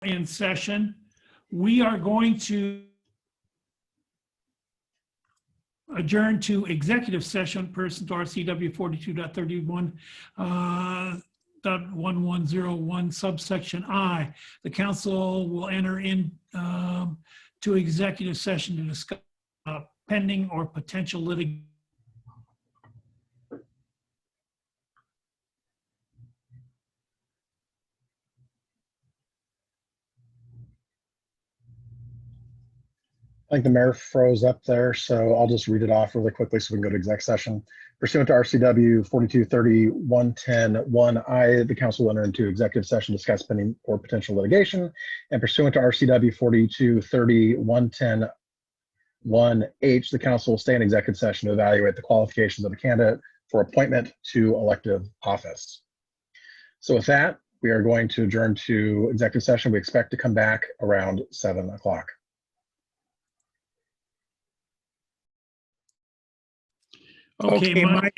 in session. We are going to adjourn to executive session pursuant to RCW 42.31.1101 subsection I. The council will enter in to executive session to discuss pending or potential litigation. I think the mayor froze up there, so I'll just read it off really quickly so we can go to exec session. Pursuant to RCW 4230.110.1I, the council will enter into executive session to discuss pending or potential litigation. And pursuant to RCW 4230.110.1H, the council will stay in executive session to evaluate the qualifications of the candidate for appointment to elective office. So with that, we are going to adjourn to executive session. We expect to come back around 7 o'clock. Okay, Mike.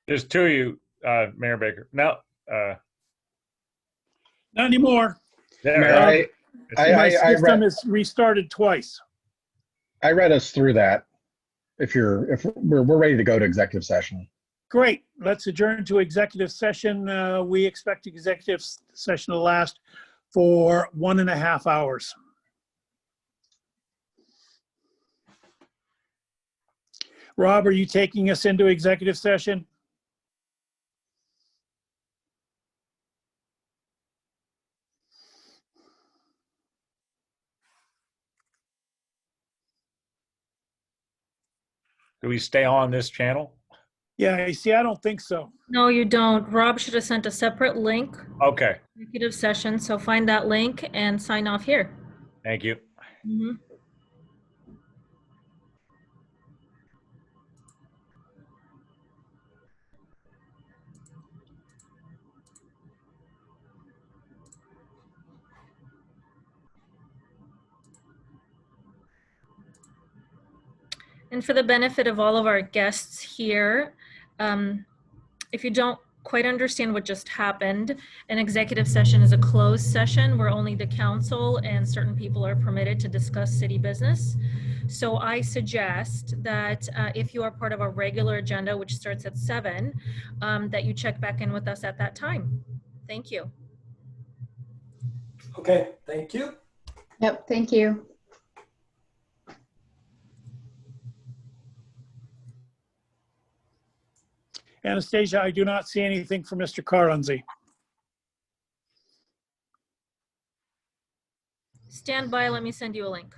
There's two of you, Mayor Baker. No, Not anymore. there. Mayor, My system is restarted twice. I read us through that. If we're ready to go to executive session. Great. Let's adjourn to executive session. We expect executive session to last for 1.5 hours. Rob, are you taking us into executive session? Do we stay on this channel? Yeah, you see, I don't think so. No, you don't. Rob should have sent a separate link, Okay, executive session. So find that link and sign off here. thank you. Mhm. And for the benefit of all of our guests here, if you don't quite understand what just happened, an executive session is a closed session where only the council and certain people are permitted to discuss city business. So I suggest that if you are part of a regular agenda, which starts at 7, that you check back in with us at that time. Thank you. Okay, thank you. Yep, thank you. Anastasia, I do not see anything for Mr. Carlonzi. Stand by, let me send you a link.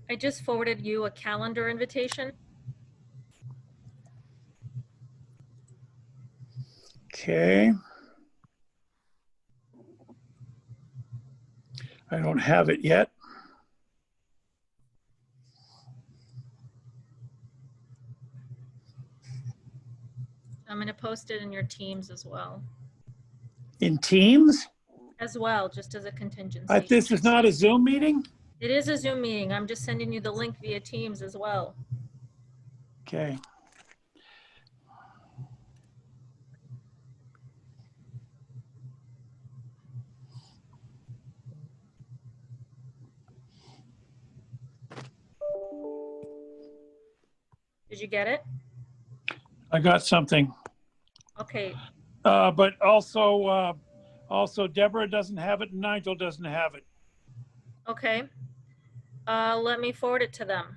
I just forwarded you a calendar invitation. Okay. I don't have it yet. I'm going to post it in your Teams as well. In Teams? As well, just as a contingency. This is not a Zoom meeting? It is a Zoom meeting. I'm just sending you the link via Teams as well. Okay. Did you get it? I got something. Okay. But also Deborah doesn't have it and Nigel doesn't have it. Okay. Let me forward it to them.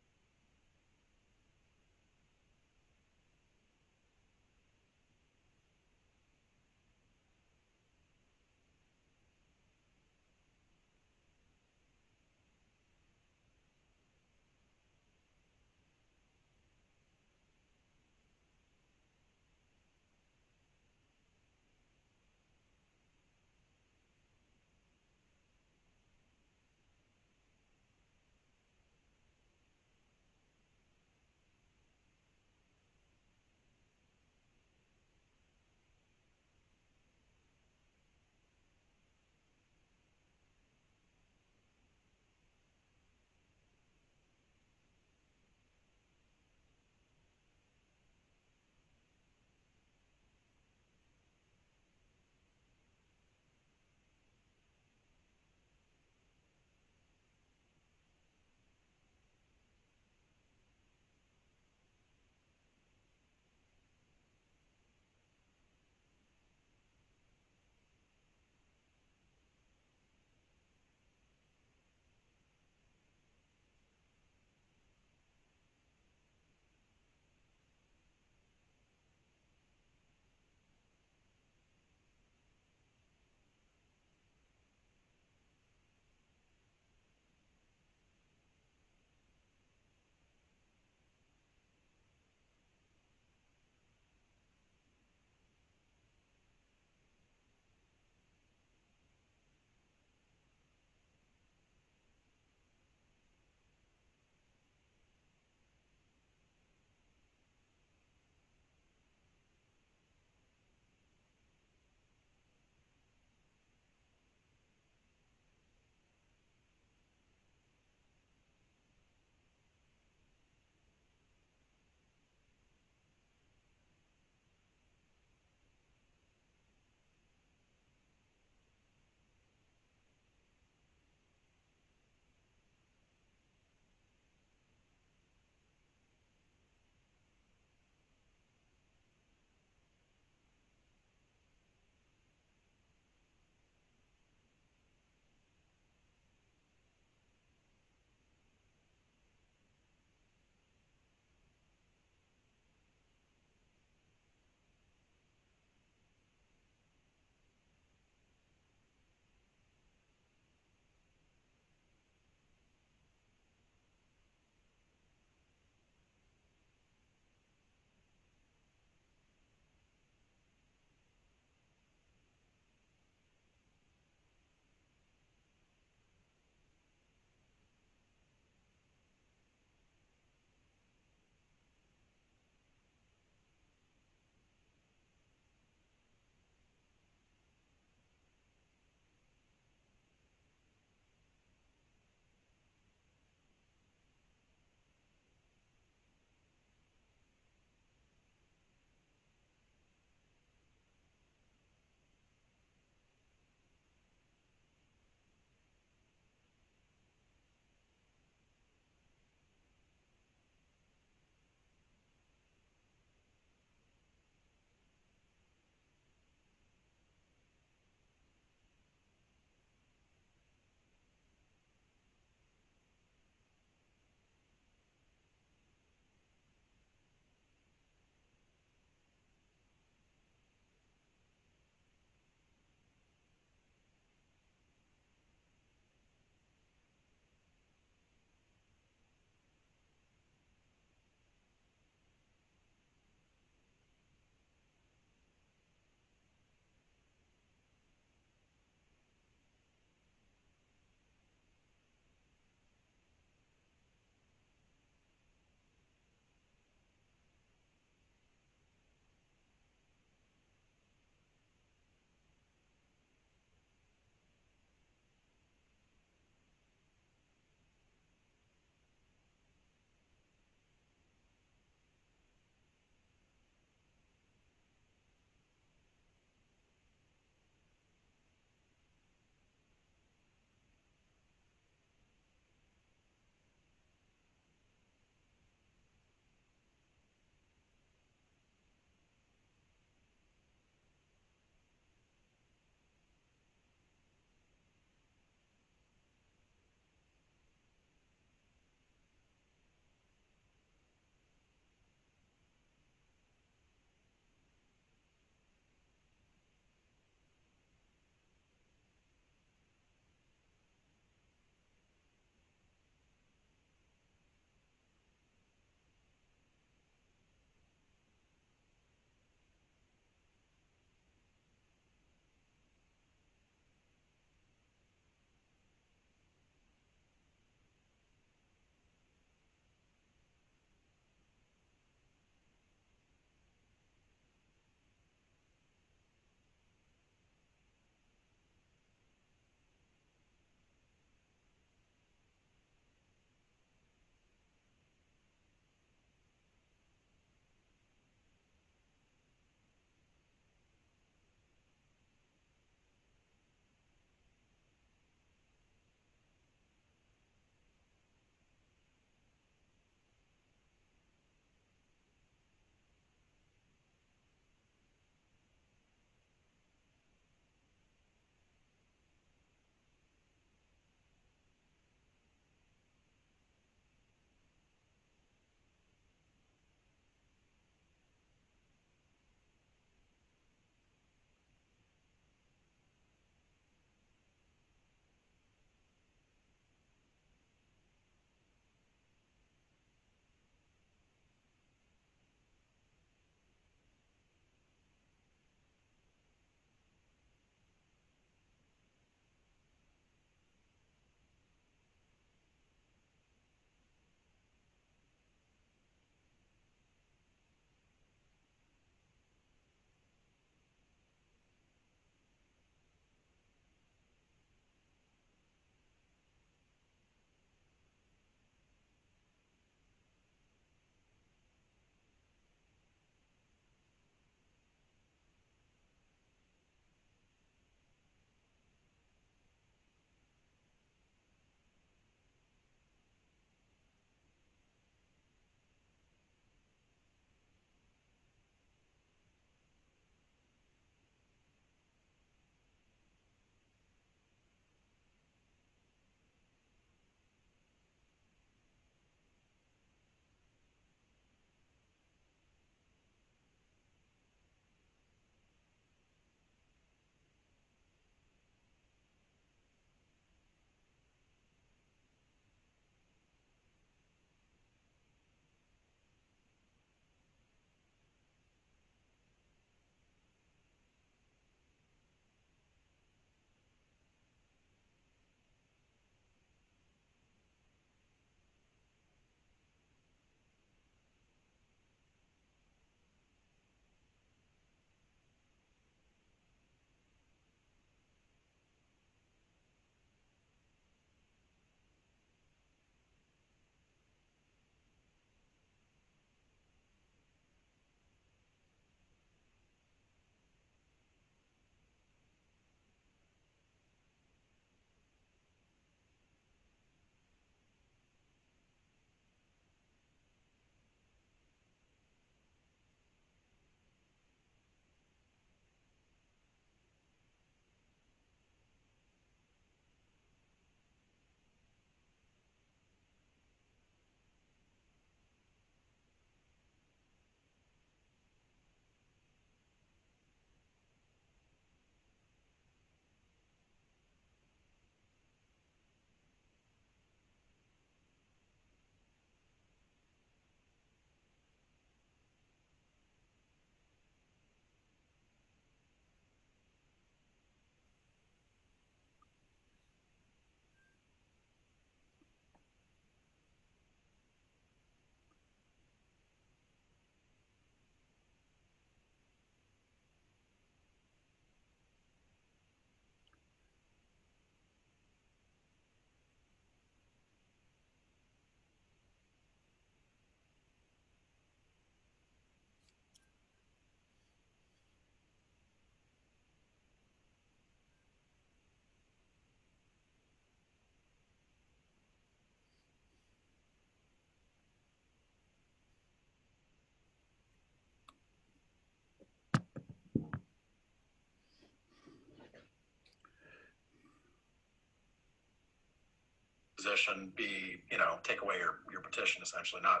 position be, take away your petition, essentially, not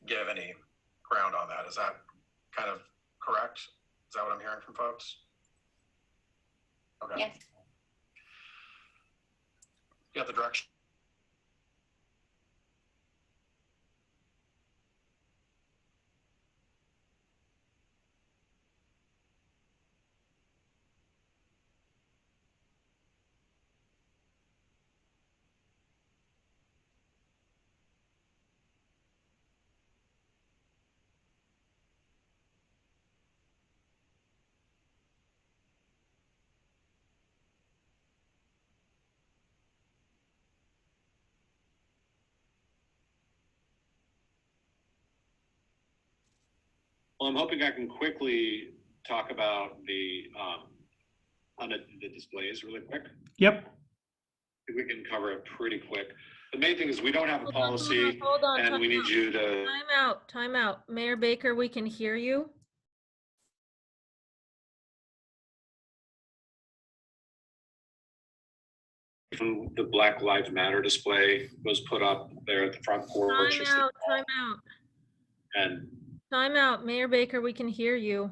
give any ground on that. Is that kind of correct? Is that what I'm hearing from folks? Okay. Yes. You got the direction? Well, I'm hoping I can quickly talk about the displays really quick. Yep. We can cover it pretty quick. The main thing is we don't have a Hold on, policy, hold on, and time we need out. you to. Time out. Mayor Baker, we can hear you. The Black Lives Matter display was put up there at the front porch. Time out. And Time out. Mayor Baker, we can hear you.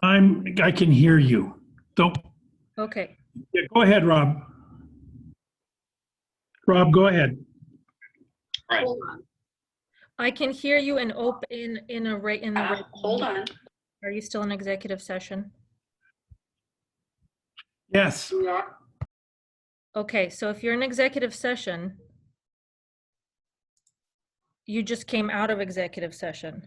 I can hear you. Don't, Okay. yeah, go ahead, Rob. Rob, go ahead. right. Hold on. I can hear you and open in the right. Hold on. Are you still in executive session? Yes. Yeah. Okay, so if you're in executive session, you just came out of executive session.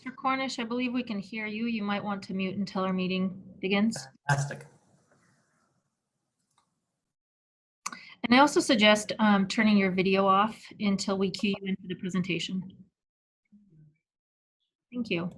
Mr. Cornish, I believe we can hear you. You might want to mute until our meeting begins. Fantastic. And I also suggest turning your video off until we cue you into the presentation. Thank you.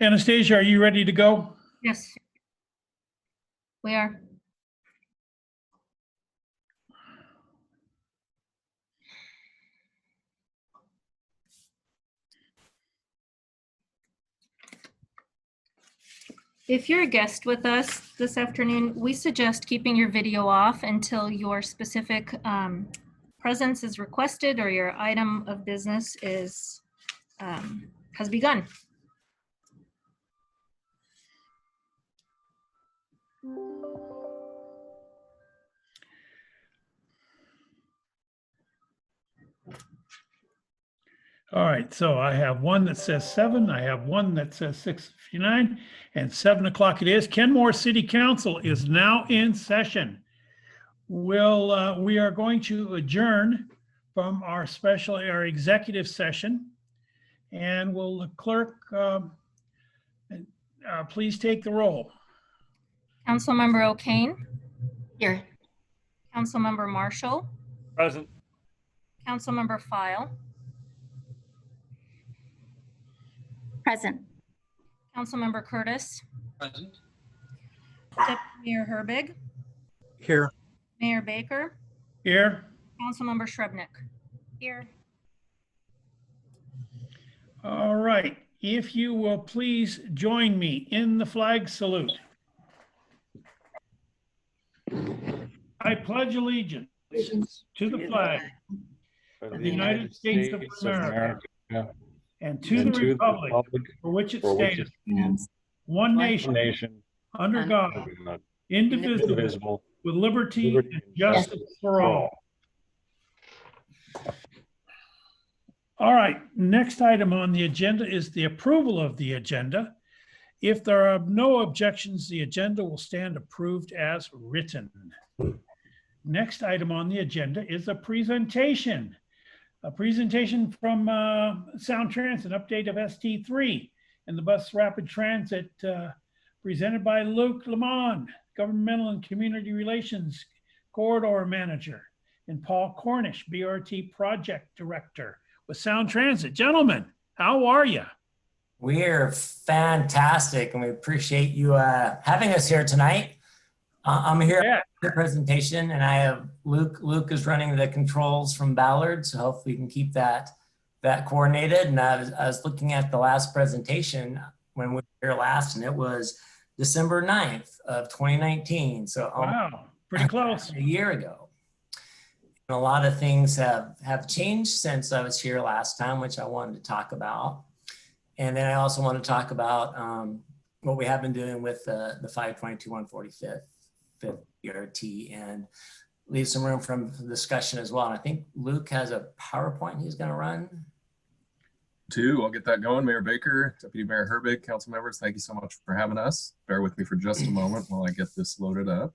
Anastasia, are you ready to go? Yes. We are. If you're a guest with us this afternoon, we suggest keeping your video off until your specific presence is requested or your item of business is has begun. All right, so I have one that says 7, I have one that says 6:59, and 7 o'clock it is. Kenmore City Council is now in session. We are going to adjourn from our executive session. And will the clerk please take the roll? Councilmember O'Kane, Here. Councilmember Marshall, Present. Councilmember File, Present. Councilmember Curtis, Present. Deputy Mayor Herbig, Here. Mayor Baker, Here. Councilmember Shrubnik. Here. All right, if you will please join me in the flag salute. I pledge allegiance to the flag For of the United States of America and to and the to the republic republic for which it for which it stands, stands, one one nation, nation, under God, under God, indivisible, indivisible, with liberty liberty and and justice justice for all. All right, next item on the agenda is the approval of the agenda. If there are no objections, the agenda will stand approved as written. Next item on the agenda is a presentation. A presentation from Sound Transit, update of ST3 and the bus rapid transit presented by Luke Lamond, Governmental and Community Relations Corridor Manager, and Paul Cornish, BRT Project Director with Sound Transit. Gentlemen, how are you? We're fantastic, and we appreciate you having us here tonight. I'm here Yeah. at the presentation, and I have Luke. Luke is running the controls from Ballard, so hopefully we can keep that coordinated. And I was looking at the last presentation when we were here last, and it was December 9th of 2019. So Wow, pretty close. a year ago. And a lot of things have changed since I was here last time, which I wanted to talk about. And then I also want to talk about what we have been doing with the 522-145th BRT and leave some room for discussion as well. And I think Luke has a PowerPoint he's going to run. I'll get that going. Mayor Baker, Deputy Mayor Herbig, council members, thank you so much for having us. Bear with me for just a moment while I get this loaded up.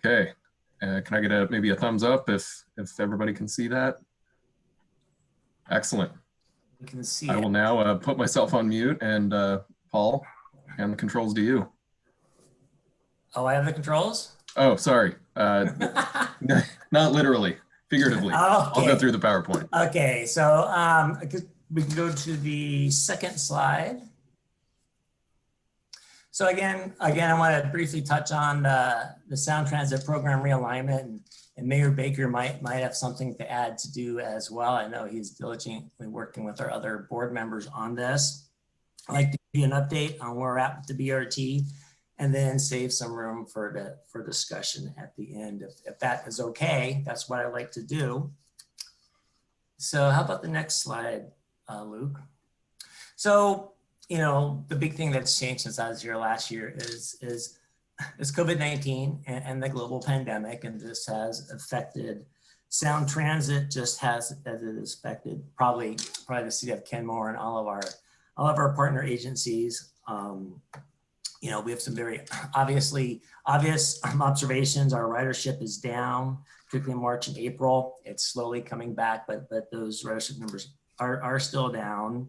Okay, can I get maybe a thumbs up if everybody can see that? Excellent. You can see I it. will now put myself on mute, and Paul, hand the controls to you. Oh, I have the controls? Oh, sorry. Not literally, figuratively. I'll go through the PowerPoint. Okay, so we can go to the second slide. So again, I want to briefly touch on the Sound Transit Program realignment, and Mayor Baker might have something to add to do as well. I know he's diligently working with our other board members on this. I'd like to give you an update on where we're at with the BRT, and then save some room for discussion at the end. If that is okay, that's what I like to do. So how about the next slide, Luke? So, you know, the big thing that's changed since I was here last year is COVID-19 and the global pandemic, and this has affected Sound Transit just as it has probably the city of Kenmore and all of our partner agencies. You know, we have some very obvious observations. Our ridership is down, particularly in March and April. It's slowly coming back, but those ridership numbers are still down.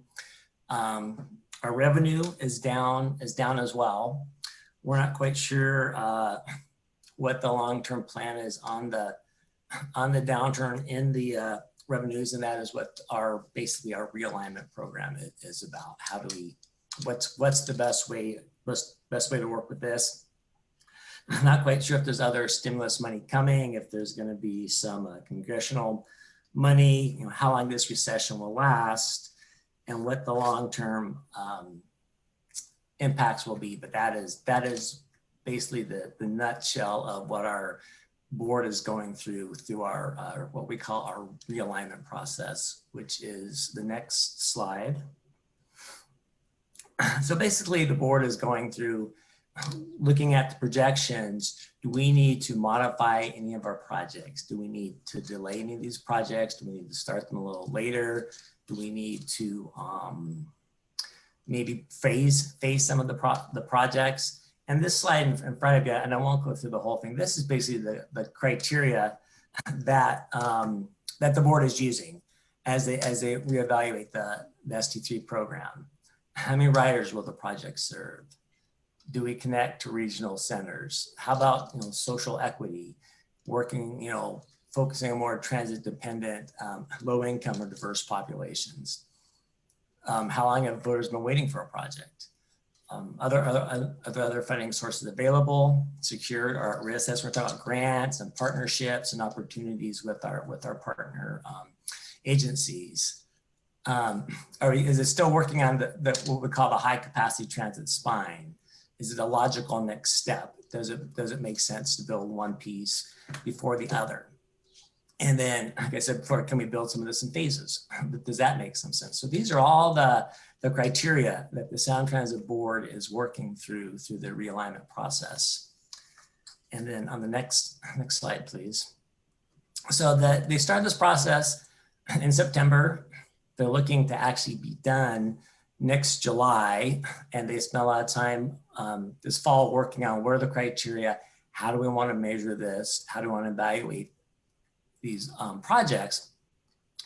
Our revenue is down as well. We're not quite sure what the long-term plan is on the downturn in the revenues, and that is what basically our realignment program is about. How do we, what's the best way to work with this? I'm not quite sure if there's other stimulus money coming, if there's going to be some congressional money, how long this recession will last, and what the long-term impacts will be. But that is basically the nutshell of what our board is going through our what we call our realignment process, which is the next slide. So basically the board is going through looking at the projections. Do we need to modify any of our projects? Do we need to delay any of these projects? Do we need to start them a little later? Do we need to maybe phase some of the projects? And this slide in front of you, and I won't go through the whole thing, this is basically the criteria that that the board is using as they reevaluate the ST3 program. How many riders will the project serve? Do we connect to regional centers? How about social equity, working, focusing on more transit dependent, low income or diverse populations? How long have voters been waiting for a project? Other funding sources available, secured or at risk. As we're talking about grants and partnerships and opportunities with our partner agencies. Is it still working on what we call the high capacity transit spine? Is it a logical next step? Does it make sense to build one piece before the other? And then, like I said before, can we build some of this in phases? Does that make some sense? So these are all the criteria that the Sound Transit Board is working through the realignment process. And then on the next slide, please. So they started this process in September. They're looking to actually be done next July, and they spent a lot of time this fall working on what are the criteria, how do we want to measure this, how do we want to evaluate these projects.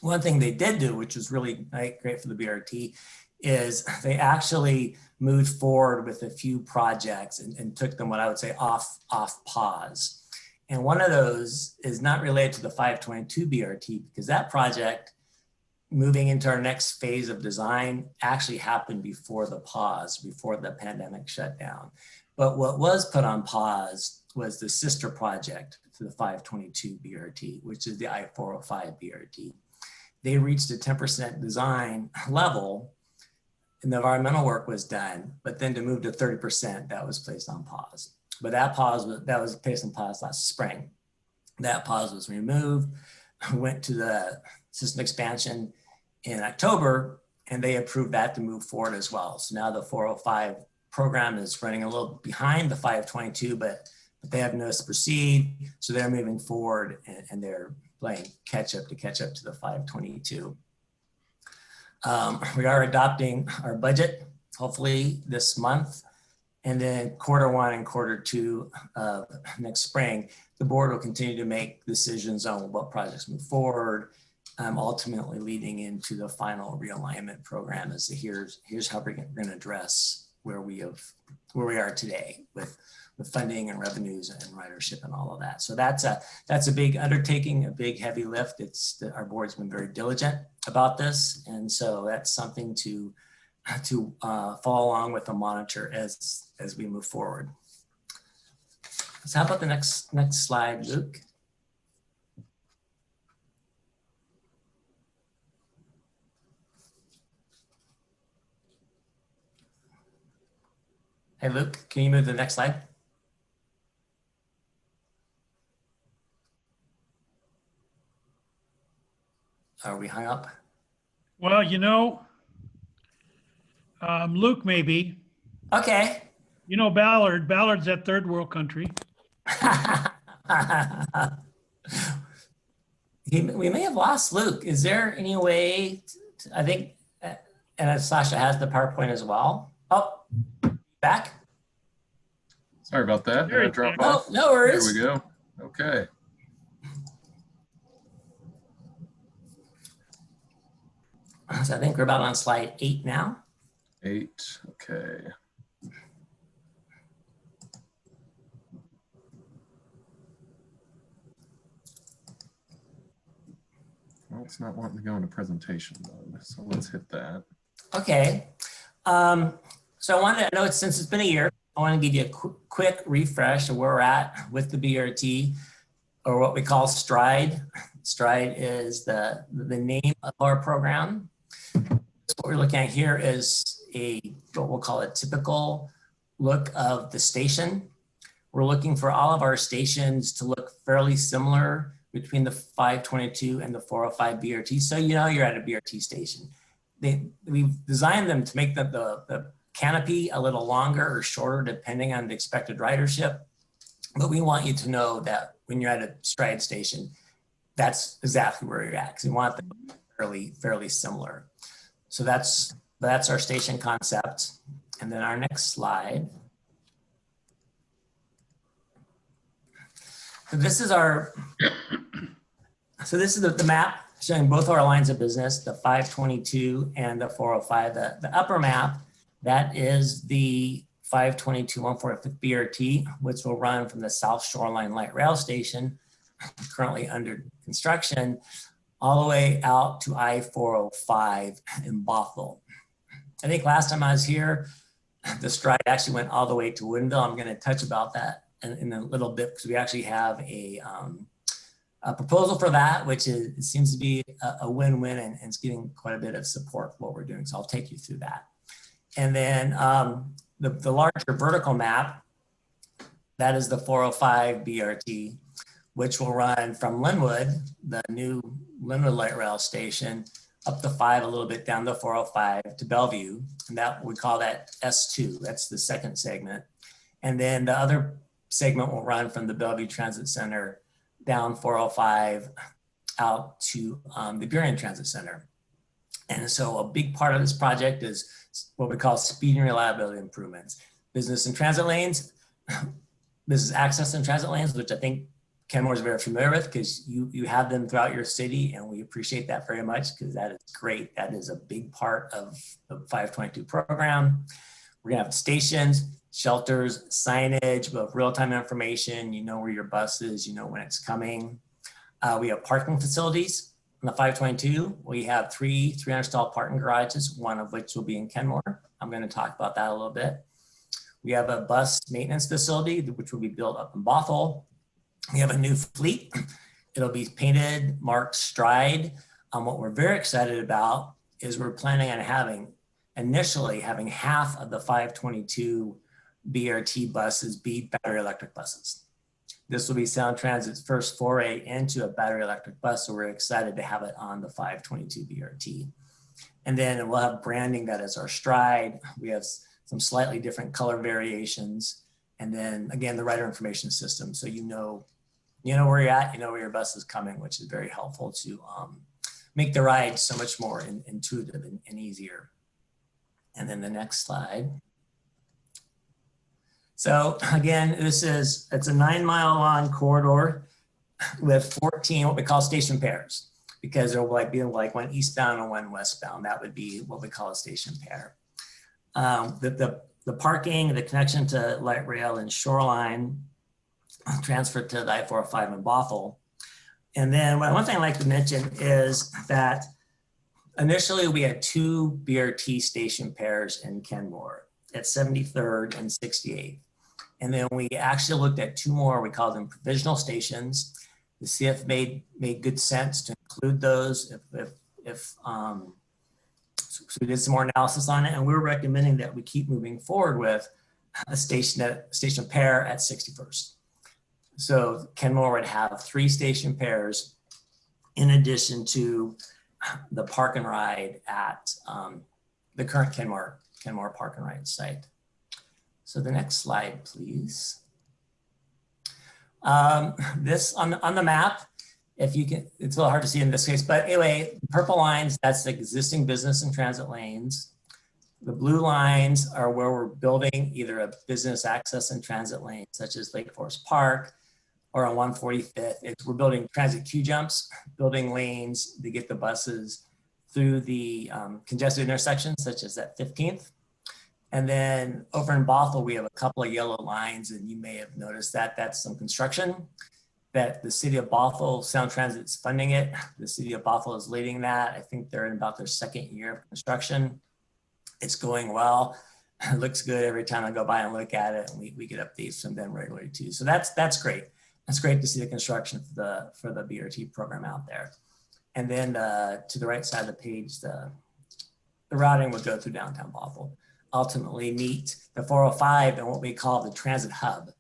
One thing they did do, which was really great for the BRT, is they actually moved forward with a few projects and took them, what I would say, off pause. And one of those is not related to the 522 BRT, because that project, moving into our next phase of design, actually happened before the pause, before the pandemic shut down. But what was put on pause was the sister project to the 522 BRT, which is the I-405 BRT. They reached a 10% design level and the environmental work was done, but then to move to 30%, that was placed on pause. But that was placed on pause last spring. That pause was removed, went to the system expansion in October, and they approved that to move forward as well. So now the 405 program is running a little behind the 522, but they have notice to proceed. So they're moving forward and they're playing catch up to the 522. We are adopting our budget, hopefully this month. And then Q1 and Q2 of next spring, the board will continue to make decisions on what projects move forward, ultimately leading into the final realignment program as here's how we're going to address where we are today with funding and revenues and ridership and all of that. So that's a big undertaking, a big heavy lift. Our board's been very diligent about this, and so that's something to follow along with and monitor as we move forward. So how about the next slide, Luke? Hey, Luke, can you move to the next slide? Are we hung up? Well, Luke maybe. Okay. Ballard. Ballard's that third world country. We may have lost Luke. Is there any way, I think, and Sasha has the PowerPoint as well. Oh, back? Sorry about that. Did I drop off? Oh, no worries. There we go. Okay. So I think we're about on slide 8 now. 8. Okay. Well, it's not wanting to go into presentation mode, so let's hit that. Okay. So I know since it's been a year, I want to give you a quick refresh of where we're at with the BRT, or what we call STRIDE. STRIDE is the name of our program. So what we're looking at here is what we'll call a typical look of the station. We're looking for all of our stations to look fairly similar between the 522 and the 405 BRT. So you know you're at a BRT station. We've designed them to make the canopy a little longer or shorter depending on the expected ridership. But we want you to know that when you're at a STRIDE station, that's exactly where you're at, because we want them fairly similar. So that's our station concept. And then our next slide. So this is the map showing both our lines of business, the 522 and the 405. The upper map, that is the 522 145th BRT, which will run from the South Shoreline Light Rail Station, currently under construction, all the way out to I-405 in Bothell. I think last time I was here, the STRIDE actually went all the way to Woodinville. I'm going to touch about that in a little bit, because we actually have a proposal for that, which it seems to be a win-win, and it's getting quite a bit of support for what we're doing. So I'll take you through that. And then the larger vertical map, that is the 405 BRT, which will run from Linwood, the new Linwood Light Rail Station, up the 5 a little bit down the 405 to Bellevue. And that we call that S2. That's the second segment. And then the other segment will run from the Bellevue Transit Center down 405 out to the Burien Transit Center. And so a big part of this project is what we call speed and reliability improvements. Business and transit lanes, business access and transit lanes, which I think Kenmore is very familiar with, because you have them throughout your city, and we appreciate that very much, because that is great. That is a big part of the 522 program. We're gonna have stations, shelters, signage, with real-time information. You know where your bus is, you know when it's coming. We have parking facilities. On the 522, we have 300 stall parking garages, one of which will be in Kenmore. I'm going to talk about that a little bit. We have a bus maintenance facility, which will be built up in Bothell. We have a new fleet. It'll be painted, marked STRIDE. What we're very excited about is we're planning on initially having half of the 522 BRT buses be battery electric buses. This will be Sound Transit's first foray into a battery electric bus, so we're excited to have it on the 522 BRT. And then we'll have branding that is our STRIDE. We have some slightly different color variations. And then again, the rider information system. So you know where you're at, you know where your bus is coming, which is very helpful to make the ride so much more intuitive and easier. And then the next slide. So again, it's a 9-mile long corridor with 14 what we call station pairs, because there will be like one eastbound and one westbound. That would be what we call a station pair. The parking, the connection to light rail and shoreline transferred to the I-405 in Bothell. And then one thing I'd like to mention is that initially we had 2 BRT station pairs in Kenmore at 73rd and 68th. And then we actually looked at 2 more, we called them provisional stations. The CF made good sense to include those so we did some more analysis on it, and we're recommending that we keep moving forward with a station pair at 61st. So Kenmore would have 3 station pairs in addition to the park and ride at the current Kenmore park and ride site. So the next slide, please. This on the map, if you can, it's a little hard to see in this case, but anyway, purple lines, that's the existing business and transit lanes. The blue lines are where we're building either a business access and transit lane, such as Lake Forest Park, or on 145th. We're building transit queue jumps, building lanes to get the buses through the congested intersections, such as at 15th. And then over in Bothell, we have a couple of yellow lines, and you may have noticed that that's some construction that the city of Bothell, Sound Transit's funding it. The city of Bothell is leading that. I think they're in about their second year of construction. It's going well. It looks good every time I go by and look at it, and we get updates from them regularly too. So that's great. It's great to see the construction for the BRT program out there. And then to the right side of the page, the routing would go through downtown Bothell, ultimately meet the 405 and what we call the transit hub.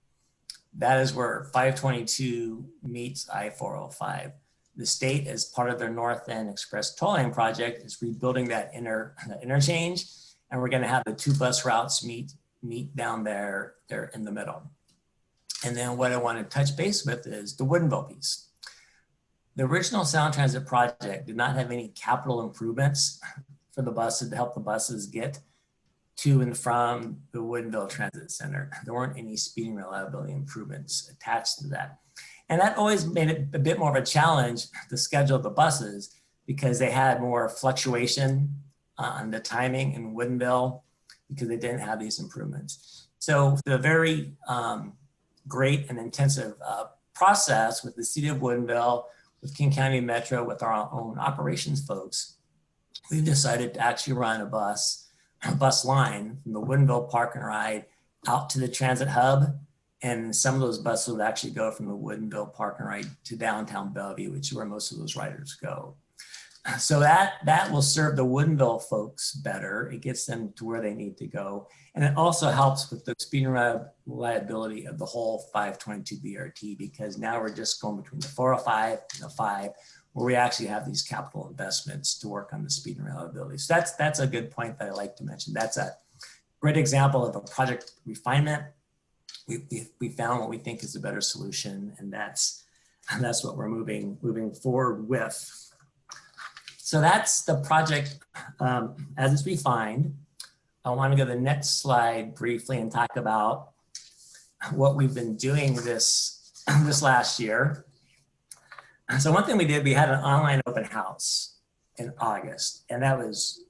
That is where 522 meets I-405. The state, as part of their North End Express tolling project, is rebuilding that interchange, and we're going to have the two bus routes meet down there in the middle. And then what I want to touch base with is the Woodinville piece. The original Sound Transit project did not have any capital improvements for the buses to help the buses get to and from the Woodinville Transit Center. There weren't any speed and reliability improvements attached to that. And that always made it a bit more of a challenge to schedule the buses because they had more fluctuation on the timing in Woodinville because they didn't have these improvements. So the very great and intensive process with the city of Woodinville, with King County Metro, with our own operations folks, we've decided to actually run a bus line from the Woodinville Park and Ride out to the transit hub. And some of those buses would actually go from the Woodinville Park and Ride to downtown Bellevue, which is where most of those riders go. So that will serve the Woodinville folks better. It gets them to where they need to go. And it also helps with the speed and reliability of the whole 522 BRT, because now we're just going between the 405 and the 5, where we actually have these capital investments to work on the speed and reliability. So that's a good point that I like to mention. That's a great example of a project refinement. We found what we think is a better solution, and that's what we're moving forward with. So that's the project as it's refined. I want to go to the next slide briefly and talk about what we've been doing this last year. So one thing we did, we had an online open house in August, and that was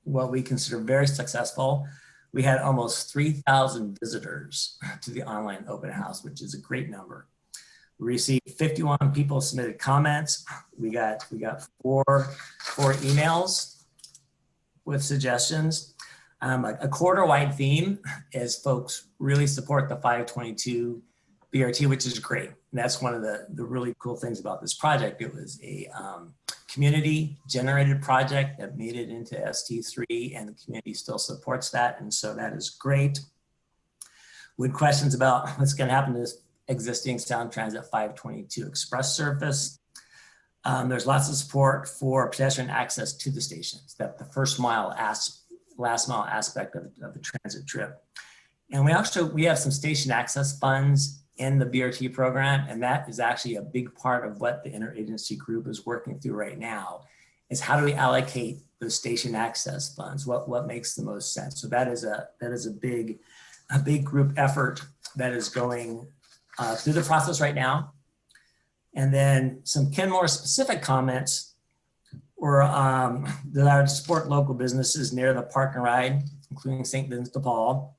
what we consider very successful. We had almost 3,000 visitors to the online open house, which is a great number. We received 51 people submitted comments. We got four emails with suggestions. A quarter-wide theme is folks really support the 522 BRT, which is great. And that's one of the really cool things about this project. It was a community-generated project that made it into ST3, and the community still supports that. And so that is great. With questions about what's going to happen to this existing Sound Transit 522 Express service. There's lots of support for pedestrian access to the stations, that the last mile aspect of the transit trip. And we have some station access funds in the BRT program, and that is actually a big part of what the interagency group is working through right now, is how do we allocate those station access funds? What makes the most sense? So that is a big group effort that is going through the process right now. And then some Kenmore specific comments were that I would support local businesses near the park and ride, including St. Vincent de Paul.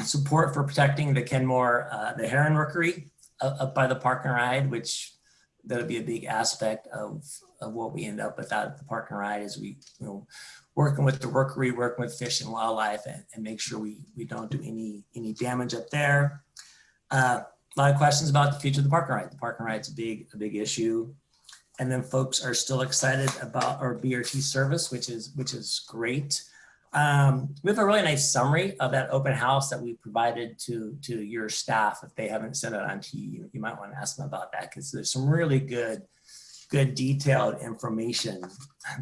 Support for protecting the Kenmore, the Heron Rookery up by the park and ride, which that'll be a big aspect of what we end up with out at the park and ride, is we, working with the rookery, working with fish and wildlife, and make sure we don't do any damage up there. A lot of questions about the future of the park and ride. The park and ride's a big issue. And then folks are still excited about our BRT service, which is great. We have a really nice summary of that open house that we provided to your staff. If they haven't sent it on to you, you might want to ask them about that, because there's some really good detailed information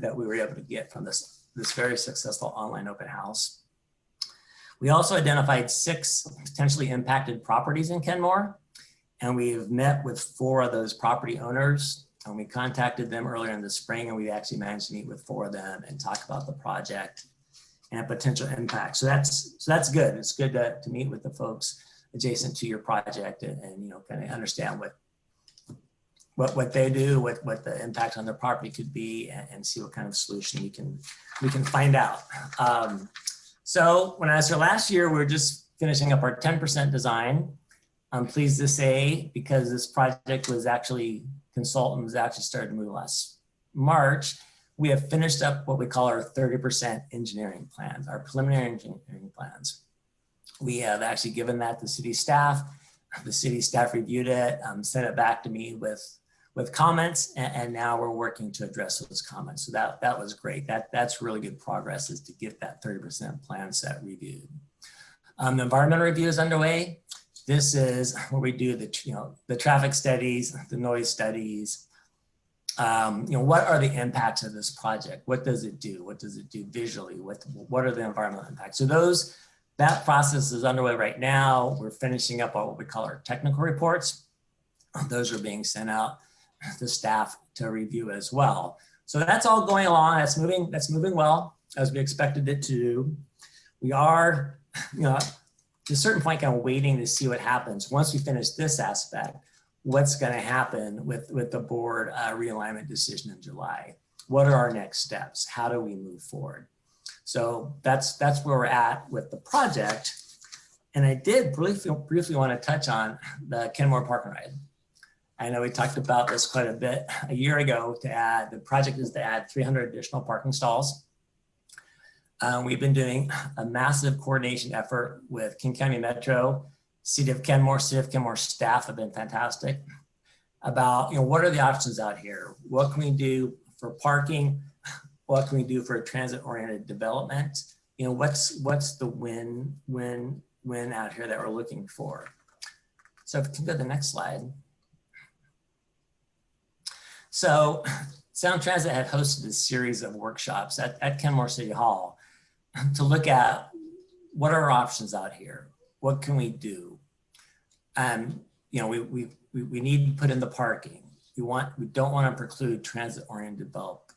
that we were able to get from this very successful online open house. We also identified 6 potentially impacted properties in Kenmore, and we've met with 4 of those property owners, and we contacted them earlier in the spring, and we actually managed to meet with 4 of them and talk about the project and potential impact. So that's good. It's good to meet with the folks adjacent to your project and kind of understand what they do, what the impact on their property could be, and see what kind of solution we can find out. So when I was here last year, we were just finishing up our 10% design. I'm pleased to say, because this project was actually, consultant was actually started to move last March, we have finished up what we call our 30% engineering plans, our preliminary engineering plans. We have actually given that to city staff. The city staff reviewed it, sent it back to me with comments, and now we're working to address those comments. So that was great. That's really good progress, is to get that 30% plan set reviewed. The environmental review is underway. This is where we do the traffic studies, the noise studies. What are the impacts of this project? What does it do? What does it do visually? What are the environmental impacts? So that process is underway right now. We're finishing up on what we call our technical reports. Those are being sent out to staff to review as well. So that's all going along. That's moving well, as we expected it to do. We are, to a certain point, kind of waiting to see what happens once we finish this aspect. What's going to happen with the board realignment decision in July? What are our next steps? How do we move forward? So that's where we're at with the project. And I did briefly want to touch on the Kenmore Park and Ride. I know we talked about this quite a bit a year ago. The project is to add 300 additional parking stalls. We've been doing a massive coordination effort with King County Metro. City of Kenmore staff have been fantastic about, what are the options out here? What can we do for parking? What can we do for a transit-oriented development? What's the win out here that we're looking for? So if we can go to the next slide. So Sound Transit had hosted a series of workshops at Kenmore City Hall to look at what are our options out here? What can we do? We need to put in the parking. We don't want to preclude transit-oriented development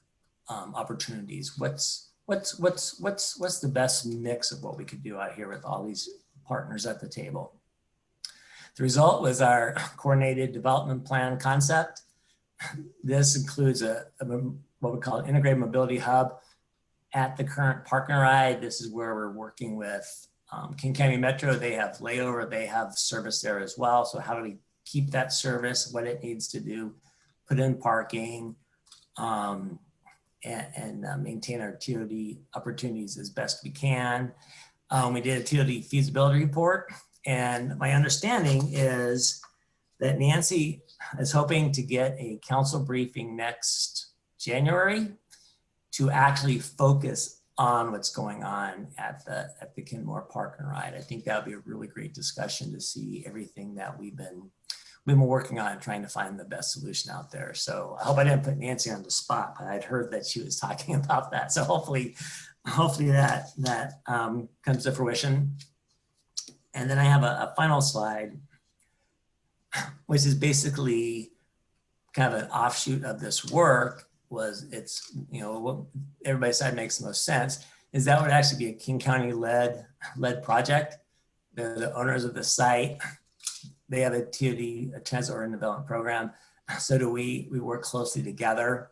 opportunities. What's the best mix of what we could do out here with all these partners at the table? The result was our coordinated development plan concept. This includes what we call an integrated mobility hub at the current park and ride. This is where we're working with King County Metro. They have layover, they have service there as well. So how do we keep that service, what it needs to do, put in parking, and maintain our TOD opportunities as best we can. We did a TOD feasibility report, and my understanding is that Nancy is hoping to get a council briefing next January to actually focus on what's going on at the Kenmore Park and Ride. I think that would be a really great discussion to see everything that we've been working on, trying to find the best solution out there. So I hope I didn't put Nancy on the spot, but I'd heard that she was talking about that. So hopefully that comes to fruition. And then I have a final slide, which is basically kind of an offshoot of this work. What everybody said makes the most sense is that would actually be a King County led project. They're the owners of the site. They have a TOD, a transit-oriented development program. So do we work closely together,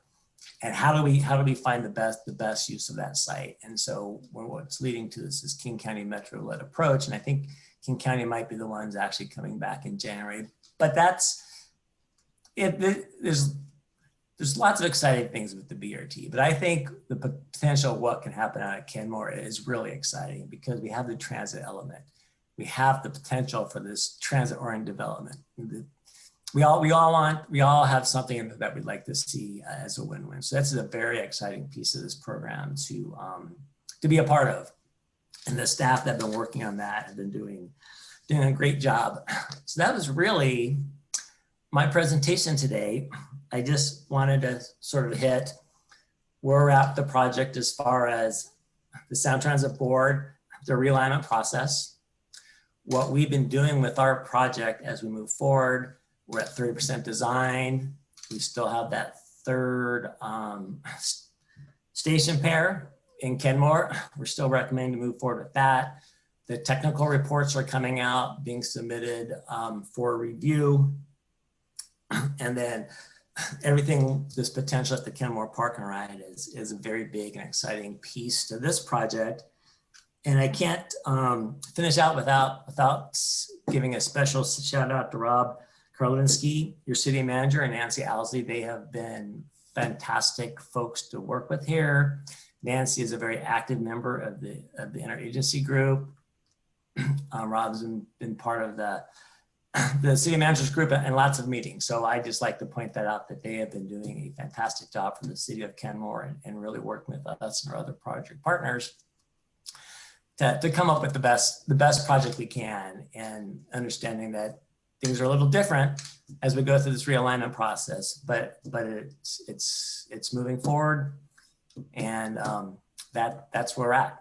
and how do we find the best use of that site? And so what's leading to this is King County Metro led approach. And I think King County might be the ones actually coming back in January, but that's it. There's lots of exciting things with the BRT, but I think the potential of what can happen out at Kenmore is really exciting because we have the transit element. We have the potential for this transit-oriented development. We all have something that we'd like to see as a win-win. So that's a very exciting piece of this program to be a part of. And the staff that have been working on that have been doing a great job. So that was really my presentation today. I just wanted to sort of hit where we're at the project as far as the Sound Transit Board, the realignment process, what we've been doing with our project as we move forward. We're at 30% design. We still have that third station pair in Kenmore. We're still recommending to move forward with that. The technical reports are coming out, being submitted for review. And then everything, this potential at the Kenmore Park and Ride is a very big and exciting piece to this project. And I can't finish out without giving a special shout out to Rob Karlinski, your city manager, and Nancy Owsley. They have been fantastic folks to work with here. Nancy is a very active member of the interagency group. Rob's been part of the city managers group and lots of meetings. So I just like to point that out, that they have been doing a fantastic job for the city of Kenmore and really working with us and our other project partners to come up with the best project we can, and understanding that things are a little different as we go through this realignment process, but it's moving forward, and that's where we're at.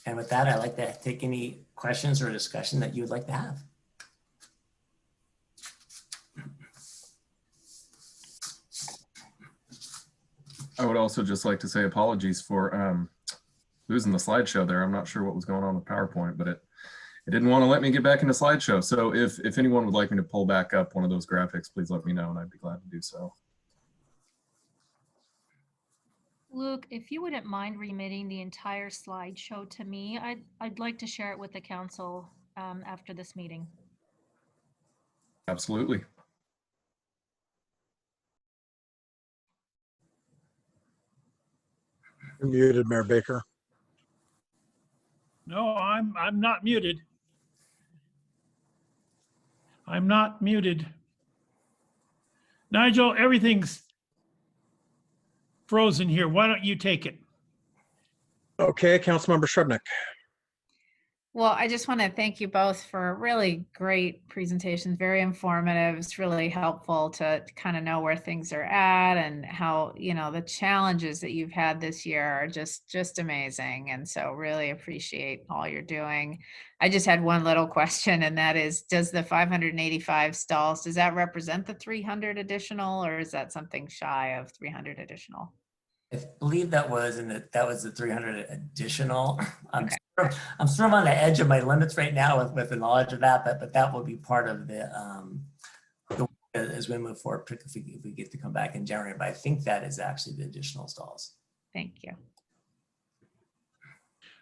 And with that, I'd like to take any questions or discussion that you would like to have. I would also just like to say apologies for losing the slideshow there. I'm not sure what was going on with PowerPoint, but it didn't want to let me get back into slideshow. So if anyone would like me to pull back up one of those graphics, please let me know and I'd be glad to do so. Luke, if you wouldn't mind remitting the entire slideshow to me, I'd like to share it with the council after this meeting. Absolutely. You're muted, Mayor Baker. No, I'm not muted. I'm not muted. Nigel, everything's frozen here. Why don't you take it? Okay, Councilmember Shrubnik. Well, I just want to thank you both for really great presentations, very informative. It's really helpful to kind of know where things are at and how, you know, the challenges that you've had this year are just amazing. And so really appreciate all you're doing. I just had one little question, and that is, does the 585 stalls, does that represent the 300 additional, or is that something shy of 300 additional? I believe that was the 300 additional. Okay. I'm sort of on the edge of my limits right now with the knowledge of that, but that will be part of the as we move forward, particularly if we get to come back in January. But I think that is actually the additional stalls. Thank you.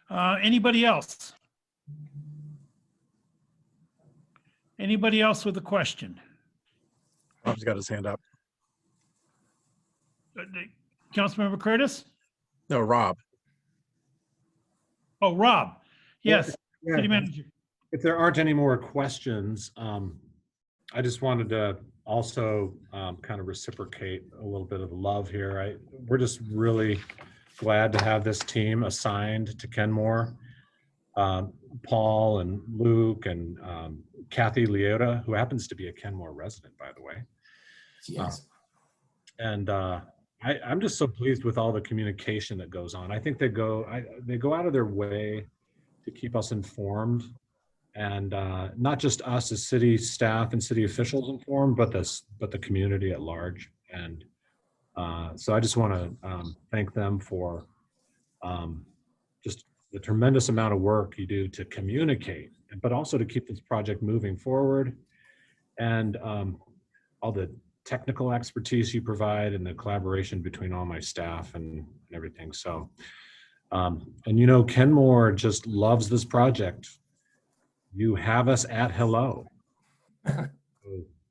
Anybody else? Anybody else with a question? Rob's got his hand up. Councilmember Curtis? No, Rob. Oh, Rob. Yes, Yeah, city manager. if there aren't any more questions, I just wanted to also kind of reciprocate a little bit of love here. We're just really glad to have this team assigned to Kenmore. Paul and Luke and Kathy Leota, who happens to be a Kenmore resident, by the way. Yes. I'm just so pleased with all the communication that goes on. I think they go out of their way to keep us informed, and not just us as city staff and city officials informed, but the community at large. And so I just want to thank them for just the tremendous amount of work you do to communicate, but also to keep this project moving forward, and all the technical expertise you provide and the collaboration between all my staff and everything. So, and you know, Kenmore just loves this project. You have us at hello. So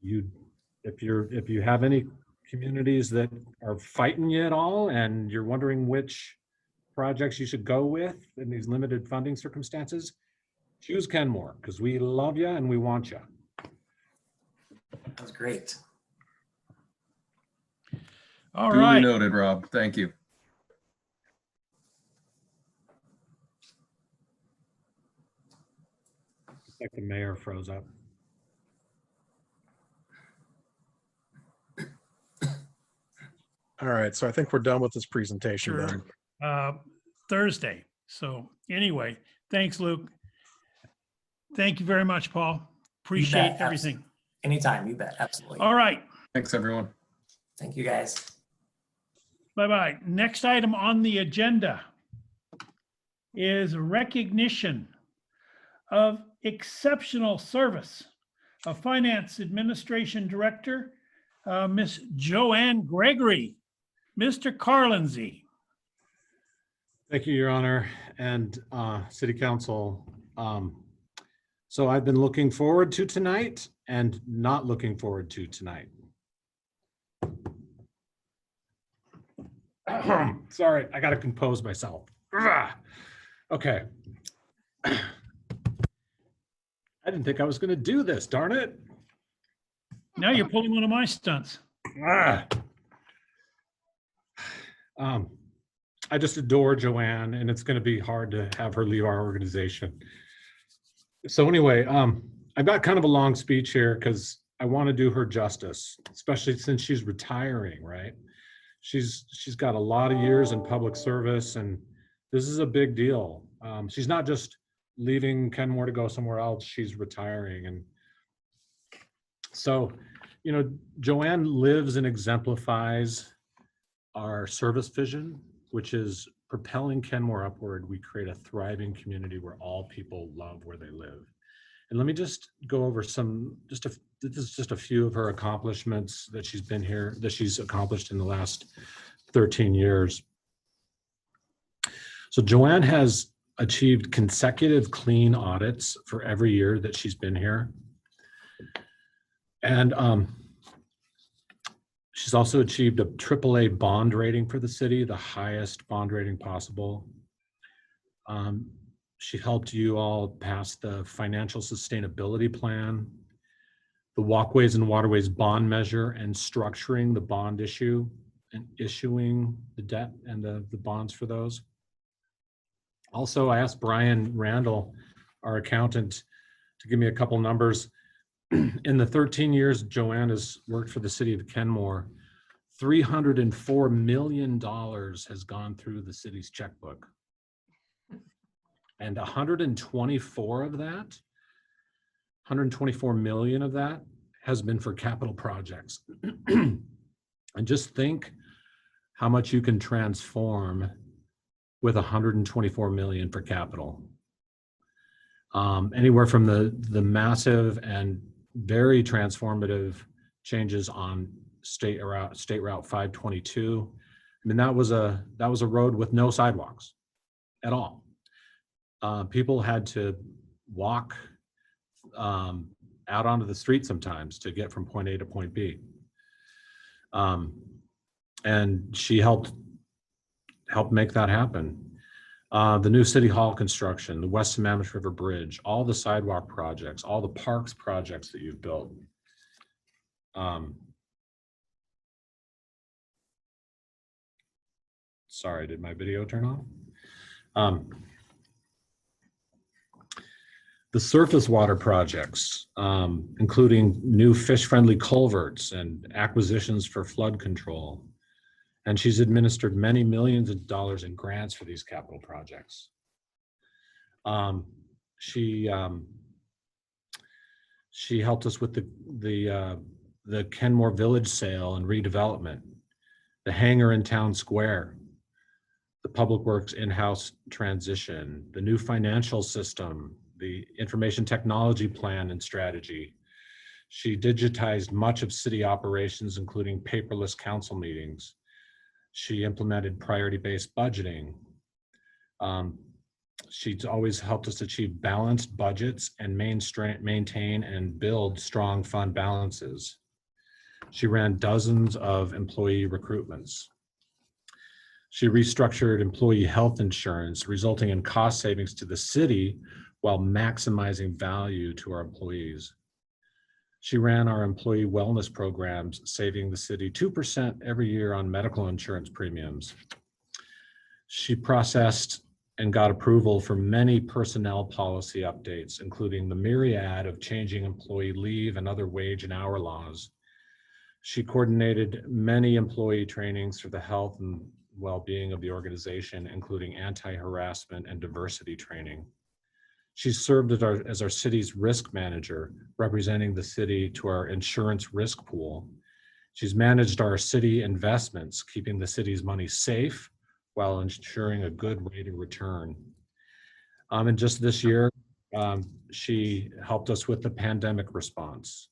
if you have any communities that are fighting you at all and you're wondering which projects you should go with in these limited funding circumstances, choose Kenmore, because we love you and we want you. That was great. All Duly right. noted, Rob. Thank you. It's like the mayor froze up. All right, so I think we're done with this presentation Sure. then. Thursday. So anyway, thanks, Luke. Thank you very much, Paul. Appreciate everything. Anytime, you bet. Absolutely. All right. Thanks, everyone. Thank you, guys. Bye-bye. Next item on the agenda is recognition of exceptional service of Finance Administration Director, Miss Joanne Gregory. Mr. Carlinsey. Thank you, Your Honor, and City Council. So I've been looking forward to tonight and not looking forward to tonight. Sorry, I got to compose myself. Okay. I didn't think I was going to do this, darn it. Now you're pulling one of my stunts. I just adore Joanne, and it's going to be hard to have her leave our organization. So anyway, I've got kind of a long speech here because I want to do her justice, especially since she's retiring, right? She's got a lot of years in public service, and this is a big deal. She's not just leaving Kenmore to go somewhere else, she's retiring. And so, you know, Joanne lives and exemplifies our service vision, which is propelling Kenmore upward. We create a thriving community where all people love where they live. And let me just go over this is just a few of her accomplishments that she's accomplished in the last 13 years. So Joanne has achieved consecutive clean audits for every year that she's been here. And she's also achieved a AAA bond rating for the city, the highest bond rating possible. She helped you all pass the financial sustainability plan, the walkways and waterways bond measure, and structuring the bond issue and issuing the debt and the bonds for those. Also, I asked Brian Randall, our accountant, to give me a couple numbers. In the 13 years Joanne has worked for the city of Kenmore, $304 million has gone through the city's checkbook. And 124 million of that has been for capital projects. And just think how much you can transform with 124 million for capital. Anywhere from the massive and very transformative changes on State Route 522. I mean, that was a road with no sidewalks at all. People had to walk out onto the street sometimes to get from point A to point B. And she helped make that happen. The new City Hall construction, the West Sammamish River Bridge, all the sidewalk projects, all the parks projects that you've built. Sorry, did my video turn on? The surface water projects, including new fish-friendly culverts and acquisitions for flood control. And she's administered many millions of dollars in grants for these capital projects. She helped us with the Kenmore Village sale and redevelopment, the hangar in Town Square, the Public Works in-house transition, the new financial system, the information technology plan and strategy. She digitized much of city operations, including paperless council meetings. She implemented priority-based budgeting. She's always helped us achieve balanced budgets and maintain and build strong fund balances. She ran dozens of employee recruitments. She restructured employee health insurance, resulting in cost savings to the city while maximizing value to our employees. She ran our employee wellness programs, saving the city 2% every year on medical insurance premiums. She processed and got approval for many personnel policy updates, including the myriad of changing employee leave and other wage and hour laws. She coordinated many employee trainings for the health and well-being of the organization, including anti-harassment and diversity training. She served as our city's risk manager, representing the city to our insurance risk pool. She's managed our city investments, keeping the city's money safe while ensuring a good rate of return. And just this year, she helped us with the pandemic response.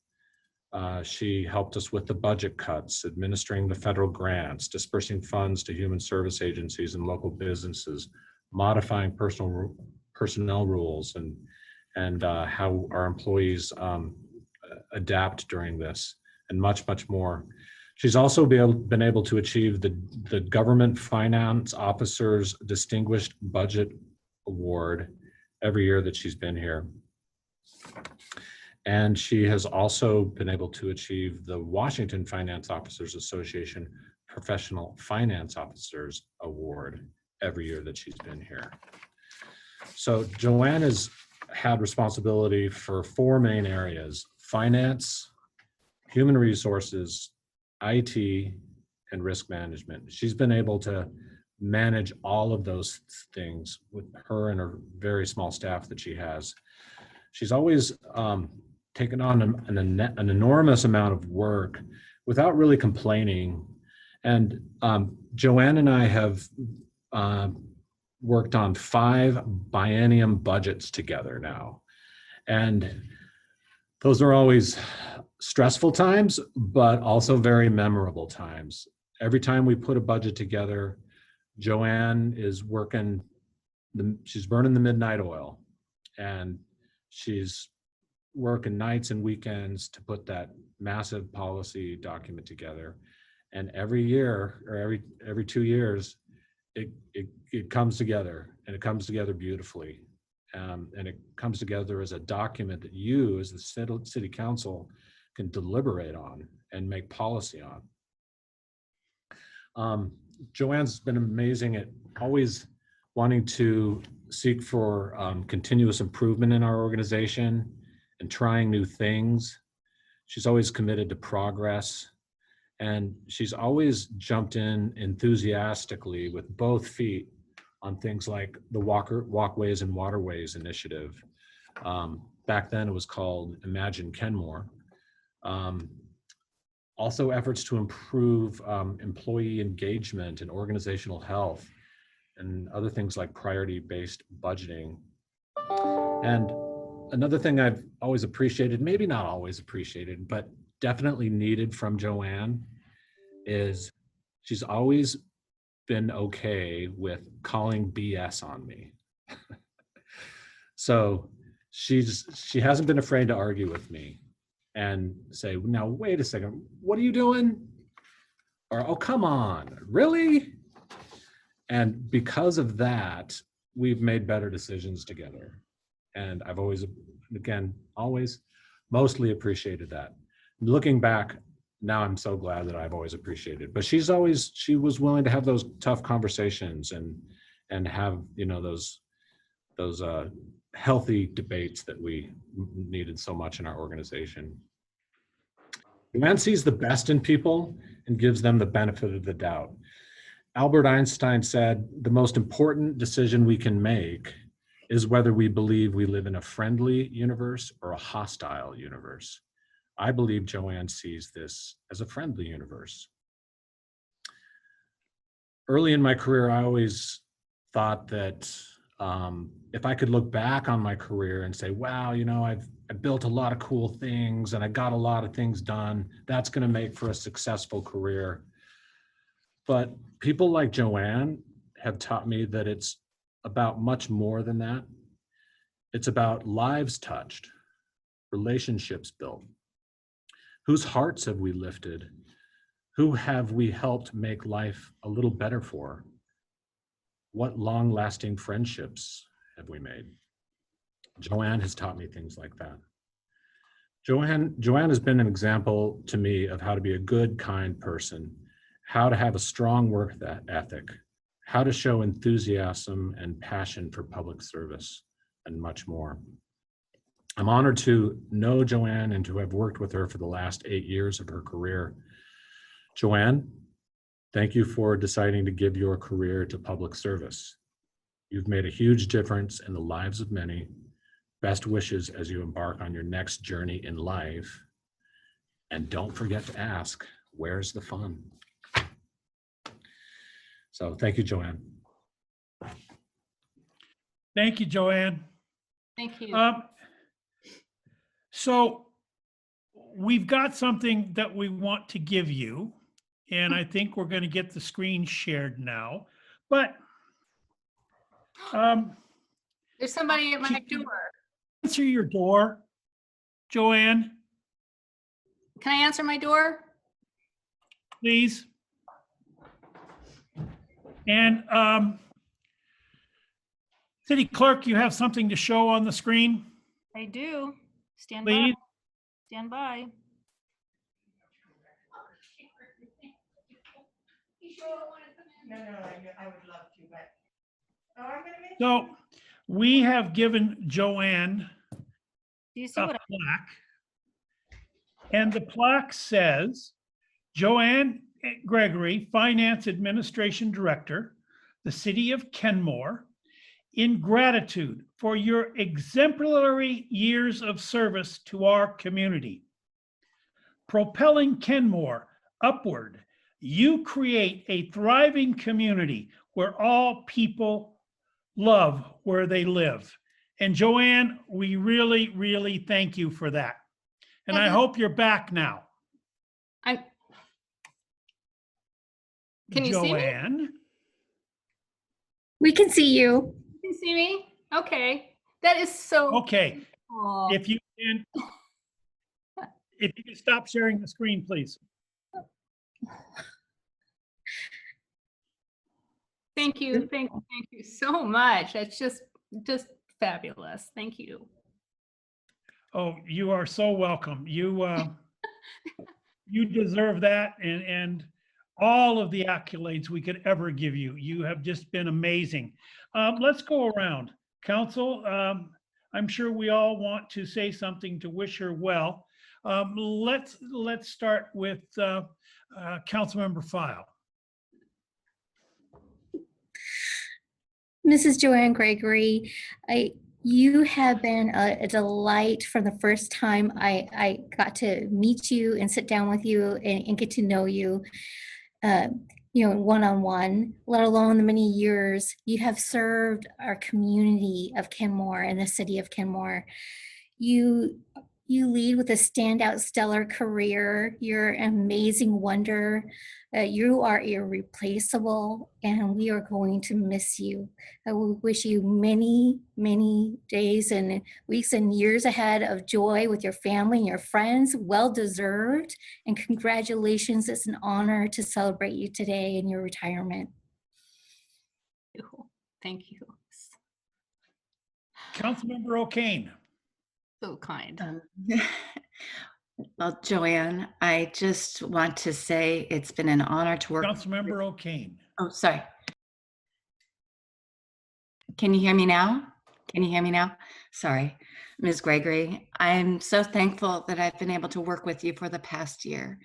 She helped us with the budget cuts, administering the federal grants, dispersing funds to human service agencies and local businesses, modifying personnel rules, and how our employees adapt during this, and much, much more. She's also been able to achieve the Government Finance Officers Distinguished Budget Award every year that she's been here. And she has also been able to achieve the Washington Finance Officers Association Professional Finance Officers Award every year that she's been here. So Joanne has had responsibility for 4 main areas: finance, human resources, IT, and risk management. She's been able to manage all of those things with her and her very small staff that she has. She's always taken on an enormous amount of work without really complaining. And Joanne and I have worked on 5 biennium budgets together now. And those are always stressful times, but also very memorable times. Every time we put a budget together, Joanne is working, she's burning the midnight oil, and she's working nights and weekends to put that massive policy document together. And every year, or every 2 years, it comes together, and it comes together beautifully. And it comes together as a document that you, as the city council, can deliberate on and make policy on. Joanne's been amazing at always wanting to seek for continuous improvement in our organization and trying new things. She's always committed to progress, and she's always jumped in enthusiastically with both feet on things like the Walkways and Waterways initiative. Back then it was called Imagine Kenmore. Also efforts to improve employee engagement and organizational health, and other things like priority-based budgeting. And another thing I've always appreciated, maybe not always appreciated, but definitely needed from Joanne, is she's always been okay with calling BS on me. So she hasn't been afraid to argue with me and say, now wait a second, what are you doing? Or, oh, come on, really? And because of that, we've made better decisions together. And I've always, again, always mostly appreciated that. Looking back, now I'm so glad that I've always appreciated. But she was willing to have those tough conversations and have, you know, those healthy debates that we needed so much in our organization. Joanne sees the best in people and gives them the benefit of the doubt. Albert Einstein said, the most important decision we can make is whether we believe we live in a friendly universe or a hostile universe. I believe Joanne sees this as a friendly universe. Early in my career, I always thought that if I could look back on my career and say, wow, you know, I built a lot of cool things and I got a lot of things done, that's going to make for a successful career. But people like Joanne have taught me that it's about much more than that. It's about lives touched, relationships built. Whose hearts have we lifted? Who have we helped make life a little better for? What long-lasting friendships have we made? Joanne has taught me things like that. Joanne has been an example to me of how to be a good, kind person, how to have a strong work ethic, how to show enthusiasm and passion for public service, and much more. I'm honored to know Joanne and to have worked with her for the last 8 years of her career. Joanne, thank you for deciding to give your career to public service. You've made a huge difference in the lives of many. Best wishes as you embark on your next journey in life. And don't forget to ask, where's the fun? So thank you, Joanne. Thank you, Joanne. Thank you. So we've got something that we want to give you, and I think we're going to get the screen shared now. But There's somebody at my door. Answer your door, Joanne, Can I answer my door? please. And City Clerk, you have something to show on the screen, I do. Stand by. please? Stand by. No, I would love to, but. Oh, I'm gonna make. So we have given Joanne Do you see a what? plaque. And the plaque says, Joanne Gregory, Finance Administration Director, the City of Kenmore, in gratitude for your exemplary years of service to our community. Propelling Kenmore upward, you create a thriving community where all people love where they live. And Joanne, we really, really thank you for that. And I hope you're back now. Can you see me? Joanne? We can see you. You can see me? Okay. That is so. Okay, Cool. if you can stop sharing the screen, please. Thank you. Thank you so much. That's just fabulous. Thank you. Oh, you are so welcome. You you deserve that and all of the accolades we could ever give you. You have just been amazing. Let's go around. Council, I'm sure we all want to say something to wish her well. Let's start with Councilmember File. Mrs. Joanne Gregory, you have been a delight from the first time I got to meet you and sit down with you and get to know you, one-on-one, let alone the many years you have served our community of Kenmore and the city of Kenmore. You lead with a standout stellar career. You're an amazing wonder. You are irreplaceable, and we are going to miss you. I will wish you many, many days and weeks and years ahead of joy with your family and your friends. Well deserved, and congratulations. It's an honor to celebrate you today in your retirement. Thank you. Councilmember O'Kane. So kind. Well, Joanne, I just want to say it's been an honor to work. Councilmember O'Kane. Oh, sorry. Can you hear me now? Can you hear me now? Sorry, Ms. Gregory. I'm so thankful that I've been able to work with you for the past year.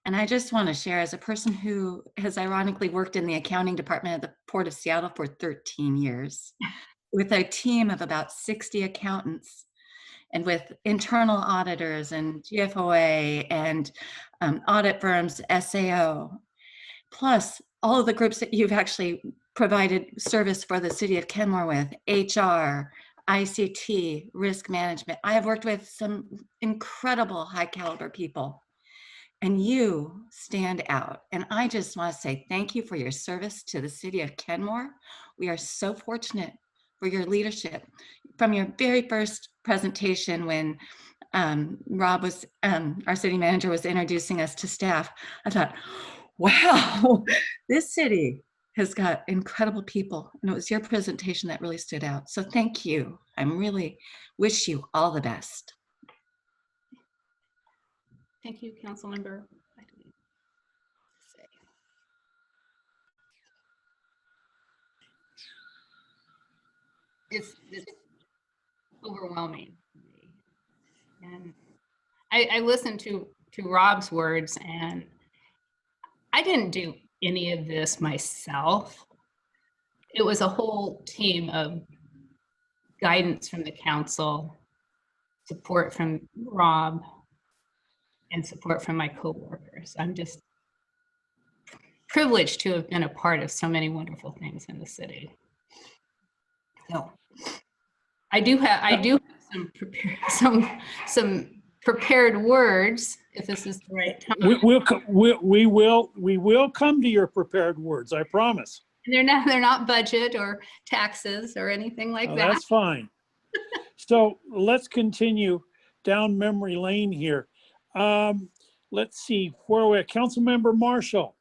And I just want to share, as a person who has ironically worked in the accounting department of the Port of Seattle for 13 years, with a team of about 60 accountants, and with internal auditors and GFOA and audit firms, SAO, plus all of the groups that you've actually provided service for the city of Kenmore with, HR, ICT, risk management. I have worked with some incredible high caliber people, and you stand out. And I just want to say thank you for your service to the city of Kenmore. We are so fortunate for your leadership. From your very first presentation when Rob was, our city manager, was introducing us to staff, I thought, wow, this city has got incredible people. And it was your presentation that really stood out. So thank you. I really wish you all the best. Thank you, Councilmember. It's overwhelming. And I listened to Rob's words, and I didn't do any of this myself. It was a whole team of guidance from the council, support from Rob, and support from my coworkers. I'm just privileged to have been a part of so many wonderful things in the city. So I do have some prepared words, if this is the right time. We will come to your prepared words, I promise. They're not budget or taxes or anything like Oh, that. that's fine. So let's continue down memory lane here. Let's see, where are we at? Councilmember Marshall.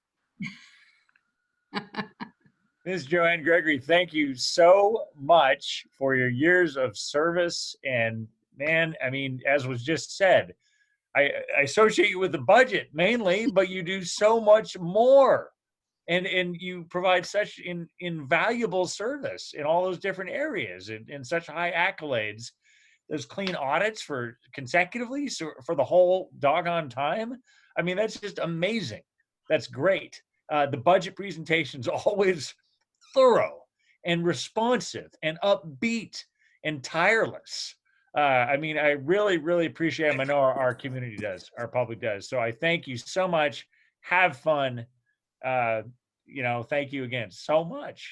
Ms. Joanne Gregory, thank you so much for your years of service. And man, I mean, as was just said, I associate you with the budget mainly, but you do so much more. And you provide such invaluable service in all those different areas and such high accolades. Those clean audits for consecutively, so for the whole doggone time. I mean, that's just amazing. That's great. The budget presentation's always thorough and responsive and upbeat and tireless. I mean, I really, really appreciate them. I know our community does, our public does. So I thank you so much. Have fun. You know, thank you again so much.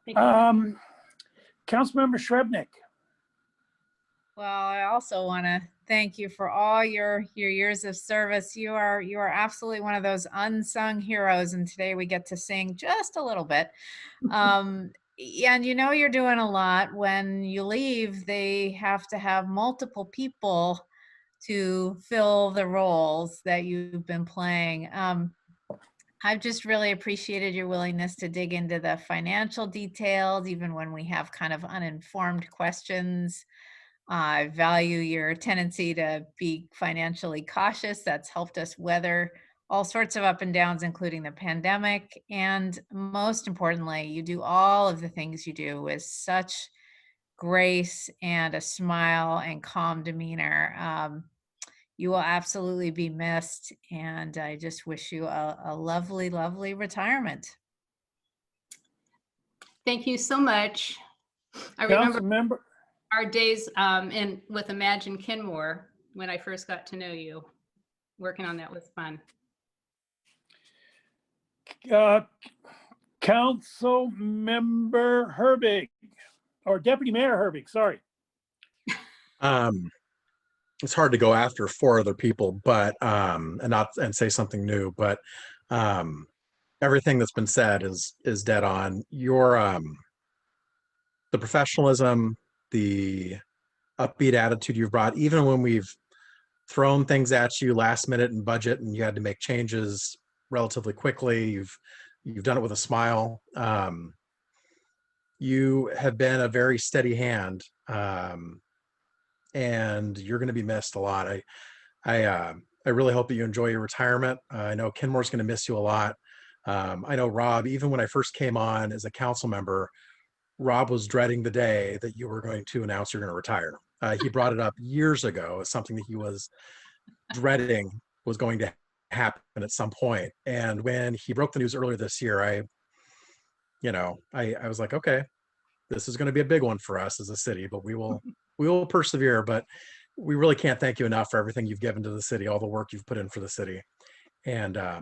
Councilmember Shrebnick. Well, I also want to thank you for all your years of service. You are absolutely one of those unsung heroes, and today we get to sing just a little bit. And you know you're doing a lot. When you leave, they have to have multiple people to fill the roles that you've been playing. I've just really appreciated your willingness to dig into the financial details, even when we have kind of uninformed questions. I value your tendency to be financially cautious. That's helped us weather all sorts of up and downs, including the pandemic. And most importantly, you do all of the things you do with such grace and a smile and calm demeanor. You will absolutely be missed, and I just wish you a lovely, lovely retirement. Thank you so much. I remember our days with Imagine Kenmore when I first got to know you. Working on that was fun. Council Member Herbig, or Deputy Mayor Herbig, sorry. It's hard to go after 4 other people, but and say something new, but everything that's been said is dead on. Your the professionalism, the upbeat attitude you've brought, even when we've thrown things at you last minute in budget and you had to make changes relatively quickly, you've done it with a smile. You have been a very steady hand. And you're going to be missed a lot. I really hope that you enjoy your retirement. I know Kenmore's going to miss you a lot. I know Rob, even when I first came on as a council member, Rob was dreading the day that you were going to announce you're going to retire. He brought it up years ago as something that he was dreading was going to happen at some point. And when he broke the news earlier this year, I was like, okay, this is going to be a big one for us as a city, but we will persevere. But we really can't thank you enough for everything you've given to the city, all the work you've put in for the city. And I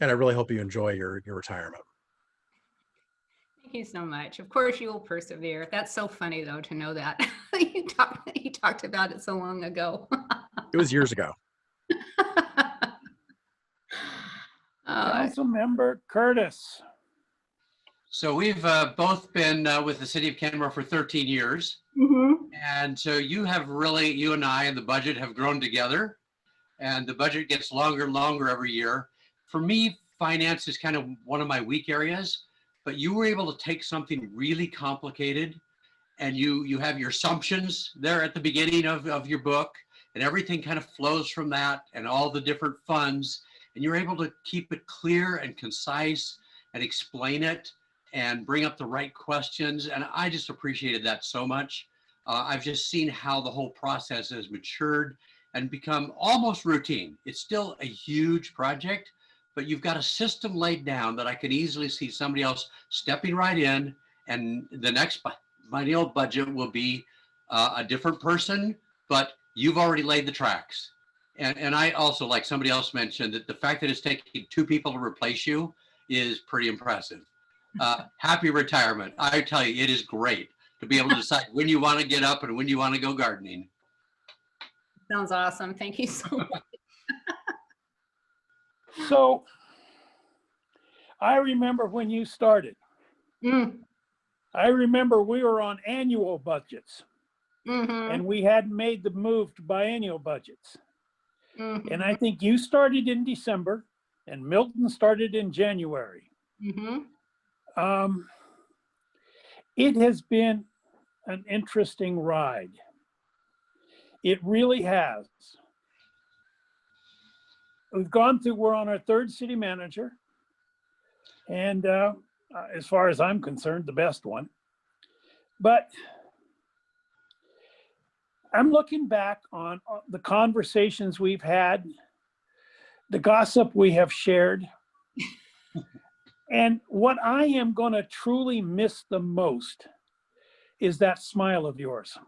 really hope you enjoy your retirement. Thank you so much. Of course you will persevere. That's so funny though, to know that. you talked about it so long ago. It was years ago. Councilmember Curtis. So we've both been with the city of Kenmore for 13 years. And so you and I and the budget have grown together, and the budget gets longer and longer every year. For me, finance is kind of one of my weak areas, but you were able to take something really complicated and you have your assumptions there at the beginning of your book, and everything kind of flows from that and all the different funds, and you're able to keep it clear and concise and explain it and bring up the right questions. And I just appreciated that so much. I've just seen how the whole process has matured and become almost routine. It's still a huge project, but you've got a system laid down that I can easily see somebody else stepping right in, and the next biennial budget will be a different person, but you've already laid the tracks. And I also, like somebody else mentioned, that the fact that it's taking 2 people to replace you is pretty impressive. Happy retirement. I tell you, it is great to be able to decide when you want to get up and when you want to go gardening. Sounds awesome. Thank you so much. So I remember when you started. I remember we were on annual budgets and we hadn't made the move to biennial budgets. And I think you started in December and Milton started in January. It has been an interesting ride. It really has. We're on our third city manager. And as far as I'm concerned, the best one. But I'm looking back on the conversations we've had, the gossip we have shared. And what I am going to truly miss the most is that smile of yours.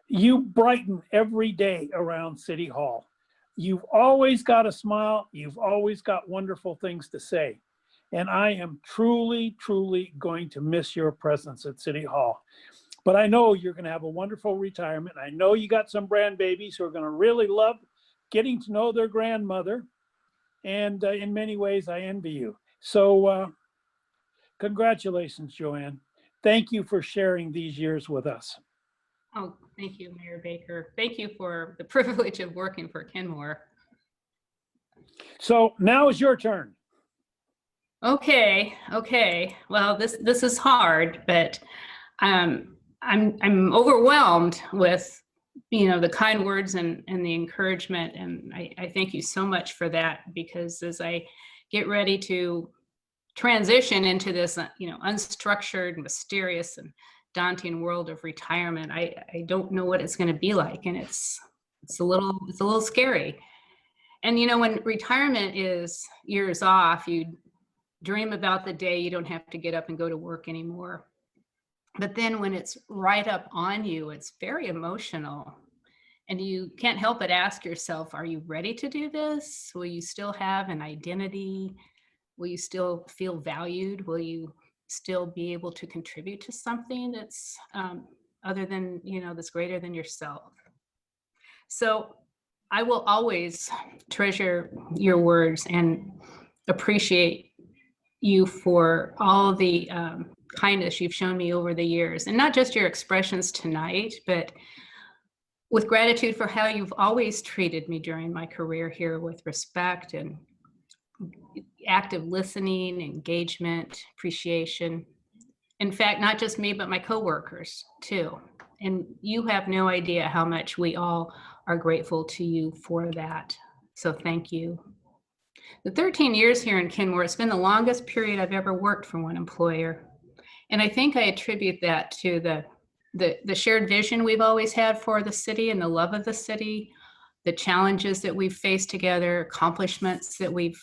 You brighten every day around City Hall. You've always got a smile. You've always got wonderful things to say. And I am truly, truly going to miss your presence at City Hall. But I know you're going to have a wonderful retirement. I know you got some grandbabies who are going to really love getting to know their grandmother. And in many ways, I envy you. So congratulations, Joanne. Thank you for sharing these years with us. Oh, thank you, Mayor Baker. Thank you for the privilege of working for Kenmore. So now is your turn. Okay. Well, this is hard, but I'm overwhelmed with the kind words and the encouragement, and I thank you so much for that, because as I get ready to transition into this unstructured, mysterious, and daunting world of retirement, I don't know what it's going to be like, and it's a little scary. And when retirement is years off, you dream about the day you don't have to get up and go to work anymore. But then when it's right up on you, it's very emotional. And you can't help but ask yourself, are you ready to do this? Will you still have an identity? Will you still feel valued? Will you still be able to contribute to something that's other than, that's greater than yourself? So I will always treasure your words and appreciate you for all the kindness you've shown me over the years, and not just your expressions tonight, but with gratitude for how you've always treated me during my career here, with respect and active listening, engagement, appreciation. In fact, not just me, but my coworkers too. And you have no idea how much we all are grateful to you for that. So thank you. The 13 years here in Kenmore, it's been the longest period I've ever worked for one employer. And I think I attribute that to the shared vision we've always had for the city and the love of the city, the challenges that we've faced together, accomplishments that we've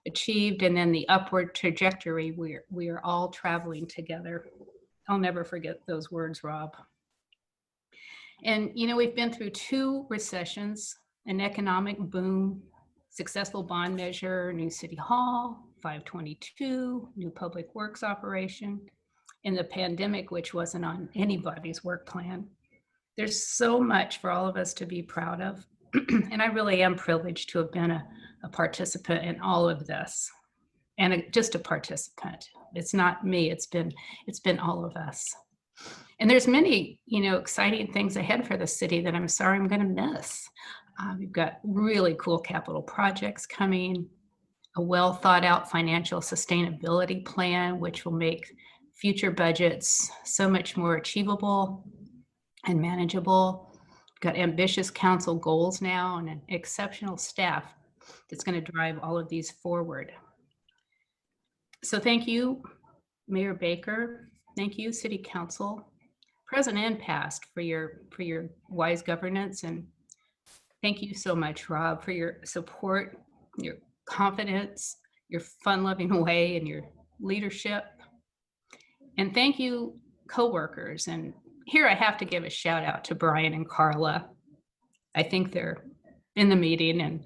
achieved, and then the upward trajectory we are all traveling together. I'll never forget those words, Rob. And we've been through 2 recessions, an economic boom, successful bond measure, new city hall, 522, new public works operation, and the pandemic, which wasn't on anybody's work plan. There's so much for all of us to be proud of. And I really am privileged to have been a participant in all of this, and just a participant. It's not me, it's been all of us. And there's many, exciting things ahead for the city that I'm sorry I'm gonna miss. We've got really cool capital projects coming, a well thought out financial sustainability plan, which will make future budgets so much more achievable and manageable. We've got ambitious council goals now and an exceptional staff that's going to drive all of these forward. So thank you, Mayor Baker. Thank you, City Council, present and past, for your wise governance. And thank you so much, Rob, for your support, your confidence, your fun-loving way, and your leadership. And thank you, coworkers. And here I have to give a shout out to Brian and Carla. I think they're in the meeting, and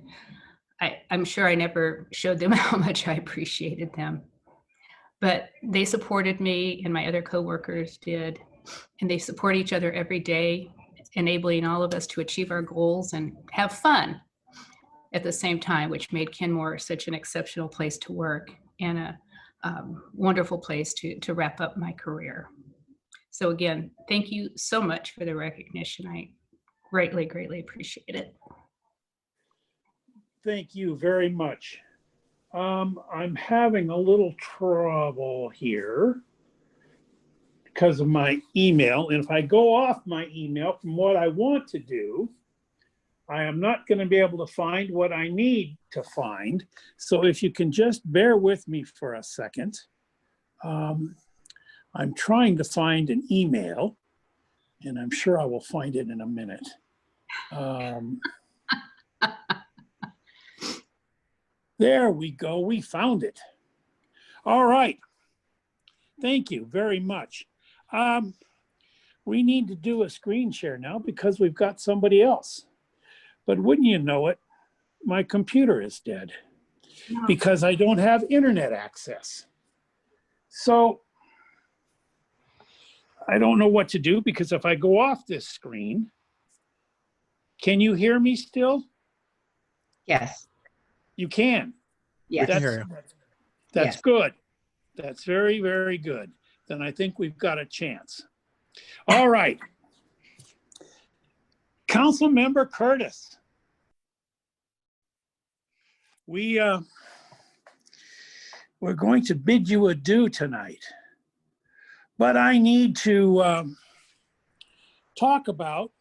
I'm sure I never showed them how much I appreciated them. But they supported me, and my other coworkers did. And they support each other every day, enabling all of us to achieve our goals and have fun at the same time, which made Kenmore such an exceptional place to work. a wonderful place to wrap up my career. So again, thank you so much for the recognition. I greatly, greatly appreciate it. Thank you very much. I'm having a little trouble here because of my email. And if I go off my email from what I want to do, I am not going to be able to find what I need to find. So if you can just bear with me for a second. I'm trying to find an email, and I'm sure I will find it in a minute. There we go. We found it. All right. Thank you very much. We need to do a screen share now because we've got somebody else. But wouldn't you know it, my computer is dead because I don't have internet access. So I don't know what to do because if I go off this screen, can you hear me still? Yes. You can. Yes. That's Yes. good. That's very, very good. Then I think we've got a chance. All right. Councilmember Curtis. We're going to bid you adieu tonight, but I need to talk about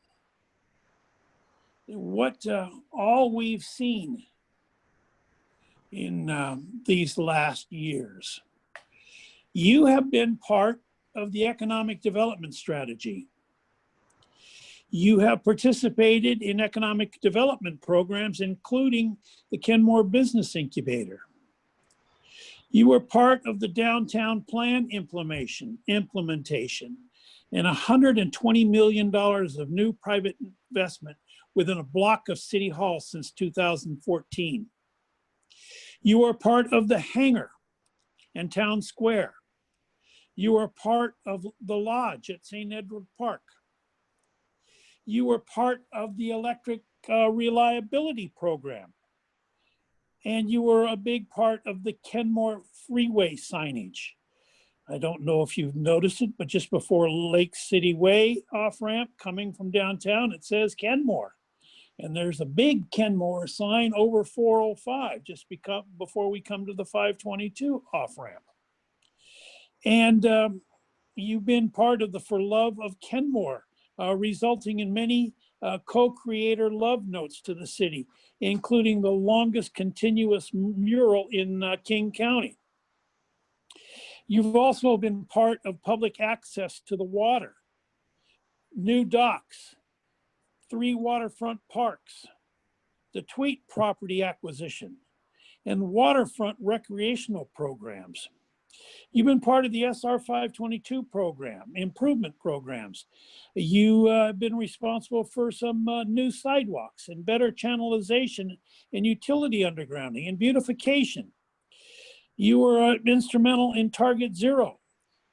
what all we've seen in these last years. You have been part of the economic development strategy. You have participated in economic development programs, including the Kenmore Business Incubator. You were part of the downtown plan implementation and $120 million of new private investment within a block of City Hall since 2014. You are part of the hangar and Town Square. You are part of the lodge at St. Edward Park. You were part of the electric reliability program. And you were a big part of the Kenmore freeway signage. I don't know if you've noticed it, but just before Lake City Way off-ramp coming from downtown, it says Kenmore. And there's a big Kenmore sign over 405 just before we come to the 522 off-ramp. And you've been part of the For Love of Kenmore, resulting in many co-creator love notes to the city, including the longest continuous mural in King County. You've also been part of public access to the water, new docks, 3 waterfront parks, the Tweet property acquisition, and waterfront recreational programs. You've been part of the SR 522 program, improvement programs. You have been responsible for some new sidewalks and better channelization and utility undergrounding and beautification. You were instrumental in Target Zero,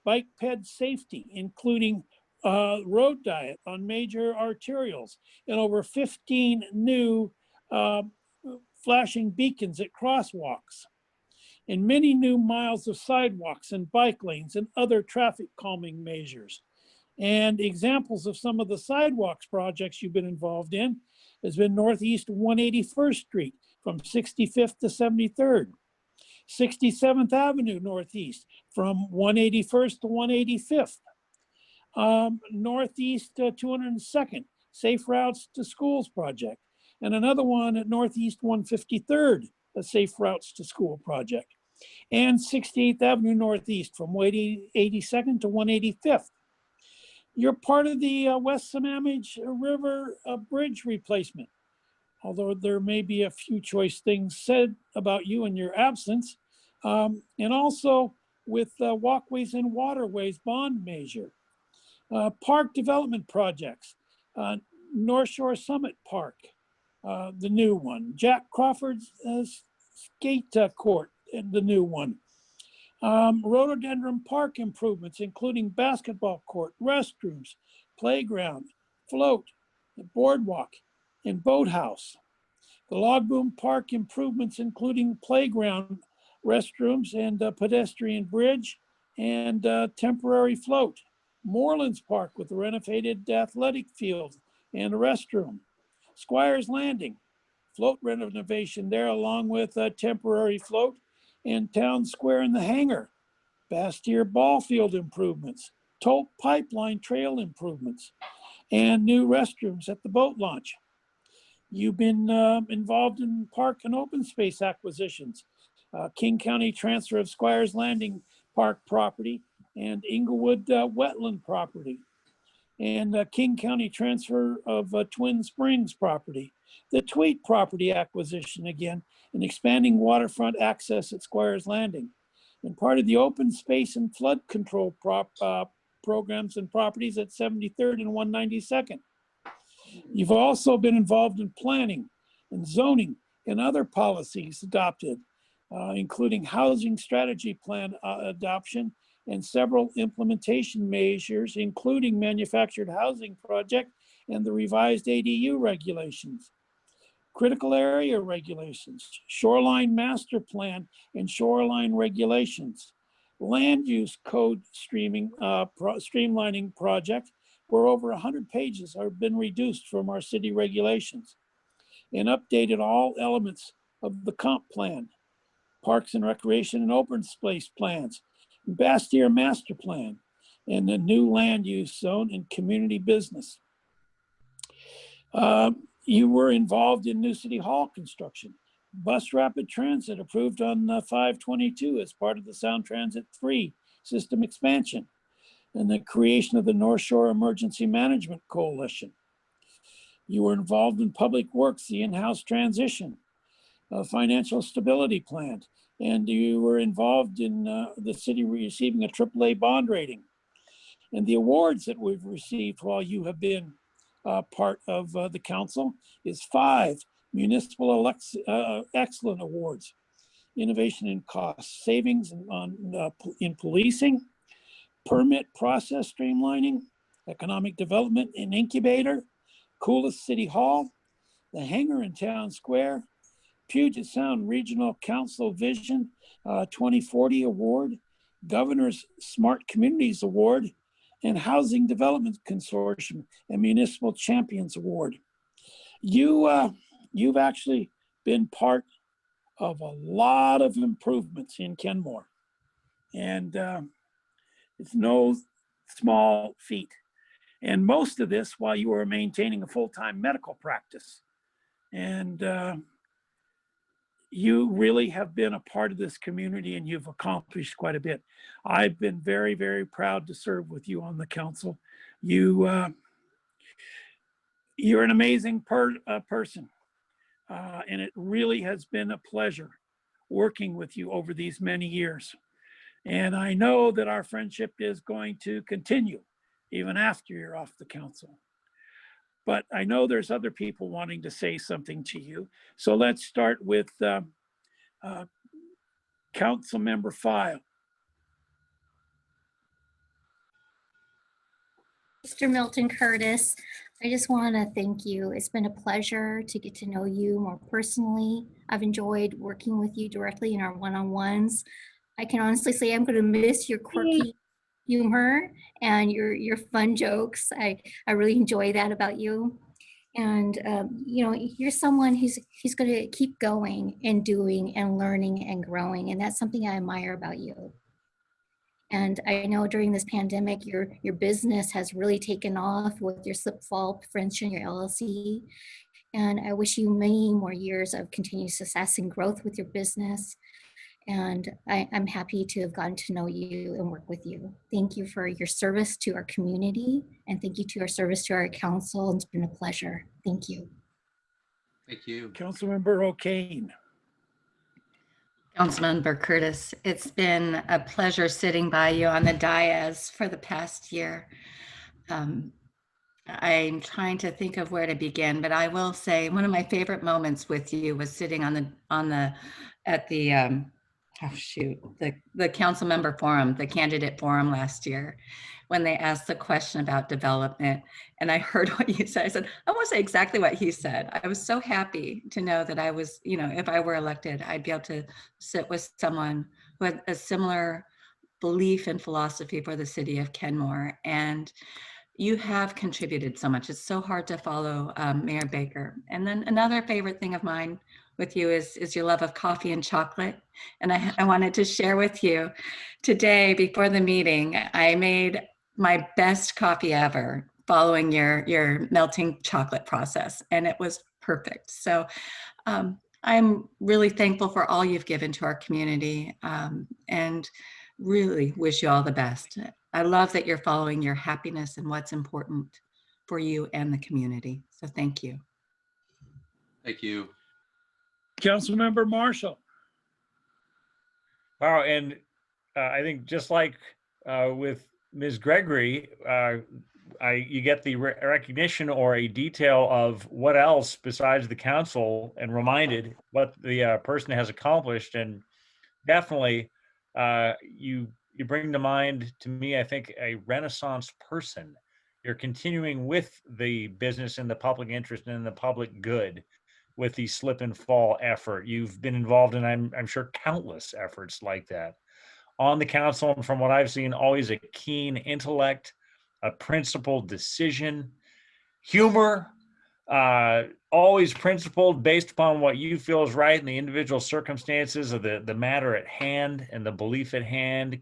bike ped safety, including road diet on major arterials and over 15 new flashing beacons at crosswalks, and many new miles of sidewalks and bike lanes and other traffic calming measures. And examples of some of the sidewalks projects you've been involved in has been Northeast 181st Street from 65th to 73rd, 67th Avenue Northeast from 181st to 185th, Northeast 202nd, Safe Routes to Schools project, and another one at Northeast 153rd, a Safe Routes to School project, and 68th Avenue Northeast from 82nd to 185th. You're part of the West Sammamish River Bridge replacement, although there may be a few choice things said about you in your absence, and also with Walkways and Waterways bond measure, park development projects, North Shore Summit Park, the new one, Jack Crawford's skate court, the new one, rhododendron park improvements, including basketball court, restrooms, playground, float, boardwalk, and boathouse. The Log Boom Park improvements, including playground, restrooms and a pedestrian bridge and temporary float. Morelands Park with a renovated athletic field and a restroom. Squires Landing, float renovation there along with a temporary float, and Town Square in the hangar. Bastyr ball field improvements, Tolt pipeline trail improvements, and new restrooms at the boat launch. You've been involved in park and open space acquisitions, King County transfer of Squires Landing Park property and Inglewood wetland property, and King County transfer of Twin Springs property, the Tweed property acquisition again, and expanding waterfront access at Squires Landing, and part of the open space and flood control programs and properties at 73rd and 192nd. You've also been involved in planning and zoning and other policies adopted, including housing strategy plan adoption and several implementation measures, including manufactured housing project and the revised ADU regulations, critical area regulations, shoreline master plan and shoreline regulations, land use code streamlining project, where over 100 pages have been reduced from our city regulations, and updated all elements of the comp plan, parks and recreation and open space plans, Bastyr master plan, and the new land use zone and community business. You were involved in new city hall construction, bus rapid transit approved on 5/22 as part of the Sound Transit 3 system expansion, and the creation of the North Shore Emergency Management Coalition. You were involved in public works, the in-house transition, financial stability plan, and you were involved in the city receiving a AAA bond rating. And the awards that we've received while you have been part of the council is 5 municipal excellent awards: innovation in cost savings in policing, permit process streamlining, economic development and incubator, coolest city hall, the hangar in Town Square, Puget Sound Regional Council Vision 2040 Award, Governor's Smart Communities Award, and Housing Development Consortium and Municipal Champions Award. You've actually been part of a lot of improvements in Kenmore, and it's no small feat. And most of this while you were maintaining a full-time medical practice. And you really have been a part of this community and you've accomplished quite a bit. I've been very, very proud to serve with you on the council. You're an amazing person. And it really has been a pleasure working with you over these many years. And I know that our friendship is going to continue even after you're off the council. But I know there's other people wanting to say something to you. So let's start with Council Member File. Mr. Milton Curtis, I just want to thank you. It's been a pleasure to get to know you more personally. I've enjoyed working with you directly in our one-on-ones. I can honestly say I'm going to miss your quirky humor and your fun jokes. I really enjoy that about you. And you know, you're someone who's going to keep going and doing and learning and growing, and that's something I admire about you. And I know during this pandemic, your business has really taken off with your Slip Fall Prevention, your LLC. And I wish you many more years of continued success and growth with your business. And I'm happy to have gotten to know you and work with you. Thank you for your service to our community, and thank you to your service to our council. It's been a pleasure. Thank you. Thank you. Councilmember O'Kane. Councilmember Curtis, it's been a pleasure sitting by you on the dais for the past year. I'm trying to think of where to begin, but I will say one of my favorite moments with you was sitting at the oh shoot, the council member forum, the candidate forum last year, when they asked the question about development, and I heard what you said. I said, I want to say exactly what he said. I was so happy to know that I was, you know, if I were elected, I'd be able to sit with someone who had a similar belief and philosophy for the city of Kenmore. And you have contributed so much. It's so hard to follow Mayor Baker. And then another favorite thing of mine with you is your love of coffee and chocolate. And I wanted to share with you today before the meeting, I made my best coffee ever following your melting chocolate process. And it was perfect. So I'm really thankful for all you've given to our community and really wish you all the best. I love that you're following your happiness and what's important for you and the community. So thank you. Thank you. Councilmember Marshall. Wow, and I think just like with Ms. Gregory, you get the recognition or a detail of what else besides the council and reminded what the person has accomplished. And definitely you bring to mind to me, I think, a Renaissance person. You're continuing with the business in the public interest and in the public good with the slip and fall effort. You've been involved in, I'm sure, countless efforts like that on the council. And from what I've seen, always a keen intellect, a principled decision, humor, always principled based upon what you feel is right in the individual circumstances of the matter at hand and the belief at hand,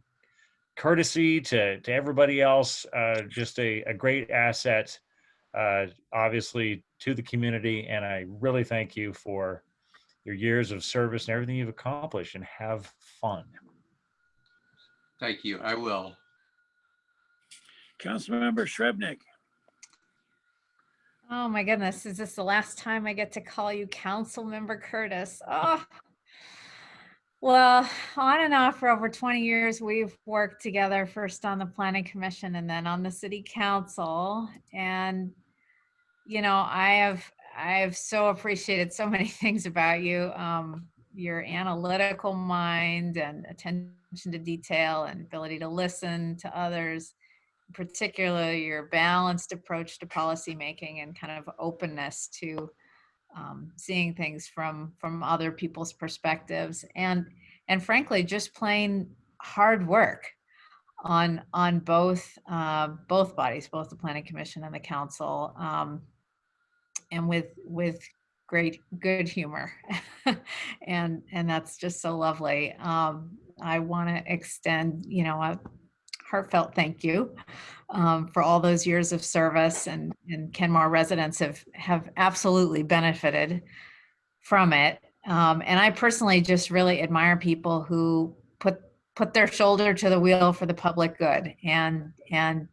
courtesy to everybody else, just a great asset, obviously, to the community. And I really thank you for your years of service and everything you've accomplished, and have fun. Thank you. I will. Councilmember Srebnick. Oh my goodness, is this the last time I get to call you Councilmember Curtis? Oh, well, on and off for over 20 years, we've worked together, first on the Planning Commission and then on the City Council. And, you know, I have so appreciated so many things about you. Your analytical mind and attention to detail and ability to listen to others, particularly your balanced approach to policymaking and kind of openness to seeing things from other people's perspectives, and frankly, just plain hard work on both bodies, both the Planning Commission and the Council, and with great good humor, and that's just so lovely. I want to extend, you know, a heartfelt thank you for all those years of service, and Kenmore residents have absolutely benefited from it. And I personally just really admire people who put their shoulder to the wheel for the public good. And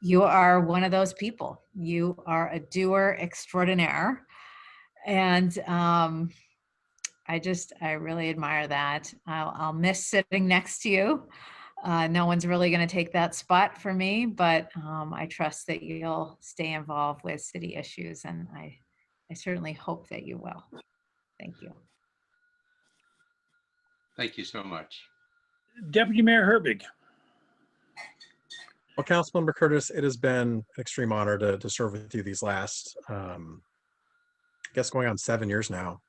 you are one of those people. You are a doer extraordinaire. And I really admire that. I'll miss sitting next to you. No one's really going to take that spot for me, but I trust that you'll stay involved with city issues, and I certainly hope that you will. Thank you. Thank you so much. Deputy Mayor Herbig. Well, Councilmember Curtis, it has been an extreme honor to serve with you these last, I guess going on 7 years now.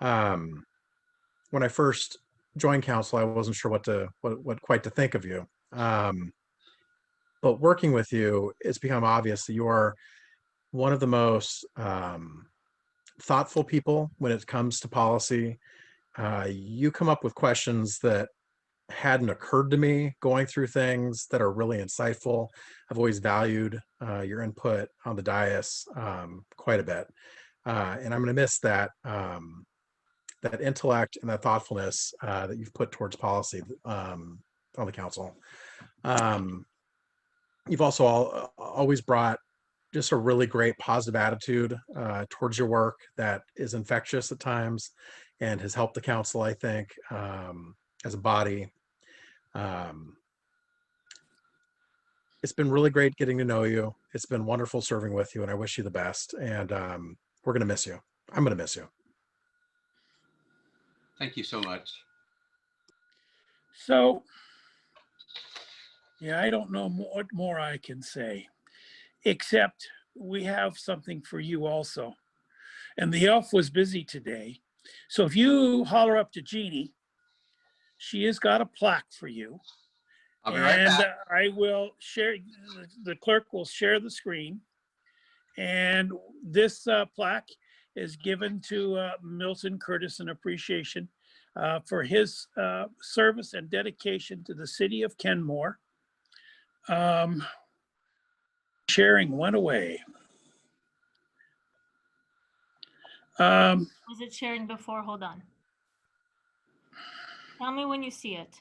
When I first joined council, I wasn't sure what quite to think of you. But working with you, it's become obvious that you are one of the most thoughtful people when it comes to policy. You come up with questions that hadn't occurred to me going through things that are really insightful. I've always valued your input on the dais quite a bit. And I'm going to miss that that intellect and that thoughtfulness that you've put towards policy on the council. You've also always brought just a really great positive attitude towards your work that is infectious at times and has helped the council, I think, as a body. It's been really great getting to know you. It's been wonderful serving with you, and I wish you the best. And we're going to miss you. I'm going to miss you. Thank you so much. So, yeah, I don't know what more I can say, except we have something for you also. And the elf was busy today. So if you holler up to Jeannie, she has got a plaque for you. I'll be right back. I will share, the clerk will share the screen. And this plaque is given to Milton Curtis in appreciation for his service and dedication to the city of Kenmore. Sharing went away. Was it sharing before? Hold on. Tell me when you see it.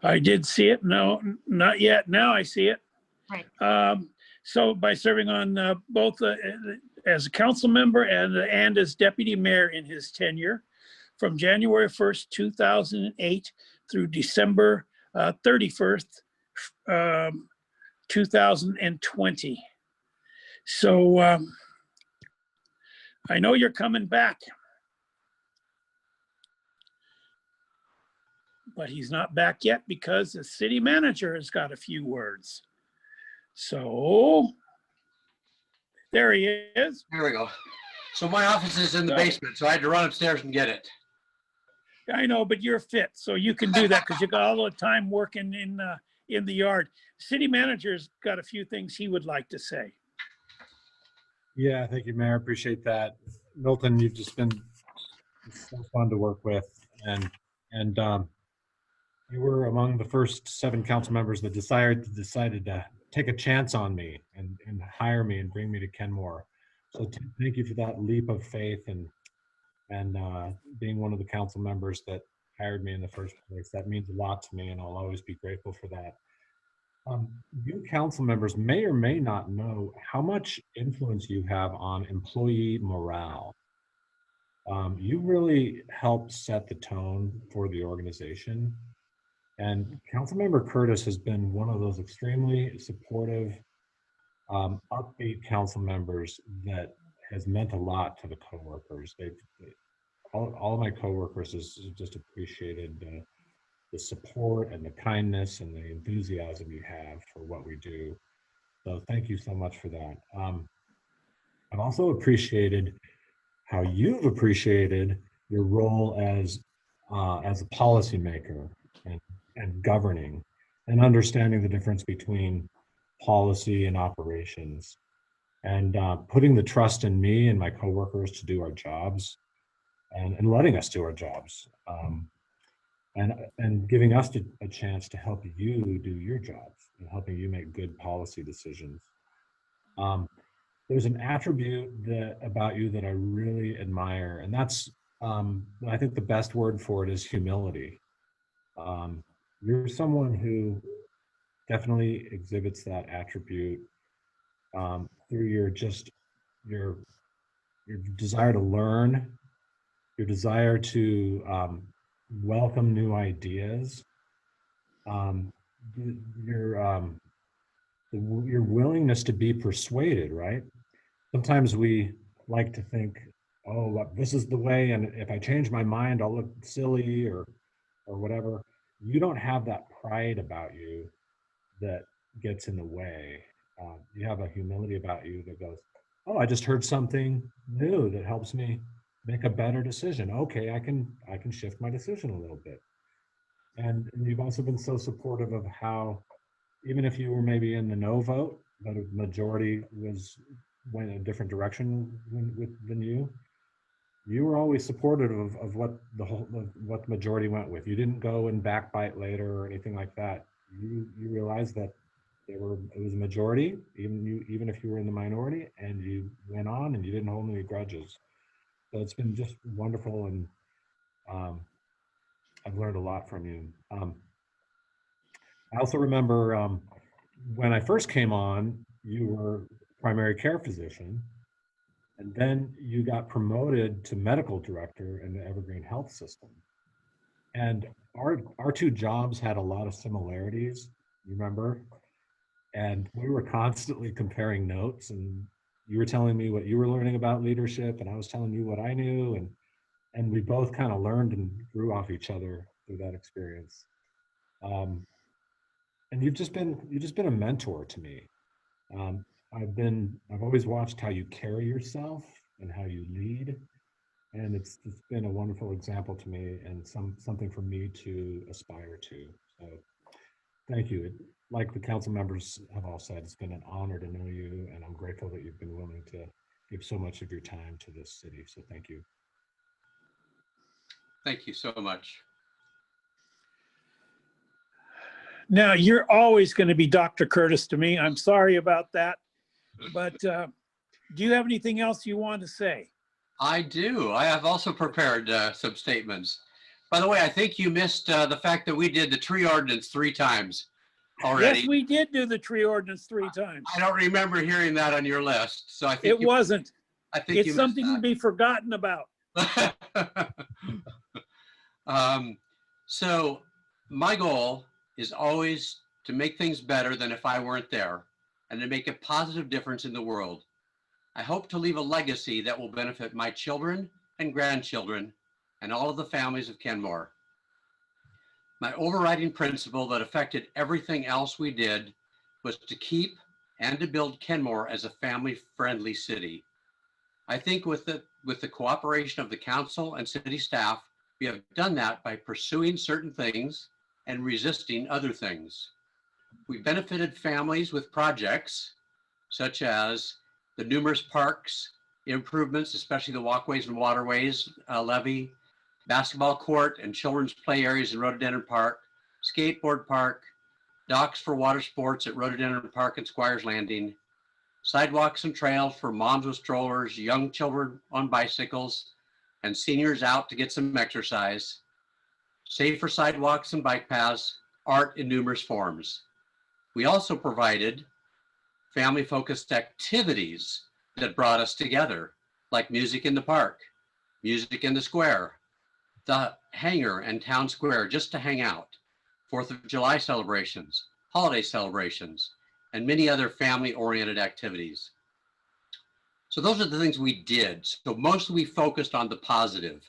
I did see it. No, not yet. Now I see it. Right. So by serving on both as a council member and as deputy mayor in his tenure from January 1st, 2008 through December 31st, 2020. So I know you're coming back, but he's not back yet because the city manager has got a few words. So there he is. Here we go. So my office is in the basement, so I had to run upstairs and get it. I know, but you're fit, so you can do that because you got all the time working in the yard. City manager's got a few things he would like to say. Yeah, thank you, Mayor. Appreciate that. Milton, you've just been so fun to work with, and you were among the first 7 council members that decided to take a chance on me and hire me and bring me to Kenmore. So thank you for that leap of faith and being one of the council members that hired me in the first place. That means a lot to me, and I'll always be grateful for that. You council members may or may not know how much influence you have on employee morale. You really help set the tone for the organization. And Councilmember Curtis has been one of those extremely supportive, upbeat council members that has meant a lot to the coworkers. All of my coworkers has just appreciated the support and the kindness and the enthusiasm you have for what we do. So thank you so much for that. I've also appreciated how you've appreciated your role as a policymaker and governing and understanding the difference between policy and operations, and putting the trust in me and my coworkers to do our jobs and letting us do our jobs. And giving us a chance to help you do your jobs and helping you make good policy decisions. There's an attribute about you that I really admire, and that's, I think the best word for it is humility. You're someone who definitely exhibits that attribute through your desire to learn, your desire to welcome new ideas, your willingness to be persuaded, right? Sometimes we like to think, oh, this is the way, and if I change my mind, I'll look silly or whatever. You don't have that pride about you that gets in the way. You have a humility about you that goes, oh, I just heard something new that helps me make a better decision. Okay, I can shift my decision a little bit. And you've also been so supportive of how, even if you were maybe in the no vote, but a majority went a different direction than you were always supportive of what the majority went with. You didn't go and backbite later or anything like that. You realized that it was a majority, even if you were in the minority, and you went on and you didn't hold any grudges. So it's been just wonderful, and I've learned a lot from you. I also remember when I first came on, you were primary care physician, and then you got promoted to medical director in the Evergreen Health System. And our 2 jobs had a lot of similarities, you remember? And we were constantly comparing notes, and you were telling me what you were learning about leadership, and I was telling you what I knew, and we both kind of learned and grew off each other through that experience. And you've just been a mentor to me. I've always watched how you carry yourself and how you lead. And it's been a wonderful example to me and something for me to aspire to. So thank you. Like the council members have all said, it's been an honor to know you, and I'm grateful that you've been willing to give so much of your time to this city. So thank you. Thank you so much. Now, you're always going to be Dr. Curtis to me. I'm sorry about that. But do you have anything else you want to say? I do. I have also prepared some statements. By the way, I think you missed the fact that we did the tree ordinance 3 times already. Yes, we did do the tree ordinance 3 times. I don't remember hearing that on your list. So I think it wasn't. I think it's something to be forgotten about. So my goal is always to make things better than if I weren't there and to make a positive difference in the world. I hope to leave a legacy that will benefit my children and grandchildren and all of the families of Kenmore. My overriding principle that affected everything else we did was to keep and to build Kenmore as a family-friendly city. I think with the cooperation of the council and city staff, we have done that by pursuing certain things and resisting other things. We benefited families with projects such as the numerous parks improvements, especially the walkways and waterways levee, basketball court and children's play areas in Rhododendron Park, skateboard park, docks for water sports at Rhododendron Park and Squires Landing, sidewalks and trails for moms with strollers, young children on bicycles, and seniors out to get some exercise, safer sidewalks and bike paths, art in numerous forms. We also provided family-focused activities that brought us together, like music in the park, music in the square, the hangar and town square just to hang out, 4th of July celebrations, holiday celebrations, and many other family-oriented activities. So those are the things we did. So mostly we focused on the positive,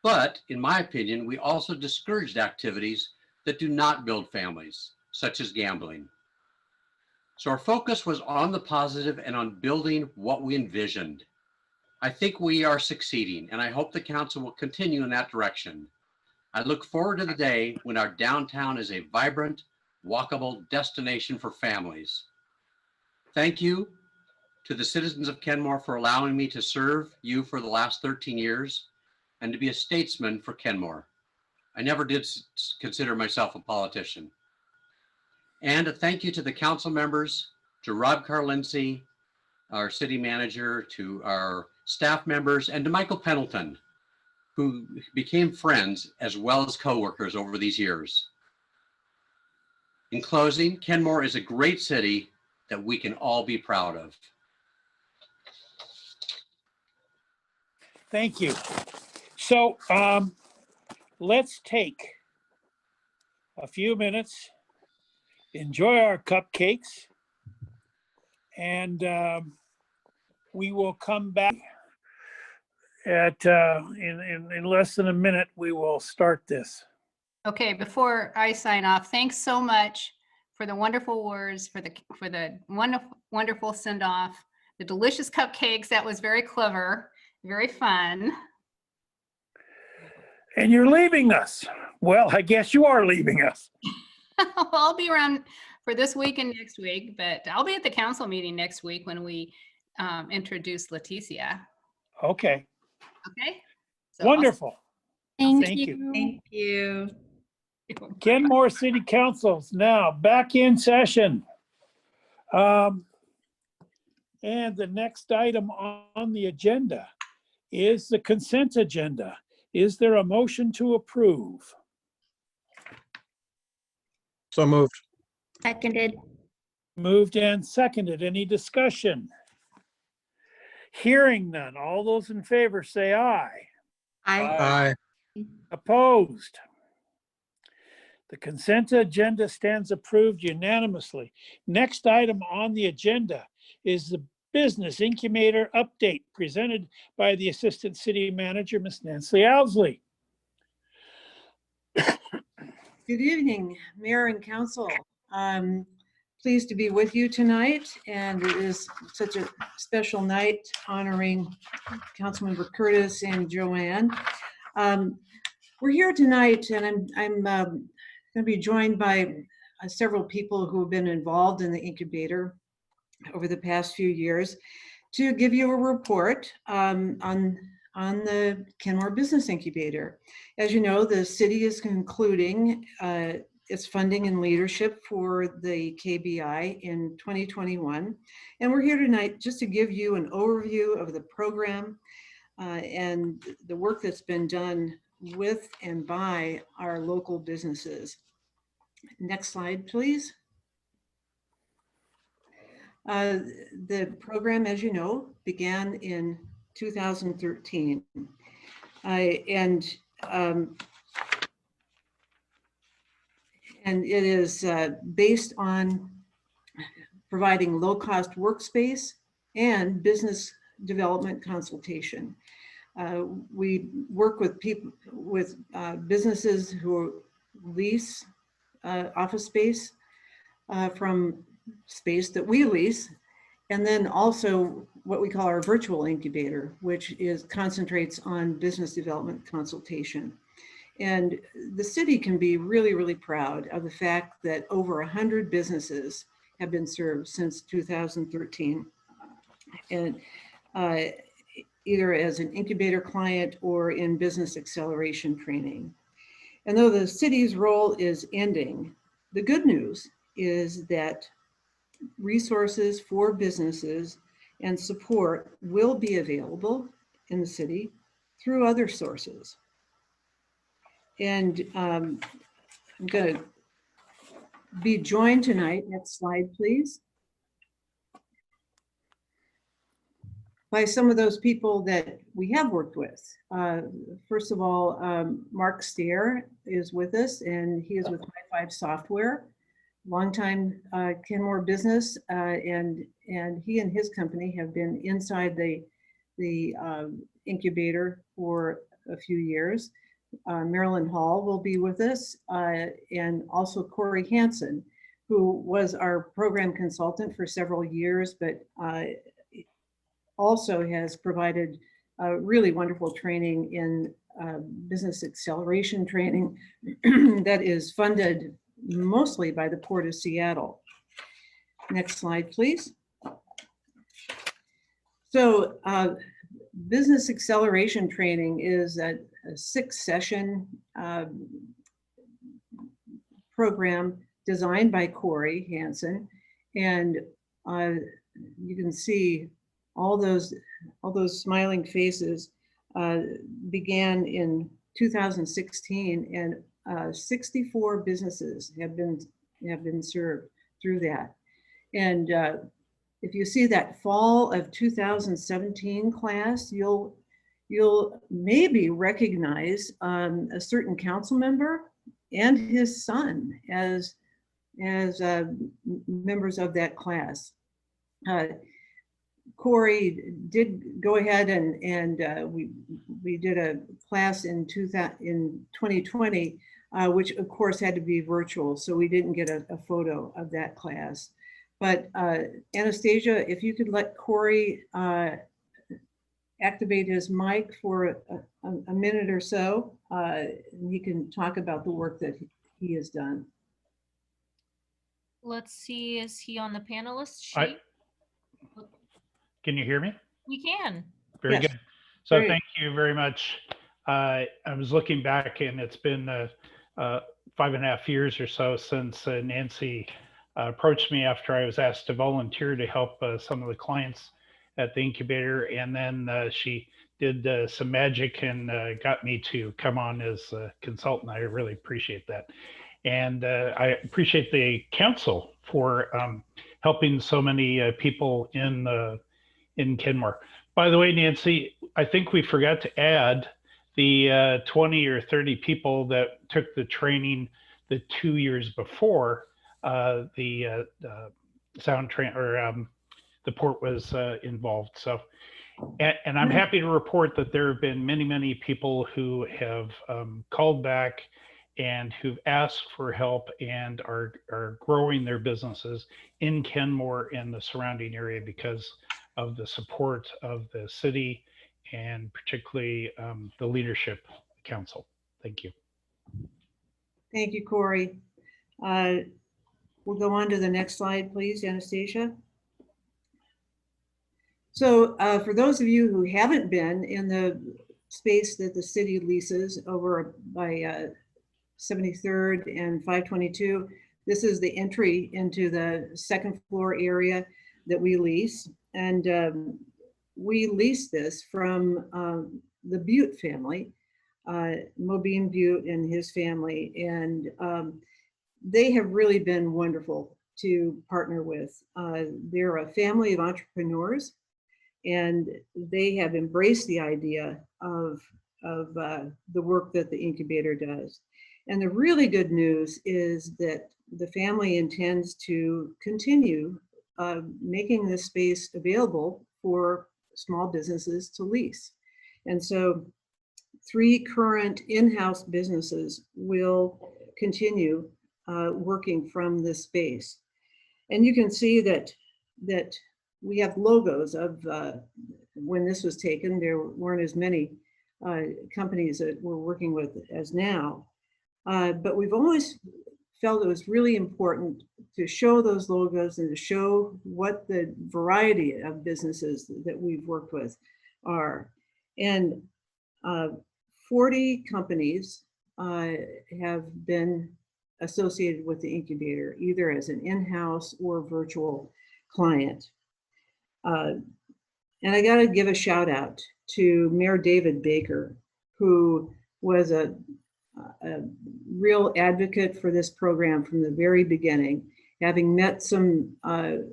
but in my opinion, we also discouraged activities that do not build families, such as gambling. So our focus was on the positive and on building what we envisioned. I think we are succeeding, and I hope the council will continue in that direction. I look forward to the day when our downtown is a vibrant, walkable destination for families. Thank you to the citizens of Kenmore for allowing me to serve you for the last 13 years and to be a statesman for Kenmore. I never did consider myself a politician. And a thank you to the council members, to Rob Carlincy, our city manager, to our staff members, and to Michael Pendleton, who became friends as well as coworkers over these years. In closing, Kenmore is a great city that we can all be proud of. Thank you. So let's take a few minutes, enjoy our cupcakes, and we will come back at in less than a minute. We will start this. Okay, before I sign off, thanks so much for the wonderful words, for the wonderful send off, the delicious cupcakes. That was very clever, very fun. And you're leaving us. Well, I guess you are leaving us. I'll be around for this week and next week, but I'll be at the council meeting next week when we introduce Leticia. Okay. Okay. So wonderful. Thank you. you. Thank you. Kenmore City Council's now back in session. And the next item on the agenda is the consent agenda. Is there a motion to approve? So moved. Seconded. Moved and seconded. Any discussion? Hearing none. All those in favor say aye. Aye. Opposed? The consent agenda stands approved unanimously. Next item on the agenda is the business incubator update presented by the Assistant City Manager, Ms. Nancy Owsley. Good evening, Mayor and Council. Pleased to be with you tonight, and it is such a special night honoring Councilmember Curtis and Joanne. We're here tonight, and I'm going to be joined by several people who have been involved in the incubator over the past few years to give you a report on the Kenmore Business Incubator. As you know, the city is concluding its funding and leadership for the KBI in 2021. And we're here tonight just to give you an overview of the program and the work that's been done with and by our local businesses. Next slide, please. The program, as you know, began in 2013. And it is based on providing low-cost workspace and business development consultation. We work with people, with businesses who lease office space from space that we lease, and then also what we call our virtual incubator, which concentrates on business development consultation. And the city can be really, really proud of the fact that over 100 businesses have been served since 2013, and either as an incubator client or in business acceleration training. And though the city's role is ending, the good news is that resources for businesses and support will be available in the city through other sources. And I'm going to be joined tonight, next slide please, by some of those people that we have worked with. First of all, Mark Steer is with us, and he is with High Five Software, longtime Kenmore business, and he and his company have been inside the incubator for a few years. Marilyn Hall will be with us, and also Corey Hansen, who was our program consultant for several years, but also has provided really wonderful training in business acceleration training that is funded mostly by the Port of Seattle. Next slide, please. So business acceleration training is a 6-session program designed by Corey Hansen, and you can see all those smiling faces began in 2016, and 64 businesses have been served through that. And if you see that fall of 2017 class, you'll maybe recognize a certain council member and his son as members of that class. Corey did go ahead and we did a class in 2020, which of course had to be virtual, so we didn't get a photo of that class. But Anastasia, if you could let Corey activate his mic for a minute or so, he can talk about the work that he has done. Let's see, is he on the panelist sheet? Can you hear me? We can. Very Yes. good. So Great. thank you very much. I was looking back, and it's been 5.5 years or so since Nancy approached me after I was asked to volunteer to help some of the clients at the incubator, and then she did some magic and got me to come on as a consultant. I really appreciate that. And I appreciate the council for helping so many people in Kenmore. By the way, Nancy, I think we forgot to add the 20 or 30 people that took the training the 2 years before the port was involved. So, and I'm happy to report that there have been many, many people who have called back and who've asked for help and are growing their businesses in Kenmore and the surrounding area because of the support of the city and particularly the leadership council. Thank you. Thank you, Corey. We'll go on to the next slide, please, Anastasia. So for those of you who haven't been in the space that the city leases over by 73rd and 522, this is the entry into the second floor area that we lease. And we lease this from the Butte family, Mobeen Butte and his family. And they have really been wonderful to partner with. They're a family of entrepreneurs, and they have embraced the idea of the work that the incubator does. And the really good news is that the family intends to continue making this space available for small businesses to lease. And so 3 current in-house businesses will continue working from this space. And you can see that we have logos of when this was taken. There weren't as many companies that we're working with as now. But we've always felt it was really important to show those logos and to show what the variety of businesses that we've worked with are. And 40 companies have been associated with the incubator, either as an in-house or virtual client. And I got to give a shout out to Mayor David Baker, who was a real advocate for this program from the very beginning, having met some kind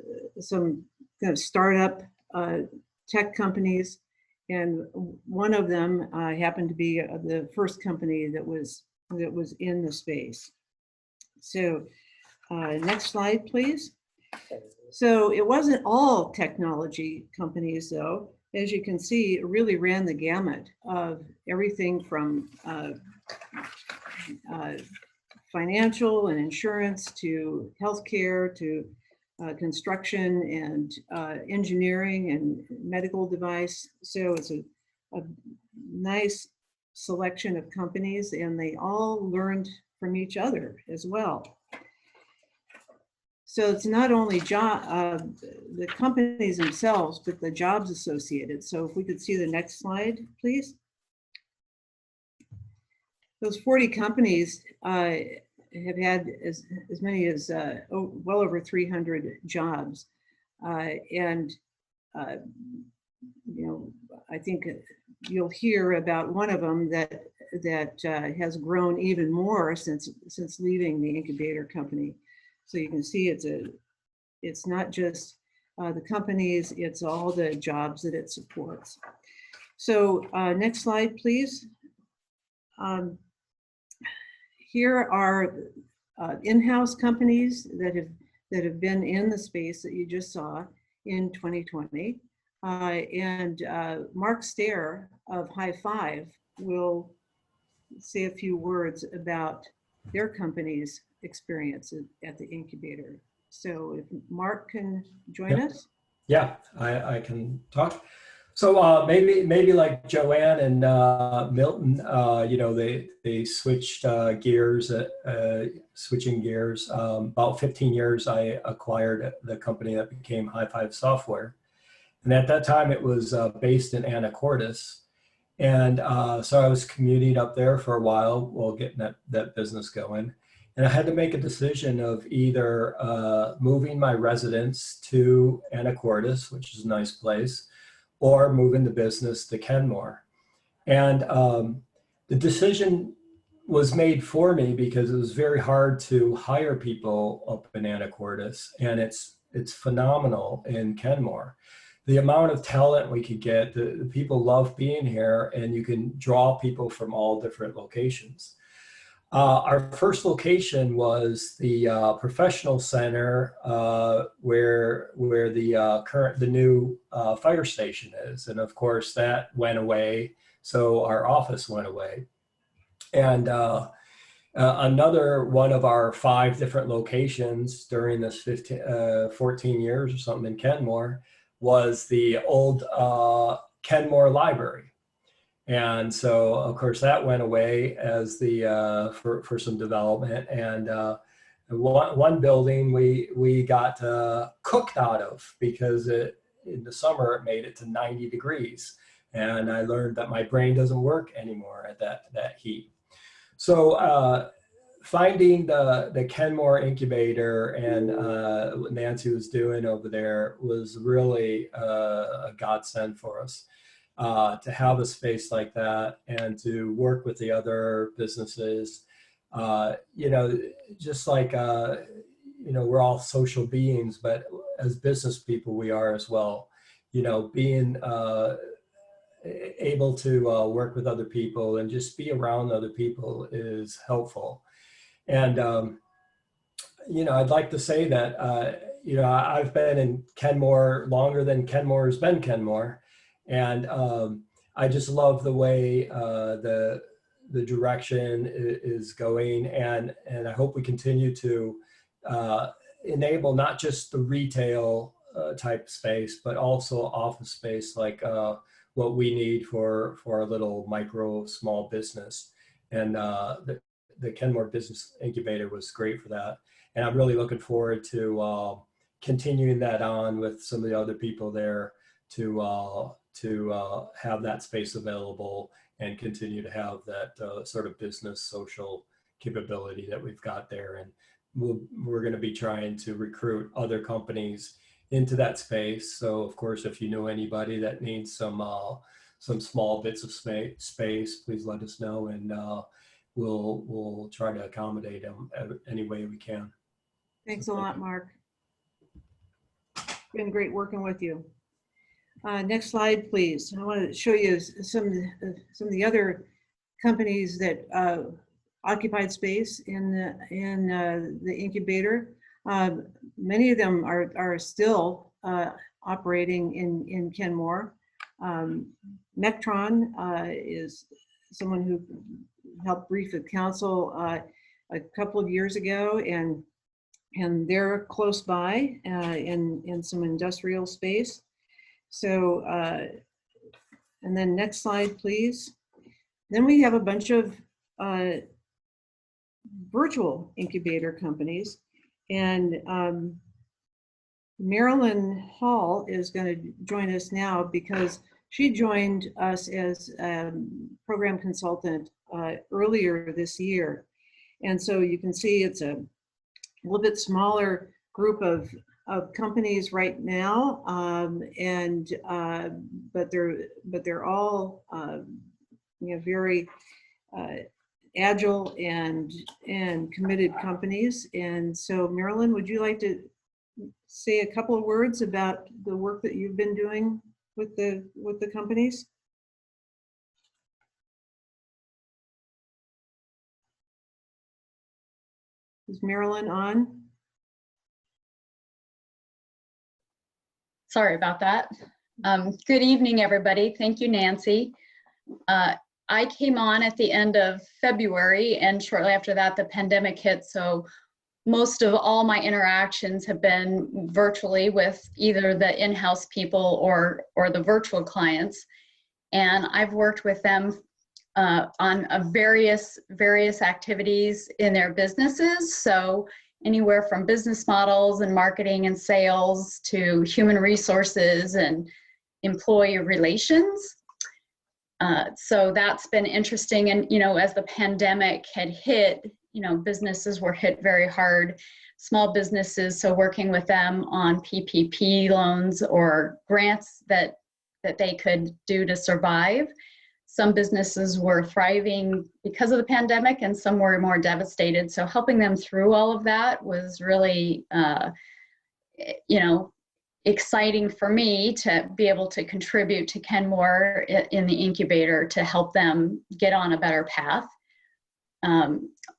of startup tech companies, and one of them happened to be the first company that was in the space. So next slide, please. So it wasn't all technology companies, though. As you can see, it really ran the gamut of everything from financial and insurance to healthcare to construction and engineering and medical device. So it's a nice selection of companies, and they all learned from each other as well. So it's not only the companies themselves, but the jobs associated. So if we could see the next slide, please. Those 40 companies have had as many as well over 300 jobs. And you know, I think you'll hear about one of them that has grown even more since leaving the incubator company. So you can see it's not just the companies, it's all the jobs that it supports. So next slide, please. Here are in-house companies that have been in the space that you just saw in 2020. And Mark Stair of High Five will say a few words about their company's experience at the incubator. So if Mark can join us. Yeah, I can talk. So maybe like Joanne and Milton, you know, they switched gears, switching gears. About 15 years, I acquired the company that became High Five Software. And at that time, it was based in Anacortes. And so I was commuting up there for a while while getting that business going. And I had to make a decision of either moving my residence to Anacortes, which is a nice place, or moving the business to Kenmore. And the decision was made for me because it was very hard to hire people up in Anacortes, and it's phenomenal in Kenmore. The amount of talent we could get, the people love being here, and you can draw people from all different locations. Our first location was the professional center where the new fire station is, and of course that went away. So our office went away, and Another one of our 5 different locations during this 14 years or something in Kenmore was the old Kenmore Library. And so, of course, that went away as the for some development. And one building we got cooked out of because in the summer it made it to 90 degrees. And I learned that my brain doesn't work anymore at that heat. So finding the Kenmore incubator and what Nancy was doing over there was really a godsend for us. To have a space like that and to work with the other businesses, just like, we're all social beings, but as business people, we are as well, being able to work with other people and just be around other people is helpful. And, I'd like to say that, I've been in Kenmore longer than Kenmore has been Kenmore. And I just love the way the direction is going, and I hope we continue to enable not just the retail type space, but also office space like what we need for a little micro small business. And the Kenmore Business Incubator was great for that. And I'm really looking forward to continuing that on with some of the other people there to have that space available and continue to have that sort of business social capability that we've got there. And we're going to be trying to recruit other companies into that space. So of course, if you know anybody that needs some small bits of space, please let us know, and we'll try to accommodate them any way we can. Thanks a lot, Mark. Been great working with you. Next slide, please. I want to show you some of the other companies that occupied space in the incubator. Many of them are still operating in Kenmore. Mectron is someone who helped brief the council a couple of years ago, and they're close by in some industrial space. So, and then next slide, please. Then we have a bunch of virtual incubator companies, and Marilyn Hall is going to join us now because she joined us as program consultant earlier this year. And so you can see it's a little bit smaller group of companies right now, but they're all very agile and committed companies. And so, Marilyn, would you like to say a couple of words about the work that you've been doing with the companies? Is Marilyn on? Sorry about that. Good evening, everybody. Thank you, Nancy. I came on at the end of February, and shortly after that, the pandemic hit. So most of all my interactions have been virtually with either the in-house people or the virtual clients. And I've worked with them on various activities in their businesses. So anywhere from business models and marketing and sales to human resources and employee relations. So that's been interesting. And, as the pandemic had hit, businesses were hit very hard, small businesses. So working with them on PPP loans or grants that they could do to survive. Some businesses were thriving because of the pandemic and some were more devastated. So helping them through all of that was really, exciting for me to be able to contribute to Kenmore in the incubator to help them get on a better path.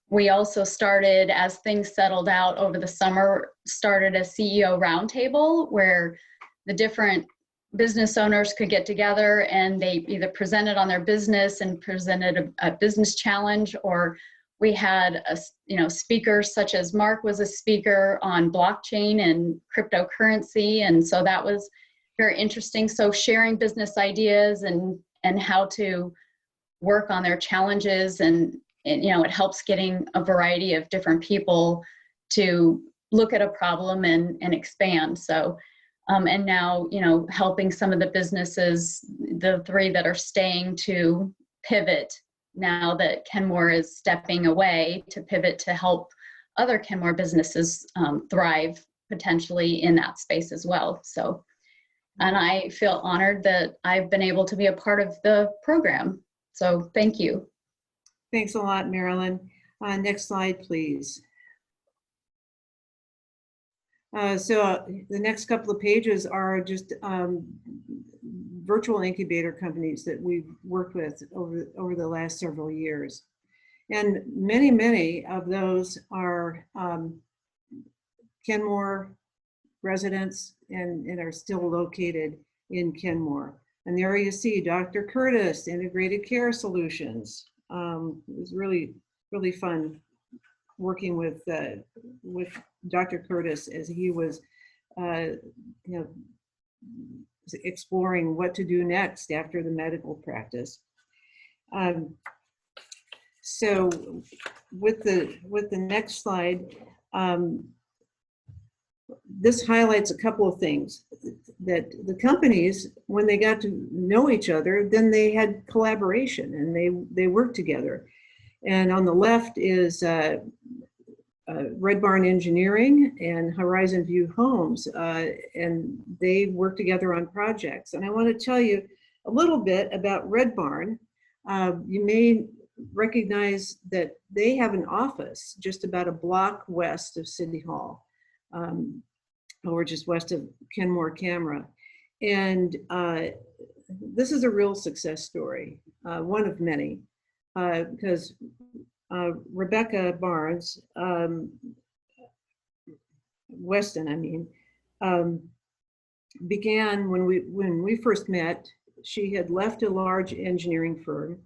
We also started, as things settled out over the summer, started a CEO roundtable where the different business owners could get together and they either presented on their business and presented a business challenge, or we had speakers such as Mark was a speaker on blockchain and cryptocurrency, and so that was very interesting. So sharing business ideas and how to work on their challenges, and it helps getting a variety of different people to look at a problem and expand. So and now helping some of the businesses, the 3 that are staying, to pivot now that Kenmore is stepping away, to pivot to help other Kenmore businesses thrive potentially in that space as well. So, and I feel honored that I've been able to be a part of the program. So thank you. Thanks a lot, Marilyn. Next slide, please. So the next couple of pages are just virtual incubator companies that we've worked with over the last several years. And many of those are Kenmore residents and are still located in Kenmore. And there you see Dr. Curtis, Integrated Care Solutions. It was really fun working with Dr. Curtis as he was exploring what to do next after the medical practice. So with the next slide, this highlights a couple of things that the companies, when they got to know each other, then they had collaboration and they worked together. And on the left is Red Barn Engineering and Horizon View Homes, and they work together on projects. And I want to tell you a little bit about Red Barn. You may recognize that they have an office just about a block west of City Hall, or just west of Kenmore Camera. And this is a real success story, one of many, because Rebecca Barnes, Weston, I mean, began when we first met. She had left a large engineering firm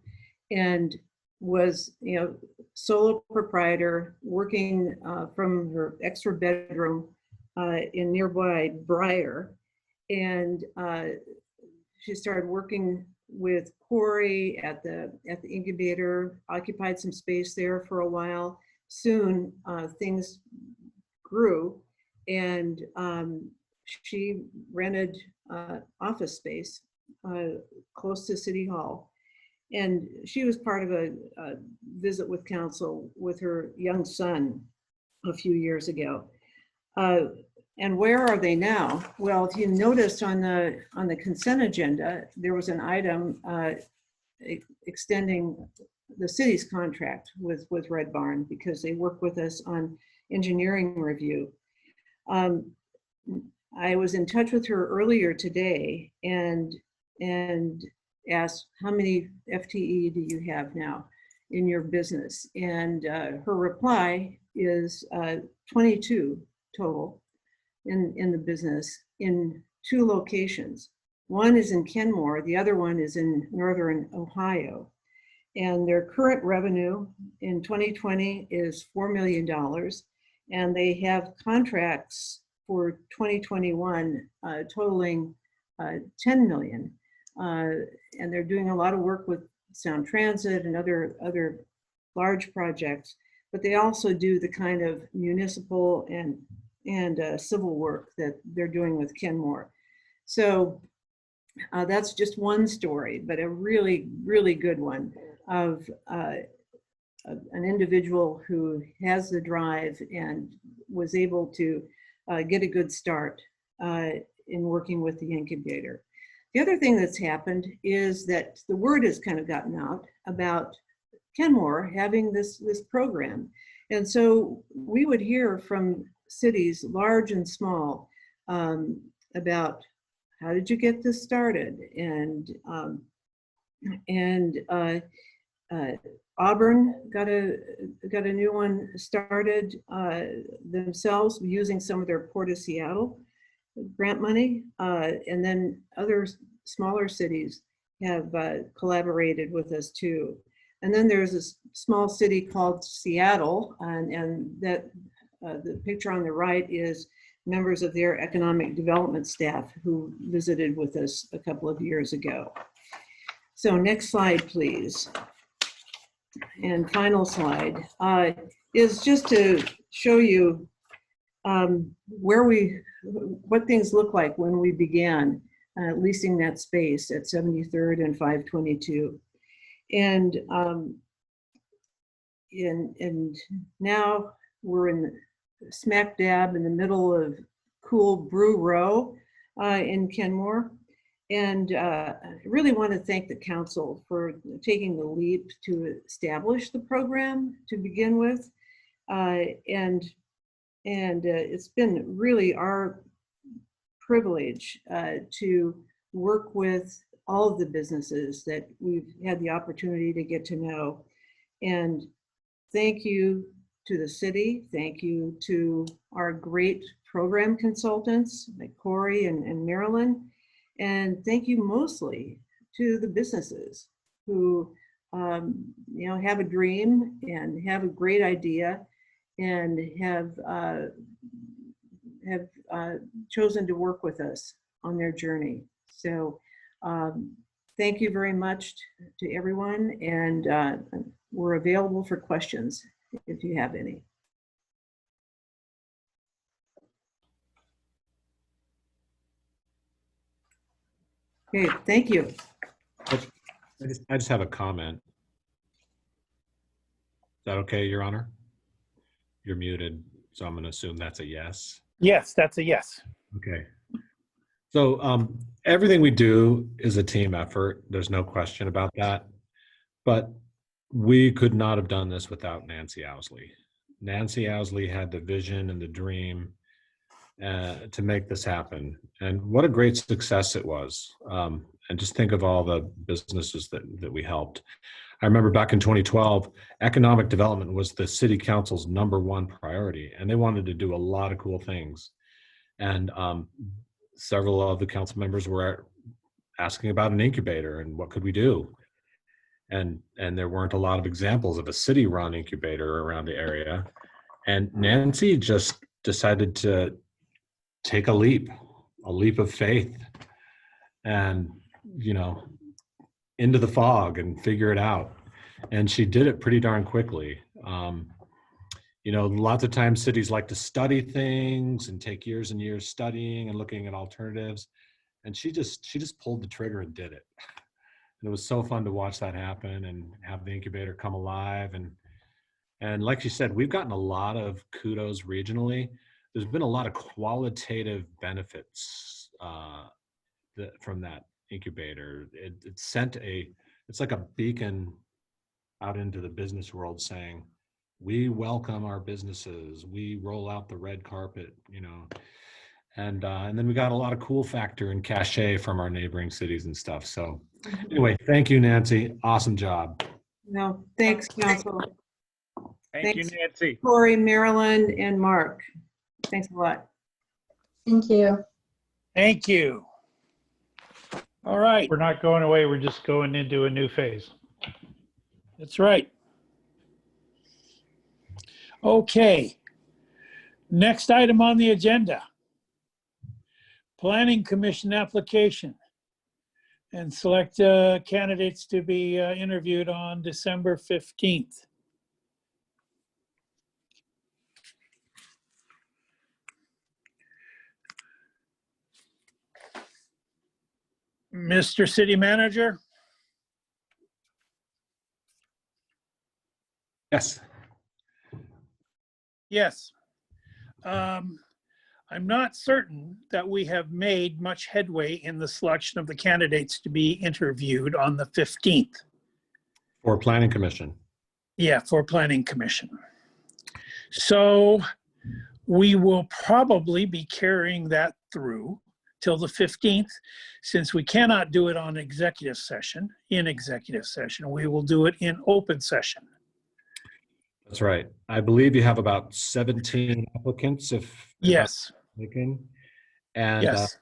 and was, solo proprietor, working from her extra bedroom in nearby Briar, and she started working with Corey at the incubator, occupied some space there for a while. Soon things grew, and she rented office space close to City Hall. And she was part of a visit with council with her young son a few years ago. And where are they now? Well, if you noticed on the consent agenda, there was an item extending the city's contract with Red Barn because they work with us on engineering review. I was in touch with her earlier today and asked, how many FTE do you have now in your business? And her reply is 22 total in the business in 2 locations. One is in Kenmore, the other one is in Northern Ohio. And their current revenue in 2020 is $4 million. And they have contracts for 2021 totaling 10 million. And they're doing a lot of work with Sound Transit and other large projects, but they also do the kind of municipal and civil work that they're doing with Kenmore. So that's just one story, but a really, really good one of an individual who has the drive and was able to get a good start in working with the incubator. The other thing that's happened is that the word has kind of gotten out about Kenmore having this program. And so we would hear from cities, large and small, about how did you get this started? And Auburn got a new one started themselves using some of their Port of Seattle grant money, and then other smaller cities have collaborated with us too. And then there's this small city called Seattle, and that the picture on the right is members of their economic development staff who visited with us a couple of years ago. So next slide, please. And final slide is just to show you what things look like when we began leasing that space at 73rd and 522. And now we're in smack dab in the middle of cool Brew Row in Kenmore. And I really want to thank the council for taking the leap to establish the program to begin with. And it's been really our privilege to work with all of the businesses that we've had the opportunity to get to know. And thank you to the city. Thank you to our great program consultants like Corey and Marilyn. And thank you mostly to the businesses who have a dream and have a great idea and have chosen to work with us on their journey. So thank you very much to everyone, and we're available for questions if you have any. Okay, thank you. I just have a comment. Is that okay, Your Honor? You're muted, so I'm going to assume that's a yes. Yes, that's a yes. Okay. So everything we do is a team effort. There's no question about that. But we could not have done this without Nancy Owsley. Nancy Owsley had the vision and the dream to make this happen. And what a great success it was. And just think of all the businesses that we helped. I remember back in 2012, economic development was the city council's #1 priority, and they wanted to do a lot of cool things. And several of the council members were asking about an incubator and what could we do. And there weren't a lot of examples of a city-run incubator around the area. And Nancy just decided to take a leap of faith, and into the fog and figure it out. And she did it pretty darn quickly. Lots of times cities like to study things and take years and years studying and looking at alternatives. And she just pulled the trigger and did it. And it was so fun to watch that happen and have the incubator come alive. And like she said, we've gotten a lot of kudos regionally. There's been a lot of qualitative benefits from that incubator. It's like a beacon out into the business world saying, we welcome our businesses, we roll out the red carpet, and then we got a lot of cool factor and cachet from our neighboring cities and stuff. So anyway, thank you, Nancy. Awesome job. No, thanks, council. Thank you, Nancy. Corey, Marilyn, and Mark. Thanks a lot. Thank you. Thank you. All right. We're not going away. We're just going into a new phase. That's right. Okay. Next item on the agenda. Planning Commission application, and select candidates to be interviewed on December 15th. Mr. City Manager? Yes. Yes. I'm not certain that we have made much headway in the selection of the candidates to be interviewed on the 15th. For Planning Commission. Yeah, for Planning Commission. So we will probably be carrying that through till the 15th. Since we cannot do it on executive session, we will do it in open session. That's right. I believe you have about 17 applicants, yes. And yes.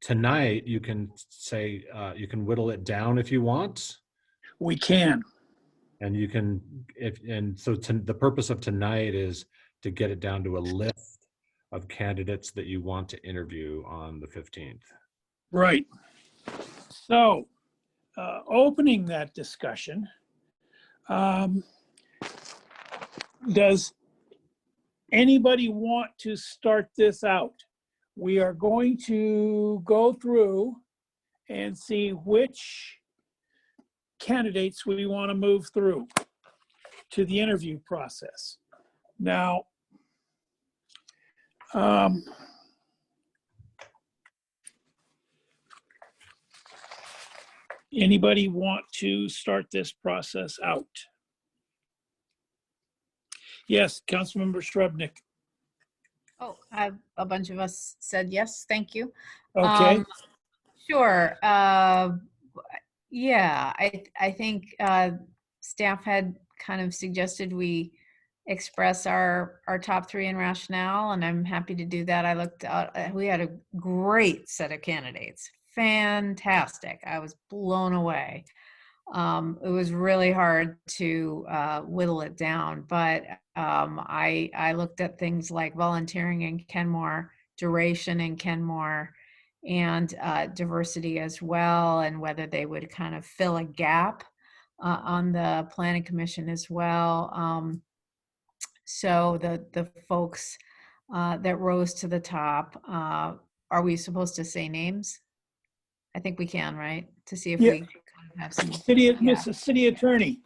Tonight you can say, you can whittle it down if you want. We can. And you can, the purpose of tonight is to get it down to a list of candidates that you want to interview on the 15th. Right. So, opening that discussion, does anybody want to start this out? We are going to go through and see which candidates we want to move through to the interview process. Now, anybody want to start this process out? Yes, Councilmember Shrubnik. Oh, a bunch of us said yes, thank you. Okay. Sure. Yeah, I think staff had kind of suggested we express our top three in rationale, and I'm happy to do that. I looked out, we had a great set of candidates. Fantastic. I was blown away. It was really hard to whittle it down, but I looked at things like volunteering in Kenmore, duration in Kenmore, and diversity as well, and whether they would kind of fill a gap on the planning commission as well. So the folks that rose to the top, are we supposed to say names? I think we can, right? To see if we kind of have some. Mrs. City Attorney.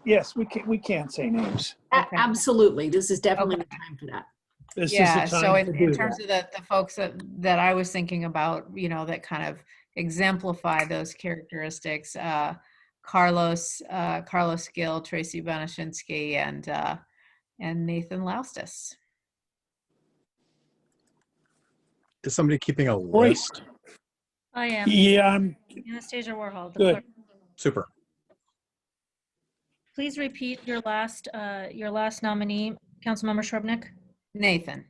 Yes, we can say names. Absolutely. This is definitely the time for that. This is the time so to do in terms of the folks that I was thinking about, you know, that kind of exemplify those characteristics, Carlos Gill, Tracy Banashinsky, and Nathan Laustis. Is somebody keeping a list? I am. Yeah, I'm Anastasia Warhol. The good. clerk. Super. Please repeat your last nominee, Councilmember Shrubnik. Nathan.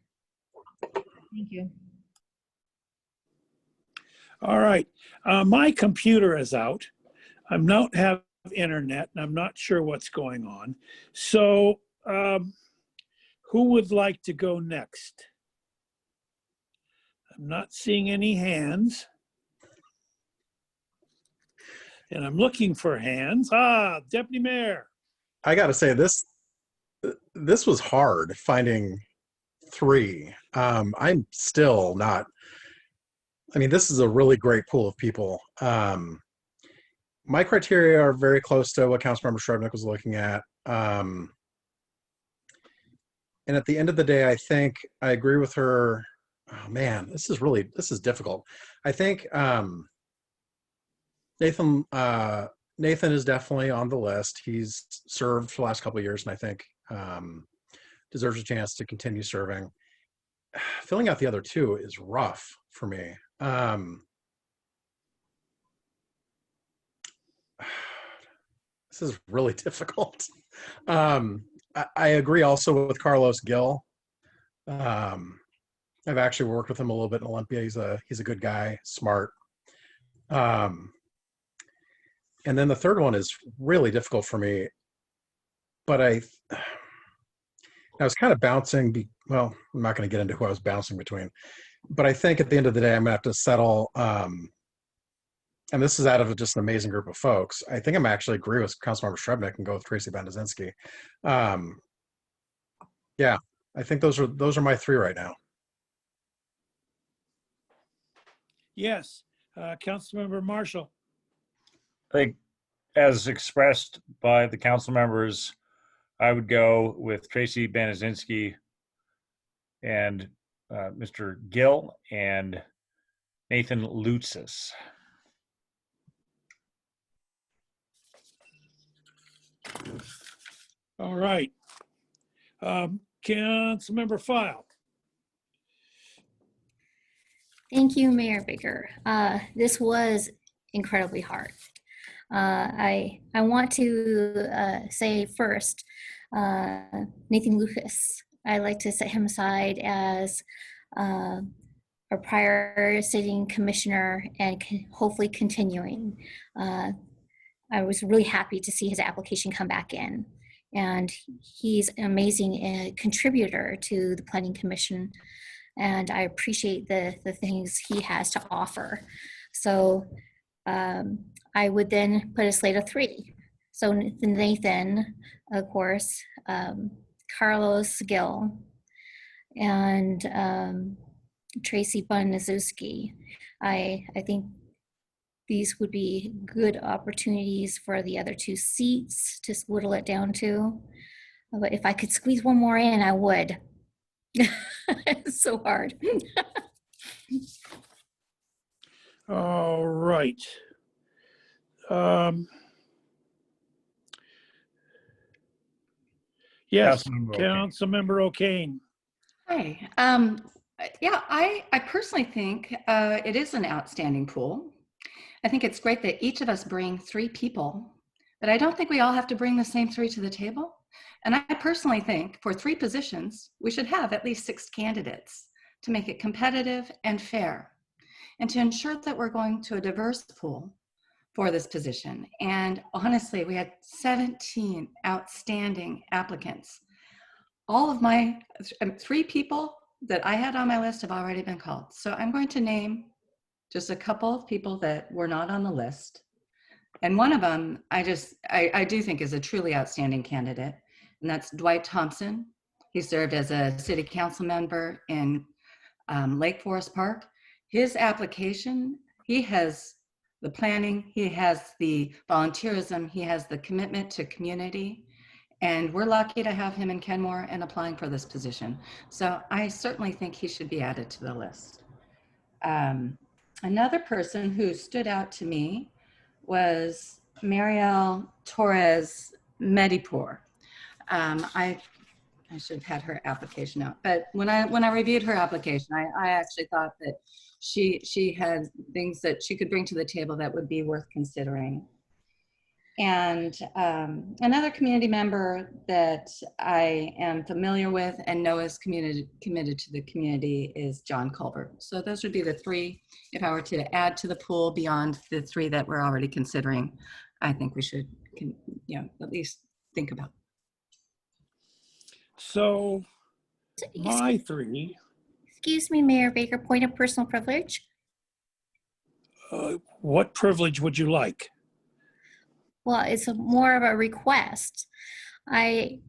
Thank you. All right. My computer is out. I don't have internet, and I'm not sure what's going on. So who would like to go next? I'm not seeing any hands. And I'm looking for hands. Deputy Mayor. I got to say, this was hard finding three. I'm still not, I mean, this is a really great pool of people. My criteria are very close to what Councilmember Shrubnik was looking at. And at the end of the day, I think I agree with her. Oh man, this is difficult. I think Nathan is definitely on the list. He's served for the last couple of years, and I think deserves a chance to continue serving. Filling out the other two is rough for me. This is really difficult. I agree also with Carlos Gill. I've actually worked with him a little bit in Olympia. He's a good guy, smart. And then the third one is really difficult for me, but I was kind of bouncing. Well, I'm not going to get into who I was bouncing between, but I think at the end of the day, I'm going to have to settle. And this is out of just an amazing group of folks. I think I'm actually agree with Councilmember Shrubnik and go with Tracy Bandazinski. Yeah, I think those are my three right now. Yes, Councilmember Marshall. I think as expressed by the council members, I would go with Tracy Bandazinski and Mr. Gill and Nathan Lutzis. All right. Councilmember File. Thank you, Mayor Baker. This was incredibly hard. I want to say first, Nathan Lucas. I like to set him aside as a prior sitting commissioner and hopefully continuing. I was really happy to see his application come back in. And he's an amazing contributor to the Planning Commission. And I appreciate the things he has to offer. So I would then put a slate of 3. So Nathan, of course, Carlos Gill, and Tracy Bunn-Nazuski. I think these would be good opportunities for the other 2 seats to whittle it down to. But if I could squeeze one more in, I would. It's so hard. All right. Yes, Councilmember O'Kane. Hi. Yeah, I personally think it is an outstanding pool. I think it's great that each of us bring 3 people, but I don't think we all have to bring the same 3 to the table. And I personally think for 3 positions, we should have at least 6 candidates to make it competitive and fair, and to ensure that we're going to a diverse pool for this position. And honestly, we had 17 outstanding applicants. All of my 3 people that I had on my list have already been called. So I'm going to name just a couple of people that were not on the list. And one of them, I do think is a truly outstanding candidate, and that's Dwight Thompson. He served as a city council member in Lake Forest Park. His application, he has the planning, he has the volunteerism, he has the commitment to community. And we're lucky to have him in Kenmore and applying for this position. So I certainly think he should be added to the list. Another person who stood out to me was Marielle Torres Medipur. I should have had her application out, but when I reviewed her application, I actually thought that she had things that she could bring to the table that would be worth considering. And another community member that I am familiar with and know is committed to the community is John Culbert. So those would be the 3. If I were to add to the pool beyond the 3 that we're already considering, I think we should, at least think about. So my 3. Excuse me, Mayor Baker, point of personal privilege. What privilege would you like? Well, it's more of a request. I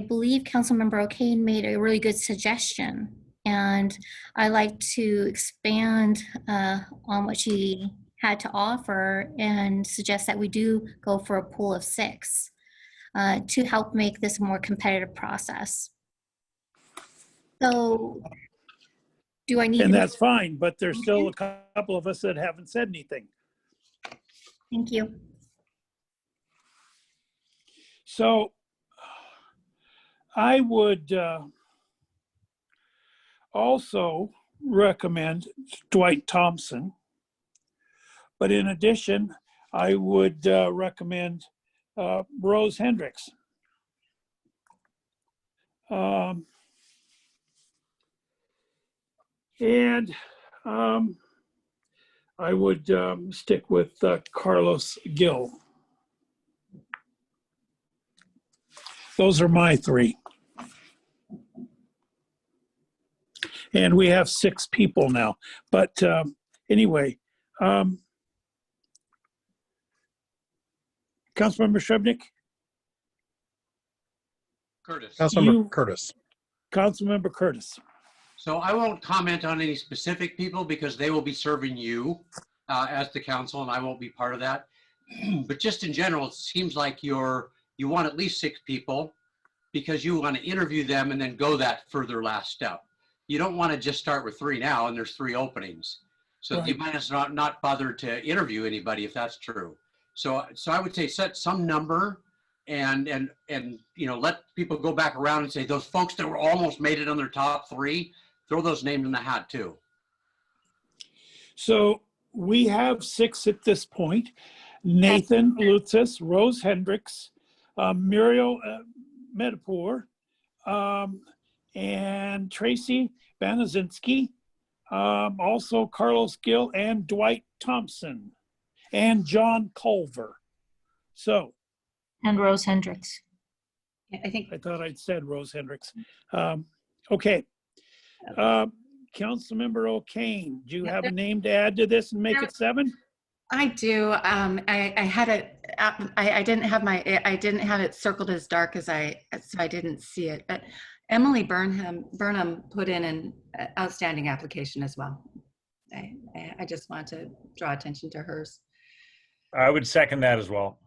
believe Councilmember O'Kane made a really good suggestion, and I like to expand on what she had to offer and suggest that we do go for a pool of 6 to help make this a more competitive process. So do I need? And that's fine, but there's still a couple of us that haven't said anything. Thank you. So I would also recommend Dwight Thompson, but in addition, I would recommend Rose Hendricks. And I would stick with Carlos Gill. Those are my 3. And we have 6 people now. But anyway, Councilmember Srebnick? Curtis. Councilmember Curtis. Councilmember Curtis. So I won't comment on any specific people because they will be serving you as the council, and I won't be part of that. But just in general, it seems like you want at least 6 people because you want to interview them and then go that further last step. You don't want to just start with 3 now and there's 3 openings. So right. You might as well not bother to interview anybody if that's true. So I would say set some number and let people go back around and say those folks that were almost made it on their top 3, throw those names in the hat too. So we have 6 at this point. Nathan Lutzis, Rose Hendricks, Muriel Medipur, and Tracy Banazinski, also Carlos Gill and Dwight Thompson, and John Culver. So And Rose Hendricks. I thought I'd said Rose Hendricks. Okay. Councilmember O'Kane, do you have a name to add to this and make it 7? I do. I had it. I didn't have it circled as dark as so I didn't see it. But Emily Burnham put in an outstanding application as well. I just want to draw attention to hers. I would second that as well.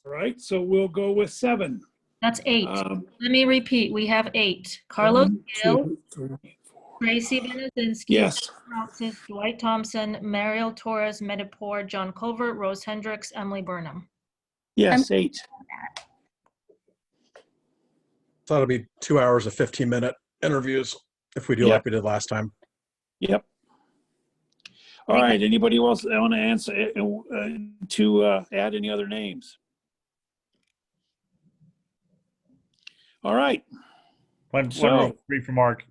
All right, so we'll go with 7. That's 8. Let me repeat. We have 8. Carlos 1, Gale, 2, 3, 4. Tracy Benezinski, Yes. Francis, Dwight Thompson, Mariel Torres, Medipore, John Culver, Rose Hendricks, Emily Burnham. Yes, 8. So that'll be 2 hours of 15-minute interviews if we do Yep. like we did last time. Yep. All right, anybody else want to answer to add any other names? All right. One real brief remark,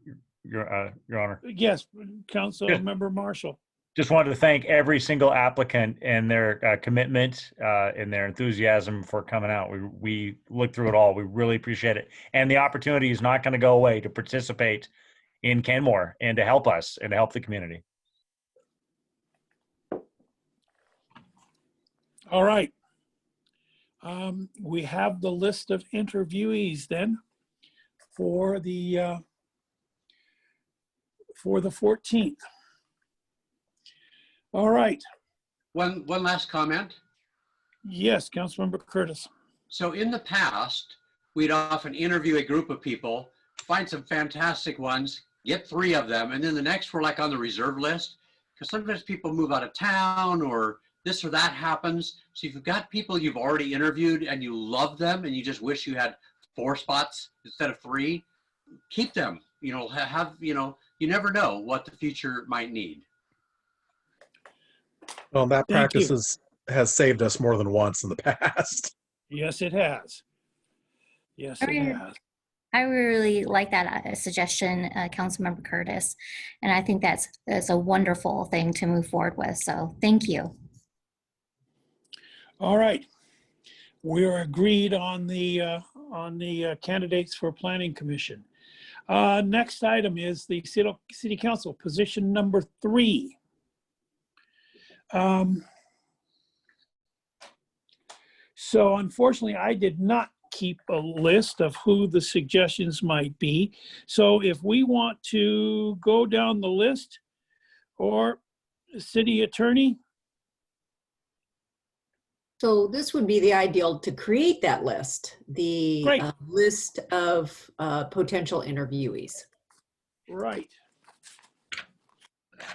Your Honor. Yes, Council Member Marshall. Just wanted to thank every single applicant and their commitment and their enthusiasm for coming out. We looked through it all. We really appreciate it. And the opportunity is not going to go away to participate in Canmore and to help us and to help the community. All right. We have the list of interviewees then for the 14th. All right. One last comment. Yes, Councilmember Curtis. So in the past, we'd often interview a group of people, find some fantastic ones, get 3 of them, and then the next we're like on the reserve list, because sometimes people move out of town or this or that happens. So if you've got people you've already interviewed and you love them and you just wish you had 4 spots instead of 3, keep them. You know, you never know what the future might need. Well, that Thank you. practice has saved us more than once in the past. Yes, it has. Yes, it has. I really like that suggestion, Councilmember Curtis, and I think that's a wonderful thing to move forward with. So thank you. All right. We're agreed on the candidates for Planning Commission. Next item is the City Council, position number 3. So unfortunately, I did not keep a list of who the suggestions might be. So if we want to go down the list, or City Attorney. So this would be the ideal to create that list, the list of potential interviewees. Right.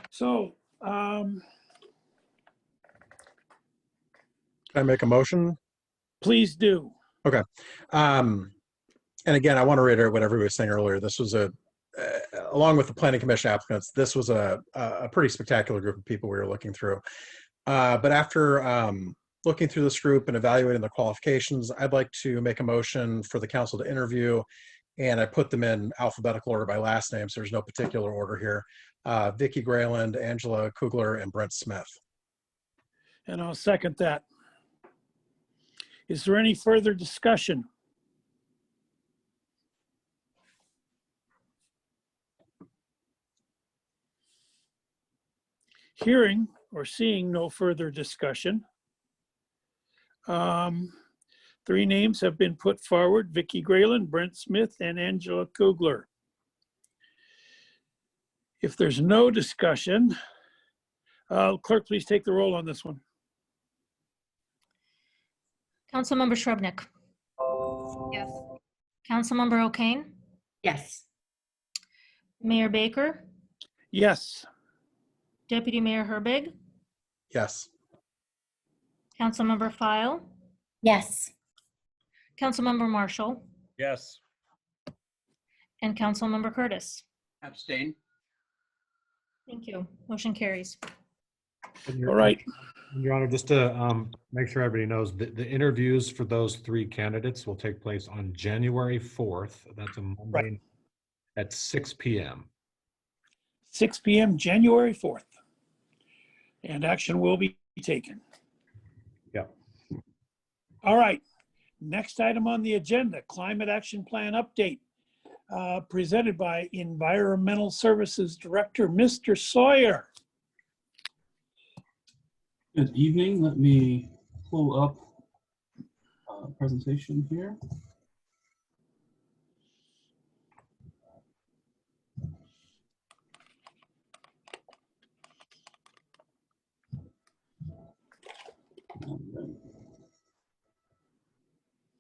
So, Can I make a motion? Please do. Okay. And again, I want to reiterate what everybody was saying earlier. This was along with the Planning Commission applicants, this was a pretty spectacular group of people we were looking through. But after looking through this group and evaluating the qualifications, I'd like to make a motion for the council to interview, and I put them in alphabetical order by last name, so there's no particular order here. Vicki Grayland, Angela Kugler, and Brent Smith. And I'll second that. Is there any further discussion? Hearing or seeing no further discussion. 3 names have been put forward: Vicki Grayland, Brent Smith, and Angela Kugler. If there's no discussion, clerk, please take the roll on this one. Councilmember Shrubnik. Yes. Councilmember O'Kane. Yes. Mayor Baker. Yes. Deputy Mayor Herbig. Yes. Councilmember File. Yes. Councilmember Marshall. Yes. And Councilmember Curtis. Abstain. Thank you. Motion carries. All right. Your Honor, just to make sure everybody knows, the interviews for those 3 candidates will take place on January 4th. That's a Monday at 6 p.m. 6 p.m. January 4th. And action will be taken. Yeah. All right, next item on the agenda, Climate Action Plan update, presented by Environmental Services Director, Mr. Sawyer. Good evening. Let me pull up a presentation here.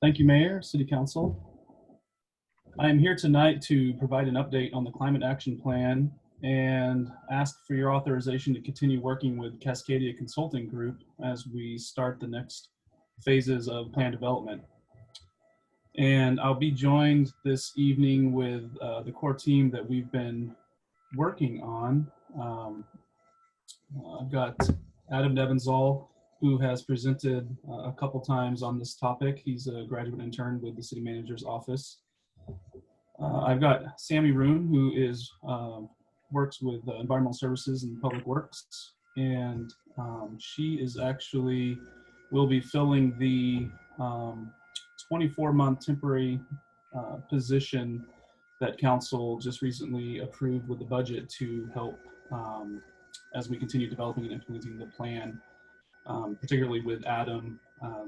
Thank you, Mayor, City Council. I am here tonight to provide an update on the Climate Action Plan and ask for your authorization to continue working with Cascadia Consulting Group as we start the next phases of plan development. And I'll be joined this evening with the core team that we've been working on. I've got Adam Nevenzoll, who has presented a couple times on this topic. He's a graduate intern with the city manager's office. I've got Sammy Roon, who is works with environmental services and public works, and she is actually will be filling the 24-month temporary position that council just recently approved with the budget to help as we continue developing and implementing the plan, particularly with Adam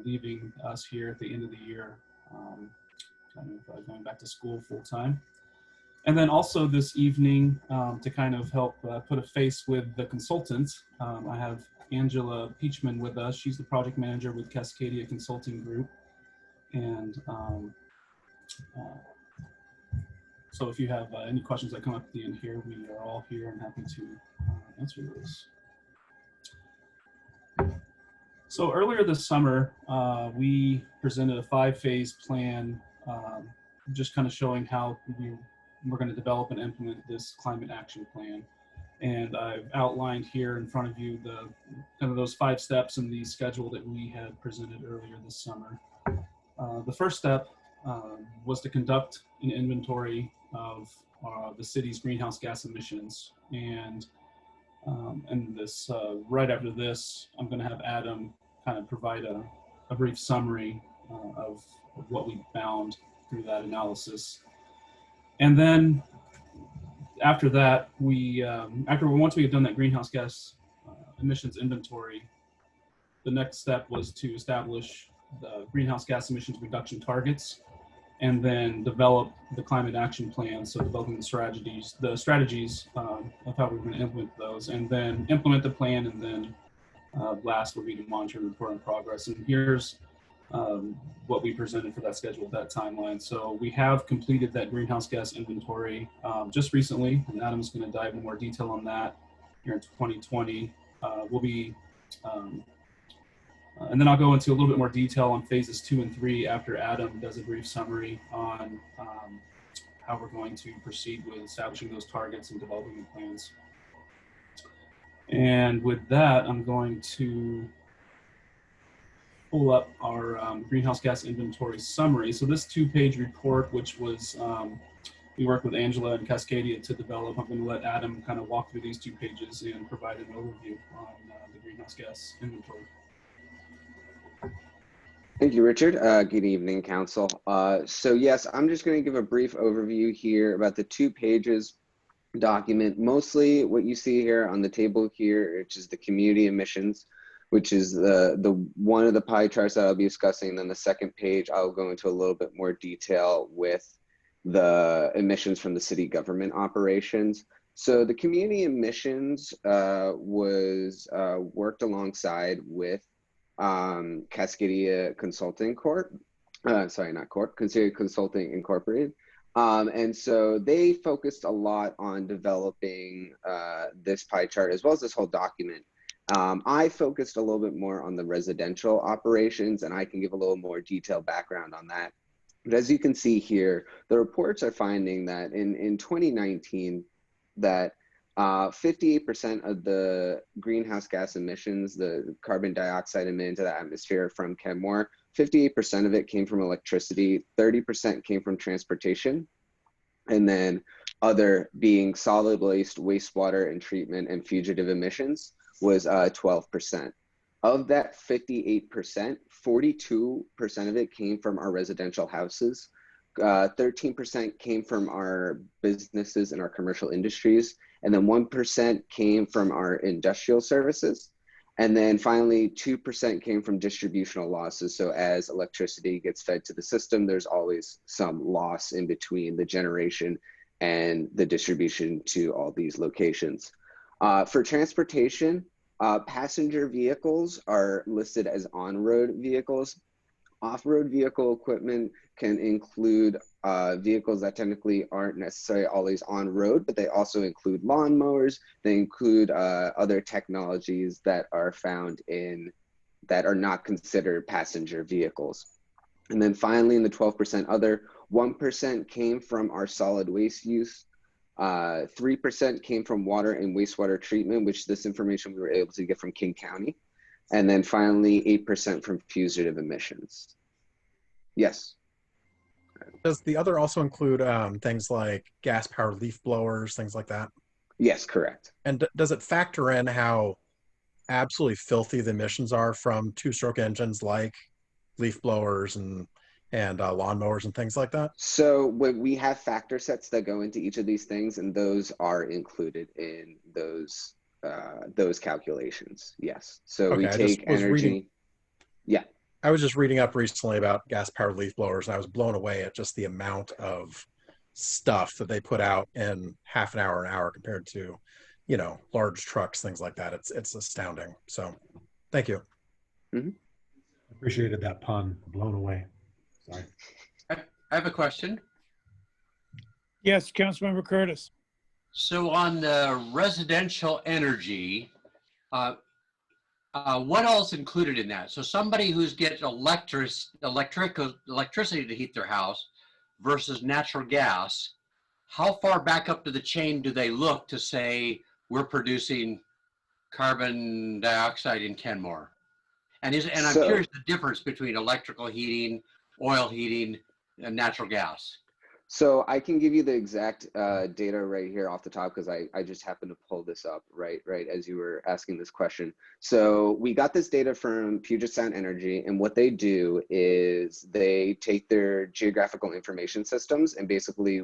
leaving us here at the end of the year, kind of going back to school full time. And then also this evening, to kind of help put a face with the consultants, I have Angela Peachman with us. She's the project manager with Cascadia Consulting Group. And so if you have any questions that come up at the end here, we are all here and happy to answer those. So earlier this summer, we presented a 5-phase plan, just kind of showing how we're going to develop and implement this climate action plan. And I've outlined here in front of you the kind of those 5 steps in the schedule that we had presented earlier this summer. The first step was to conduct an inventory of the city's greenhouse gas emissions. And this right after this, I'm going to have Adam kind of provide a brief summary of what we found through that analysis. And then after that, once we had done that greenhouse gas emissions inventory, the next step was to establish the greenhouse gas emissions reduction targets and then develop the climate action plan. So developing the strategies of how we're going to implement those, and then implement the plan, and then last would be to monitor and report on progress. And here's what we presented for that schedule, that timeline. So we have completed that greenhouse gas inventory just recently, and Adam's going to dive into more detail on that here in 2020. We'll be and then I'll go into a little bit more detail on phases 2 and 3 after Adam does a brief summary on how we're going to proceed with establishing those targets and developing the plans. And with that, I'm going to pull up our greenhouse gas inventory summary. So this 2-page report, which was, we worked with Angela and Cascadia to develop. I'm going to let Adam kind of walk through these 2 pages and provide an overview on the greenhouse gas inventory. Thank you, Richard. Good evening, Council. So yes, I'm just going to give a brief overview here about the 2 pages document. Mostly what you see here on the table here, which is the community emissions, which is the one of the pie charts that I'll be discussing. And then the second page, I'll go into a little bit more detail with the emissions from the city government operations. So the community emissions was worked alongside with Cascadia Consulting Corp. Sorry, not Corp, Cascadia Consulting Incorporated. And so they focused a lot on developing this pie chart as well as this whole document. I focused a little bit more on the residential operations, and I can give a little more detailed background on that. But as you can see here, the reports are finding that in 2019, that 58% of the greenhouse gas emissions, the carbon dioxide emitted into the atmosphere from Kenmore, 58% of it came from electricity, 30% came from transportation, and then other being solid waste, wastewater and treatment, and fugitive emissions was 12%. Of that 58%, 42% of it came from our residential houses. 13% came from our businesses and our commercial industries. And then 1% came from our industrial services. And then finally, 2% came from distributional losses. So as electricity gets fed to the system, there's always some loss in between the generation and the distribution to all these locations. For transportation, passenger vehicles are listed as on-road vehicles. Off-road vehicle equipment can include vehicles that technically aren't necessarily always on road, but they also include lawnmowers. They include other technologies that are found in, that are not considered passenger vehicles. And then finally, in the 12% other, 1% came from our solid waste use. 3% came from water and wastewater treatment, which this information we were able to get from King County. And then finally, 8% from fugitive emissions. Yes. Does the other also include things like gas-powered leaf blowers, things like that? Yes, correct. And does it factor in how absolutely filthy the emissions are from two-stroke engines like leaf blowers and lawnmowers and things like that? So when we have factor sets that go into each of these things, and those are included in those calculations. Yes. So Okay, we take energy. Yeah. I was just reading up recently about gas-powered leaf blowers, and I was blown away at just the amount of stuff that they put out in half an hour compared to, you know, large trucks, things like that. It's astounding. So thank you. Mm-hmm. Appreciated that pun, blown away. Sorry. I have a question. Yes, Councilmember Curtis. So on the residential energy, what else included in that? So somebody who's gets electricity to heat their house versus natural gas, how far back up to the chain do they look to say we're producing carbon dioxide in Kenmore? And I'm curious the difference between electrical heating, oil heating, and natural gas. So I can give you the exact data right here off the top, because I just happened to pull this up right as you were asking this question. So we got this data from Puget Sound Energy, and what they do is they take their geographical information systems and basically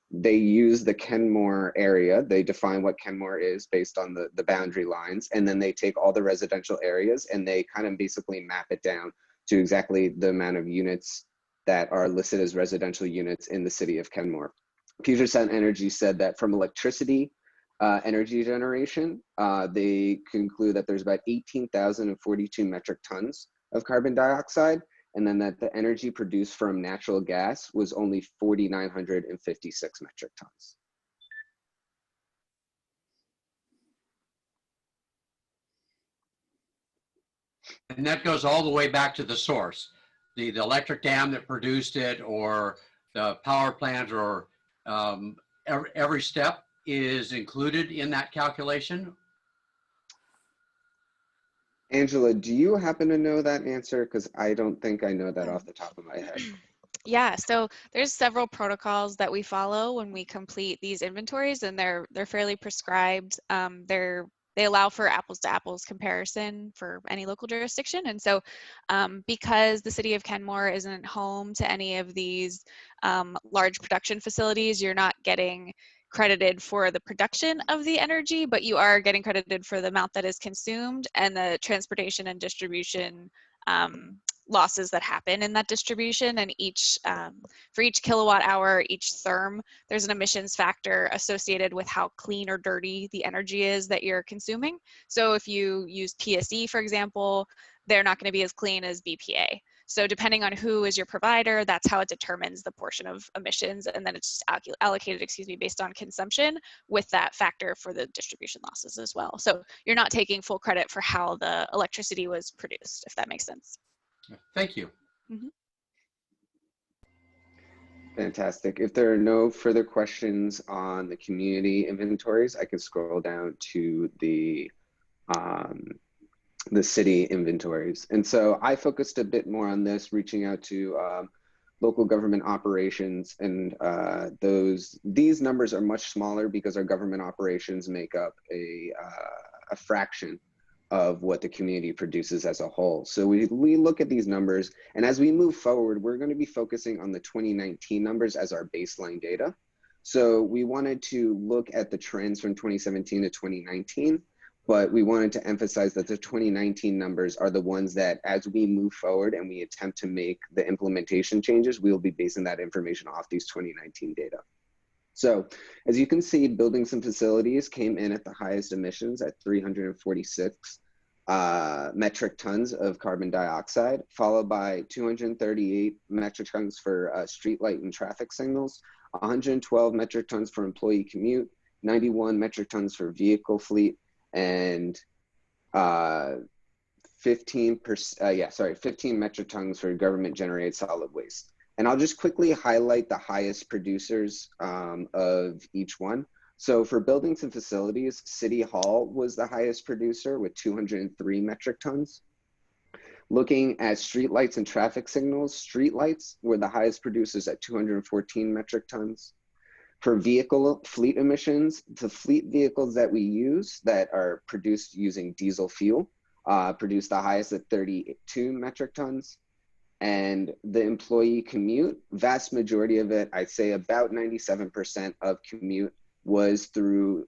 they use the Kenmore area. They define what Kenmore is based on the boundary lines, and then they take all the residential areas and they kind of basically map it down to exactly the amount of units that are listed as residential units in the city of Kenmore. Puget Sound Energy said that from electricity energy generation, they conclude that there's about 18,042 metric tons of carbon dioxide, and then that the energy produced from natural gas was only 4,956 metric tons. And that goes all the way back to the source. The electric dam that produced it, or the power plant, or every step is included in that calculation? Angela, do you happen to know that answer? Because I don't think I know that off the top of my head. Yeah, so there's several protocols that we follow when we complete these inventories, and they're fairly prescribed. They allow for apples to apples comparison for any local jurisdiction. And so because the city of Kenmore isn't home to any of these large production facilities, you're not getting credited for the production of the energy, but you are getting credited for the amount that is consumed and the transportation and distribution losses that happen in that distribution. And for each kilowatt hour, each therm, there's an emissions factor associated with how clean or dirty the energy is that you're consuming. So if you use PSE, for example, they're not going to be as clean as BPA. So depending on who is your provider, that's how it determines the portion of emissions, and then it's just allocated, based on consumption with that factor for the distribution losses as well. So you're not taking full credit for how the electricity was produced, if that makes sense. Thank you. Mm-hmm. Fantastic. If there are no further questions on the community inventories, I can scroll down to the city inventories. And so I focused a bit more on this, reaching out to local government operations, and these numbers are much smaller because our government operations make up a fraction of what the community produces as a whole. So we look at these numbers, and as we move forward, we're going to be focusing on the 2019 numbers as our baseline data. So we wanted to look at the trends from 2017 to 2019, but we wanted to emphasize that the 2019 numbers are the ones that, as we move forward and we attempt to make the implementation changes, we'll be basing that information off these 2019 data. So as you can see, buildings and facilities came in at the highest emissions at 346 metric tons of carbon dioxide, followed by 238 metric tons for streetlight and traffic signals, 112 metric tons for employee commute, 91 metric tons for vehicle fleet, and 15 metric tons for government generated solid waste. And I'll just quickly highlight the highest producers of each one. So for buildings and facilities, City Hall was the highest producer with 203 metric tons. Looking at streetlights and traffic signals, streetlights were the highest producers at 214 metric tons. For vehicle fleet emissions, the fleet vehicles that we use that are produced using diesel fuel produced the highest at 32 metric tons. And the employee commute, vast majority of it, I'd say about 97% of commute was through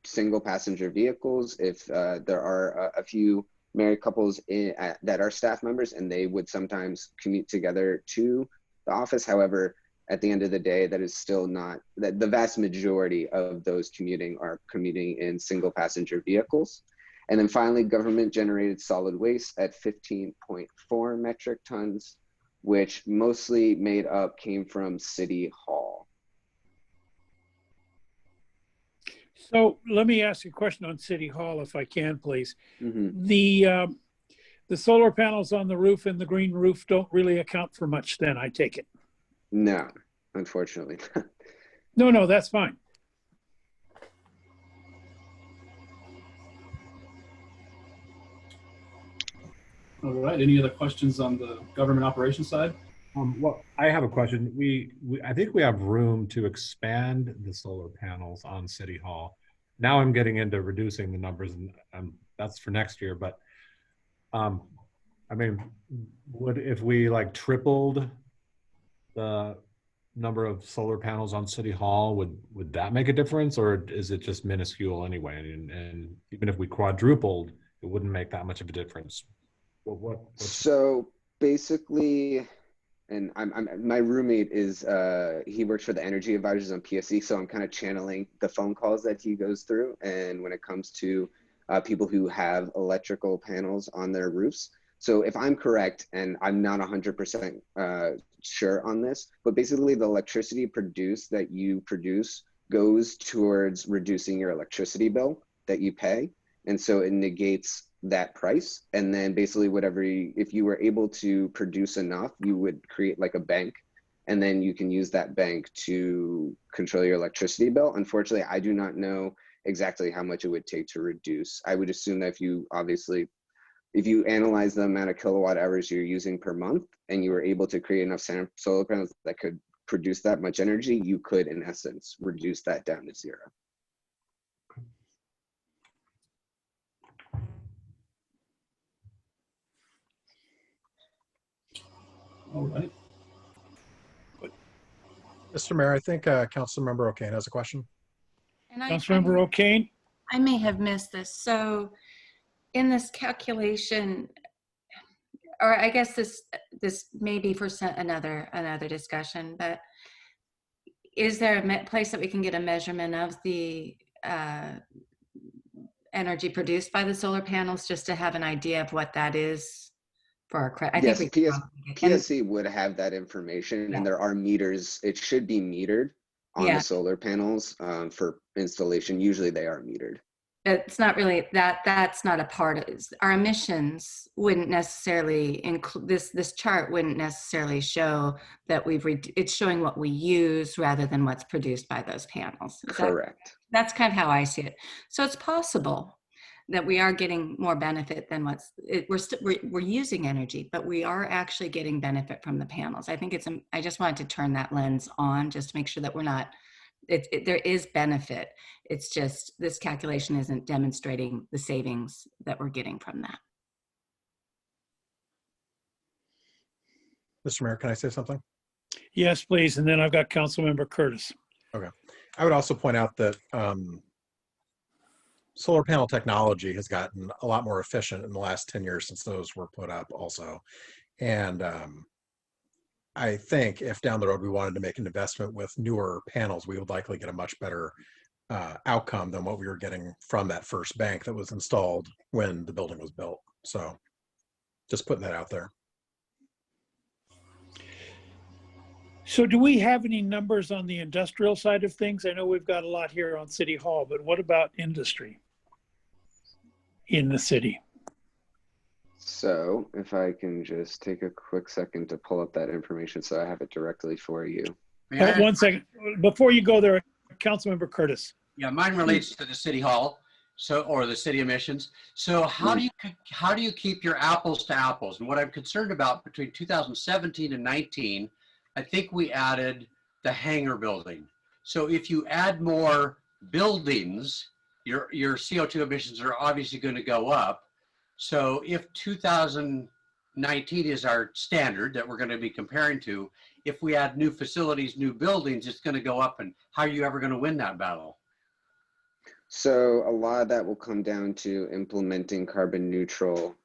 single passenger vehicles. If there are a few married couples that are staff members, and they would sometimes commute together to the office. However, at the end of the day, that is still not, that the vast majority of those commuting are commuting in single passenger vehicles. And then finally, government generated solid waste at 15.4 metric tons, which mostly came from City Hall. So let me ask you a question on City Hall, if I can, please. Mm-hmm. The solar panels on the roof and the green roof don't really account for much then, I take it? No, unfortunately. No, that's fine. All right, any other questions on the government operations side? Well, I have a question. I think we have room to expand the solar panels on City Hall. Now I'm getting into reducing the numbers, and that's for next year. But I mean, if we like tripled the number of solar panels on City Hall, would that make a difference, or is it just minuscule anyway? And even if we quadrupled, it wouldn't make that much of a difference. So basically, and my roommate is he works for the energy advisors on PSC, so I'm kind of channeling the phone calls that he goes through. And when it comes to people who have electrical panels on their roofs, so if I'm correct, and I'm not 100% sure on this, but basically the electricity that you produce goes towards reducing your electricity bill that you pay, and so it negates that price. And then basically if you were able to produce enough, you would create like a bank, and then you can use that bank to control your electricity bill. Unfortunately, I do not know exactly how much it would take to reduce. I would assume that if you analyze the amount of kilowatt hours you're using per month, and you were able to create enough solar panels that could produce that much energy, you could in essence reduce that down to zero. All right. Mr. Mayor, I think Councilmember O'Kane has a question. And Councilmember O'Kane? I may have missed this. So in this calculation, or I guess this may be for another discussion, but is there a place that we can get a measurement of the energy produced by the solar panels, just to have an idea of what that is for our credit? Yes, PSC would have that information, and there are meters. It should be metered on the solar panels for installation. Usually they are metered. It's not really that's not a part of our emissions. Wouldn't necessarily include this chart wouldn't necessarily show that it's showing what we use rather than what's produced by those panels. Correct. That's kind of how I see it. So it's possible that we are getting more benefit than we're using energy, but we are actually getting benefit from the panels. I think I just wanted to turn that lens on just to make sure that we're not there is benefit. It's just this calculation isn't demonstrating the savings that we're getting from that. Mr. Mayor, can I say something? Yes, please. And then I've got Councilmember Curtis. Okay. I would also point out that solar panel technology has gotten a lot more efficient in the last 10 years since those were put up also. And I think if down the road we wanted to make an investment with newer panels, we would likely get a much better outcome than what we were getting from that first bank that was installed when the building was built. So just putting that out there. So do we have any numbers on the industrial side of things? I know we've got a lot here on City Hall, but what about industry in the city? So if I can just take a quick second to pull up that information so I have it directly for you. Oh, 1 second. Before you go there, Councilmember Curtis. Yeah, mine relates to the City Hall, or the city emissions. So how do you keep your apples to apples? And what I'm concerned about between 2017 and 19, I think we added the hangar building. So if you add more buildings, your CO2 emissions are obviously going to go up. So if 2019 is our standard that we're going to be comparing to, if we add new facilities, new buildings, it's going to go up. And how are you ever going to win that battle? So a lot of that will come down to implementing carbon neutral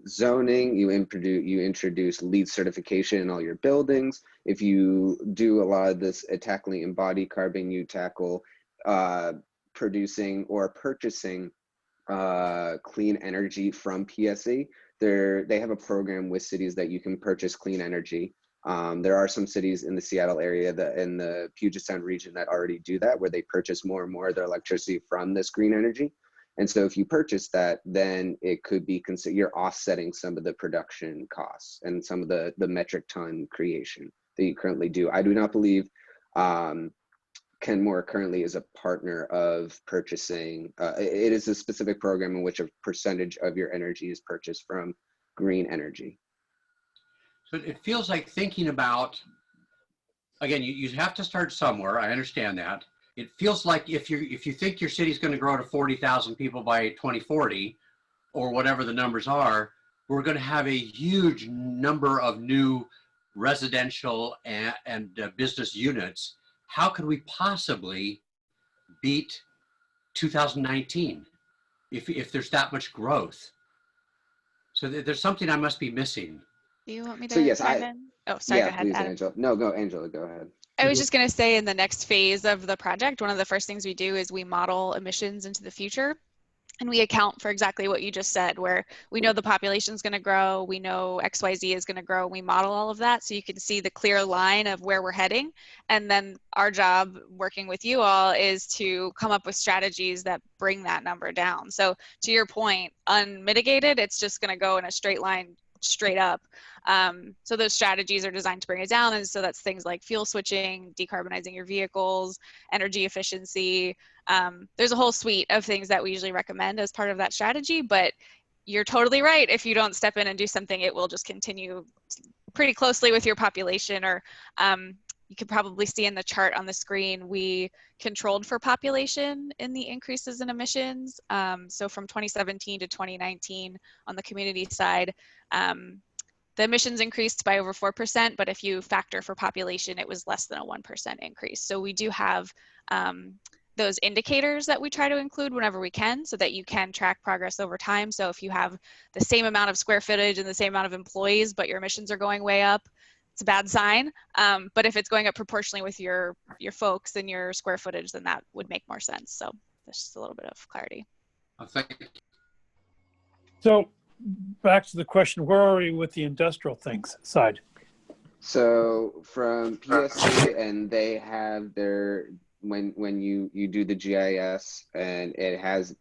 zoning. You introduce LEED certification in all your buildings. If you do a lot of this tackling embodied carbon, you tackle producing or purchasing clean energy from PSE. They have a program with cities that you can purchase clean energy. There are some cities in the Seattle area in the Puget Sound region that already do that, where they purchase more and more of their electricity from this green energy. And so if you purchase that, then it could be considered, you're offsetting some of the production costs and some of the metric ton creation that you currently do. I do not believe Kenmore currently is a partner of purchasing. It is a specific program in which a percentage of your energy is purchased from green energy. So it feels like thinking about, again, you have to start somewhere. I understand that. It feels like if you think your city's going to grow to 40,000 people by 2040, or whatever the numbers are, we're going to have a huge number of new residential and business units. How could we possibly beat 2019 if there's that much growth? So there's something I must be missing. Do you want me to So yes, chime in? Oh, sorry, go ahead, please, Adam. Angela. No, go, Angela, go ahead. I was just going to say, in the next phase of the project, one of the first things we do is we model emissions into the future. And we account for exactly what you just said, where we know the population is going to grow, we know XYZ is going to grow, and we model all of that so you can see the clear line of where we're heading. And then our job working with you all is to come up with strategies that bring that number down. So to your point, unmitigated, it's just going to go in a straight line straight up. So those strategies are designed to bring it down. And so that's things like fuel switching, decarbonizing your vehicles, energy efficiency. There's a whole suite of things that we usually recommend as part of that strategy, but you're totally right. If you don't step in and do something, it will just continue pretty closely with your population. Or you could probably see in the chart on the screen, we controlled for population in the increases in emissions. So from 2017 to 2019 on the community side, the emissions increased by over 4%, but if you factor for population, it was less than a 1% increase. So we do have those indicators that we try to include whenever we can so that you can track progress over time. So if you have the same amount of square footage and the same amount of employees, but your emissions are going way up, it's a bad sign. But if it's going up proportionally with your folks and your square footage, then that would make more sense. So that's just a little bit of clarity. Thank you. So back to the question, where are we with the industrial things side? So from PSC, and they have their, when you do the GIS, and it has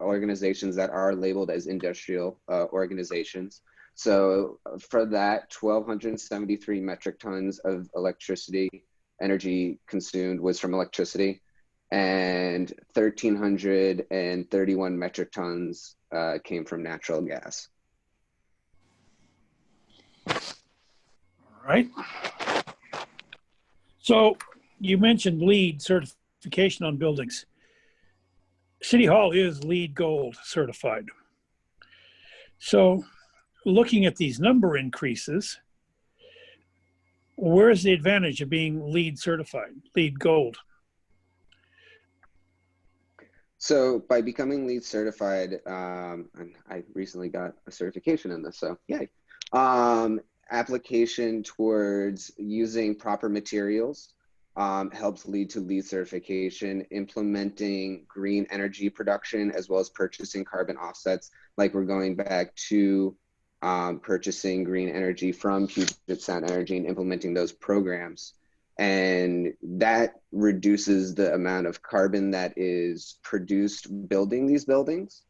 organizations that are labeled as industrial organizations. So for that, 1,273 metric tons of electricity, energy consumed was from electricity, and 1,331 metric tons came from natural gas. All right. So You mentioned LEED certification on buildings. City Hall is LEED Gold certified. So looking at these number increases, where's the advantage of being LEED certified, LEED Gold? So by becoming LEED certified, and I recently got a certification in this, so yay. Application towards using proper materials helps lead to LEED certification. Implementing green energy production as well as purchasing carbon offsets, like we're going back to purchasing green energy from Puget Sound Energy and implementing those programs. And that reduces the amount of carbon that is produced building these buildings,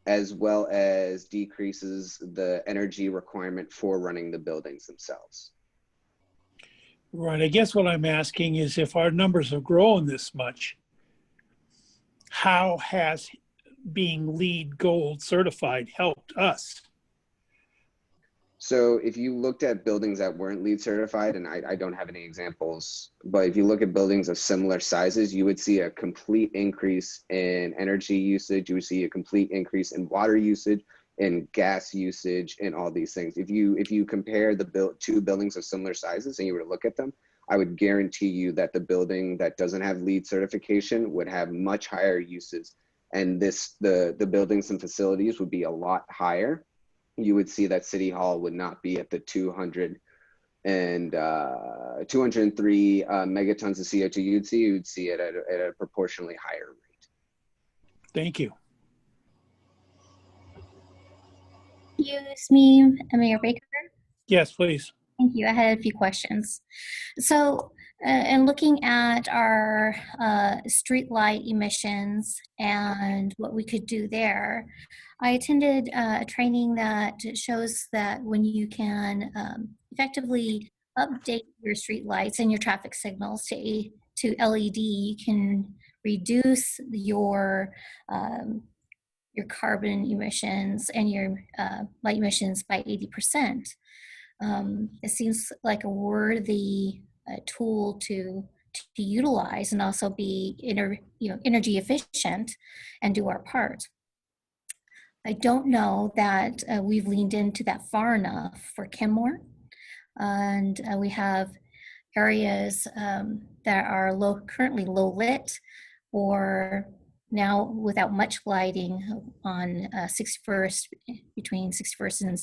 as well as decreases the energy requirement for running the buildings themselves. Right. I guess what I'm asking is, if our numbers have grown this much, how has being LEED Gold certified helped us? So if you looked at buildings that weren't LEED certified, and I don't have any examples, but if you look at buildings of similar sizes, you would see a complete increase in energy usage. You would see a complete increase in water usage, in gas usage, and all these things. If you compare the two buildings of similar sizes and you were to look at them, I would guarantee you that the building that doesn't have LEED certification would have much higher uses, and the buildings and facilities would be a lot higher. You would see that City Hall would not be at the 203 megatons of CO2 you'd see it at a proportionally higher rate. Thank you. Excuse me, Mayor Baker. Yes, please. Thank you. I had a few questions. So, in looking at our streetlight emissions and what we could do there, I attended a training that shows that when you can effectively update your streetlights and your traffic signals to LED, you can reduce your carbon emissions and your light emissions by 80%. It seems like a worthy tool to utilize and also be energy efficient and do our part. I don't know that we've leaned into that far enough for Kenmore, and we have areas that are currently low lit, or now without much lighting on 61st, between 61st and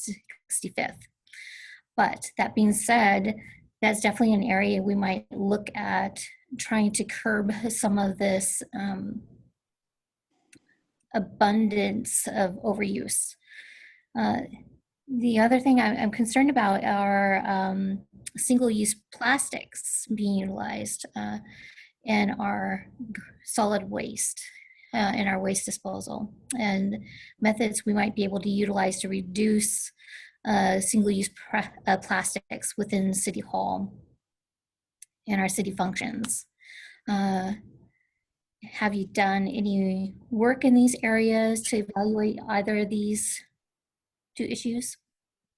65th. But that being said, that's definitely an area we might look at trying to curb some of this abundance of overuse. The other thing I'm concerned about are single-use plastics being utilized in our solid waste, in our waste disposal, and methods we might be able to utilize to reduce single-use plastics within City Hall and our city functions. Have you done any work in these areas to evaluate either of these two issues?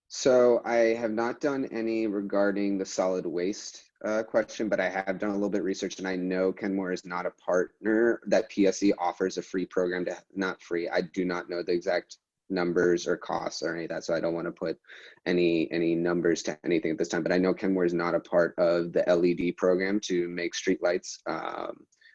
So I have not done any regarding the solid waste question, but I have done a little bit of research, and I know Kenmore is not a partner that PSE offers a free program to, not free. I do not know the exact numbers or costs or any of that, so I don't want to put any numbers to anything at this time, but I know Kenmore is not a part of the LED program to make streetlights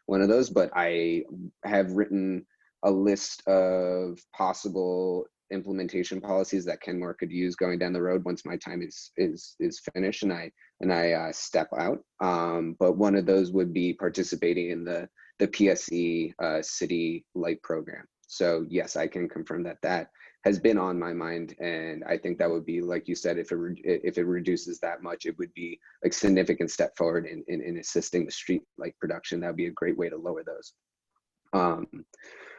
one of those, but I have written a list of possible implementation policies that Kenmore could use going down the road once my time is finished and I step out. But one of those would be participating in the PSE city light program. So yes, I can confirm that has been on my mind, and I think that would be, like you said, if it reduces that much, it would be a significant step forward in assisting the street light production. That would be a great way to lower those.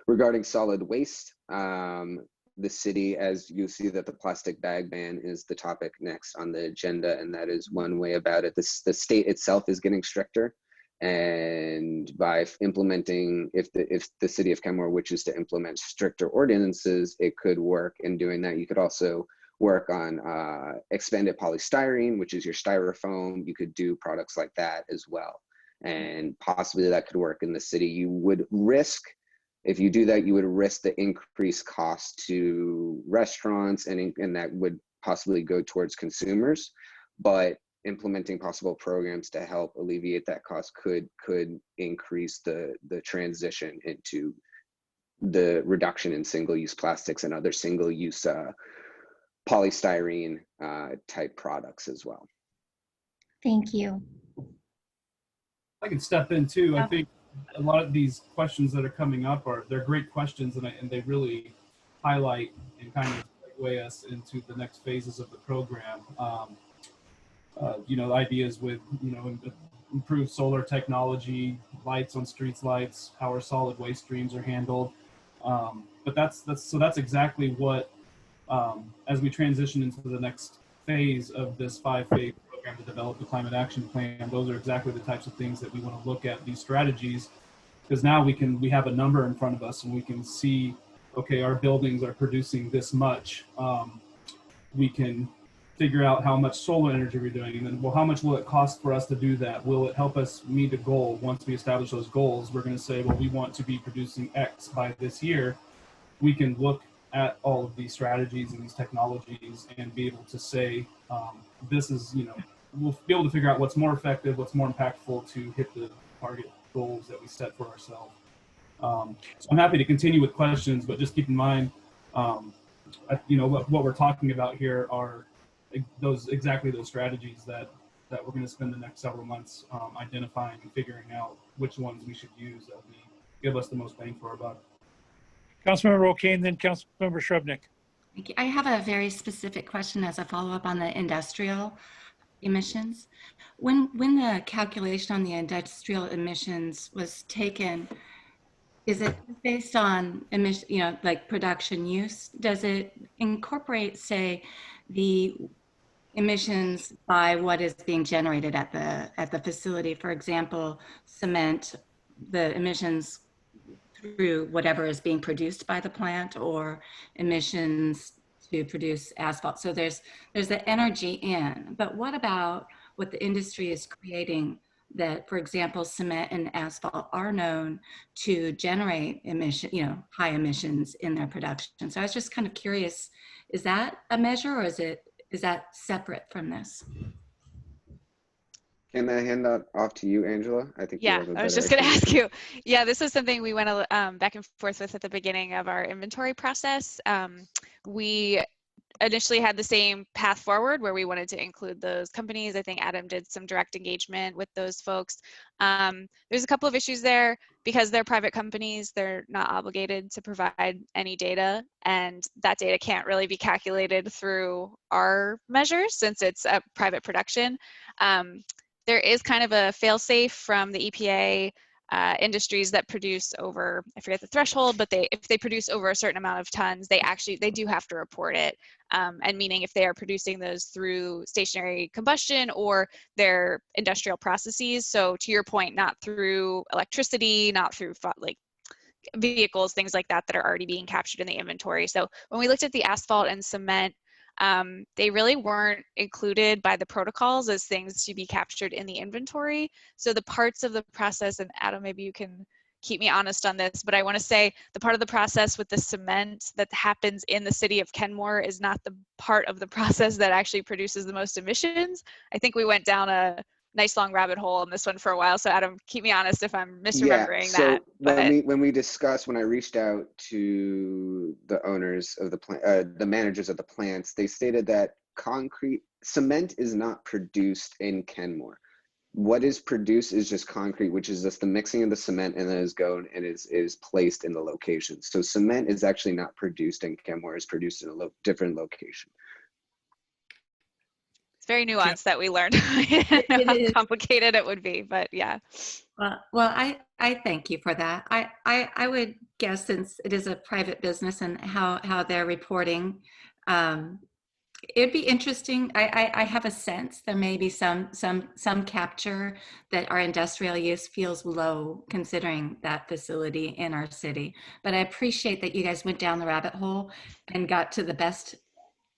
Regarding solid waste, the city, as you see that the plastic bag ban is the topic next on the agenda, and that is one way about it. The state itself is getting stricter, and by implementing, if the city of Kenmore wishes to implement stricter ordinances, it could work in doing that. You could also work on expanded polystyrene, which is your styrofoam. You could do products like that as well. and possibly that could work in the city. You would risk, if you do that, you would risk the increased cost to restaurants, and that would possibly go towards consumers. But implementing possible programs to help alleviate that cost could increase the transition into the reduction in single-use plastics and other single-use polystyrene type products as well. Thank you. I can step in too. I think a lot of these questions that are coming up they're great questions, and they really highlight and kind of segue us into the next phases of the program. You know, ideas with, you know, improved solar technology, lights on streets lights, how our solid waste streams are handled. But that's exactly what, as we transition into the next phase of this 5-phase program to develop the climate action plan, those are exactly the types of things that we want to look at, these strategies, because now we have a number in front of us and we can see, okay, our buildings are producing this much. We can figure out how much solar energy we're doing, and then, well, how much will it cost for us to do that? Will it help us meet a goal? Once we establish those goals, we're going to say, well, we want to be producing X by this year. We can look at all of these strategies and these technologies and be able to say, this is, you know, we'll be able to figure out what's more effective, what's more impactful to hit the target goals that we set for ourselves. So I'm happy to continue with questions, but just keep in mind, you know, what we're talking about here are exactly those strategies that we're going to spend the next several months identifying and figuring out which ones we should use that will give us the most bang for our buck. Councilmember O'Kane, then Councilmember Shrubnik. Thank you. I have a very specific question as a follow-up on the industrial emissions. When the calculation on the industrial emissions was taken, is it based on emission, you know, like production use? Does it incorporate, say, the emissions by what is being generated at the facility? For example, cement, the emissions through whatever is being produced by the plant, or emissions to produce asphalt. So there's the energy in, but what about what the industry is creating that, for example, cement and asphalt are known to generate emission, you know, high emissions in their production. So I was just kind of curious, is that a measure, or is that separate from this? Can I hand that off to you, Angela? I think you Yeah, have a I was better just going to ask explanation. you. Yeah, this is something we went back and forth with at the beginning of our inventory process. We initially had the same path forward where we wanted to include those companies. I think Adam did some direct engagement with those folks. There's a couple of issues there. Because they're private companies, they're not obligated to provide any data, and that data can't really be calculated through our measures since it's a private production. There is kind of a fail-safe from the EPA. Industries that produce over, I forget the threshold, but if they produce over a certain amount of tons, they do have to report it. And meaning if they are producing those through stationary combustion or their industrial processes. So to your point, not through electricity, not through like vehicles, things like that are already being captured in the inventory. So when we looked at the asphalt and cement, they really weren't included by the protocols as things to be captured in the inventory. So the parts of the process, and Adam, maybe you can keep me honest on this, but I want to say the part of the process with the cement that happens in the city of Kenmore is not the part of the process that actually produces the most emissions. I think we went down a nice long rabbit hole on this one for a while. So Adam, keep me honest if I'm misremembering that. But when I reached out to the owners of the plant, the managers of the plants, they stated that cement is not produced in Kenmore. What is produced is just concrete, which is just the mixing of the cement, and then is placed in the location. So cement is actually not produced in Kenmore; it's produced in a different location. It's very nuanced that we learned. I don't know how complicated it would be, but yeah. Well, I thank you for that. I would guess, since it is a private business and how they're reporting, it'd be interesting. I have a sense there may be some capture that our industrial use feels low considering that facility in our city. But I appreciate that you guys went down the rabbit hole and got to the best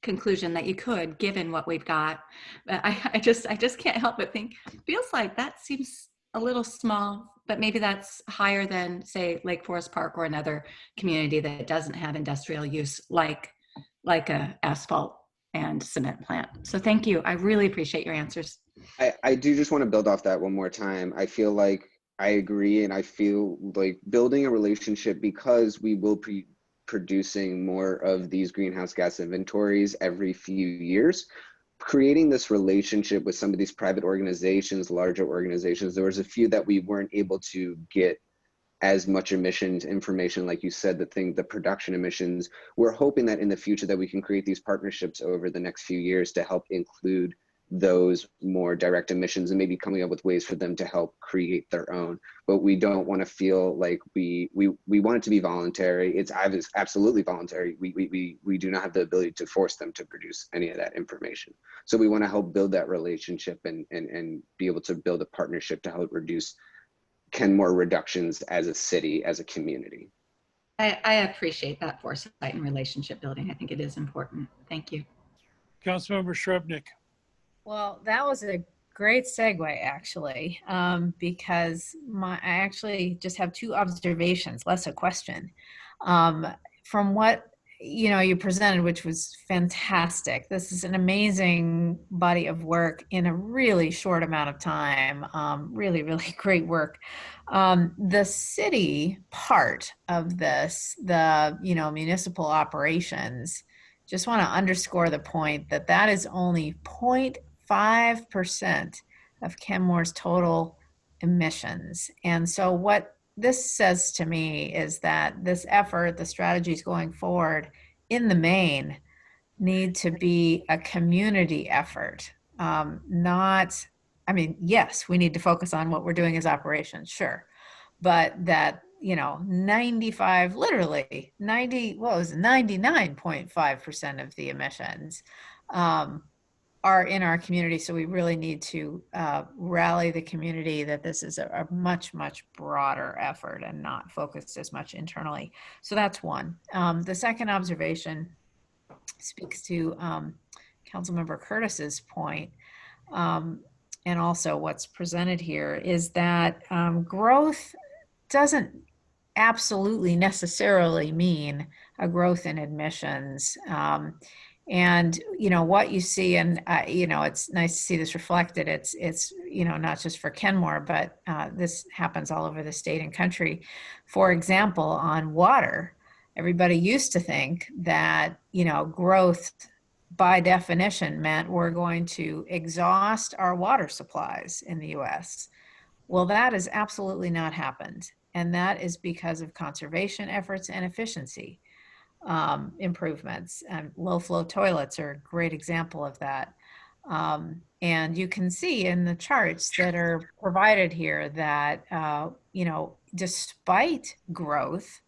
conclusion that you could, given what we've got. But I just can't help but think, feels like that seems a little small, but maybe that's higher than, say, Lake Forest Park or another community that doesn't have industrial use like a asphalt and cement plant. So thank you. I really appreciate your answers. I do just want to build off that one more time. I feel like I agree, and I feel like building a relationship, because we will be producing more of these greenhouse gas inventories every few years. Creating this relationship with some of these private organizations, larger organizations, there was a few that we weren't able to get as much emissions information, like you said, the production emissions. We're hoping that in the future that we can create these partnerships over the next few years to help include those more direct emissions, and maybe coming up with ways for them to help create their own. But we don't want to feel like we want it to be voluntary. It's absolutely voluntary. We do not have the ability to force them to produce any of that information. So we want to help build that relationship and be able to build a partnership to help reduce Kenmore reductions as a city, as a community. I appreciate that foresight and relationship building. I think it is important. Thank you. Councilmember Shrubnik. Well, that was a great segue, actually, because I actually just have two observations, less a question. From what you presented, which was fantastic. This is an amazing body of work in a really short amount of time. Really, really great work. The city part of this, the municipal operations, just want to underscore the point that that is only 0.5% of Kenmore's total emissions. And so what this says to me is that this effort, the strategies going forward in the main, need to be a community effort. Yes, we need to focus on what we're doing as operations, sure. But that, 99.5% of the emissions are in our community. So we really need to rally the community that this is a much, much broader effort and not focused as much internally. So that's one. The second observation speaks to Councilmember Curtis's point, and also what's presented here, is that growth doesn't absolutely necessarily mean a growth in admissions. And what you see, and it's nice to see this reflected. It's not just for Kenmore, but this happens all over the state and country. For example, on water, everybody used to think that growth by definition meant we're going to exhaust our water supplies in the U.S. Well, that has absolutely not happened, and that is because of conservation efforts and efficiency improvements. And low flow toilets are a great example of that. And you can see in the charts that are provided here that, despite growth,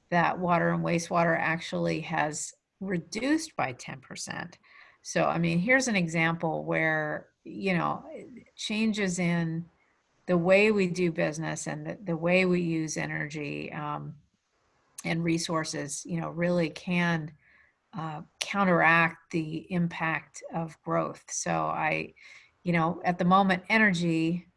that water and wastewater actually has reduced by 10%. So, here's an example where, changes in the way we do business and the way we use energy and resources, really can counteract the impact of growth. So at the moment, energy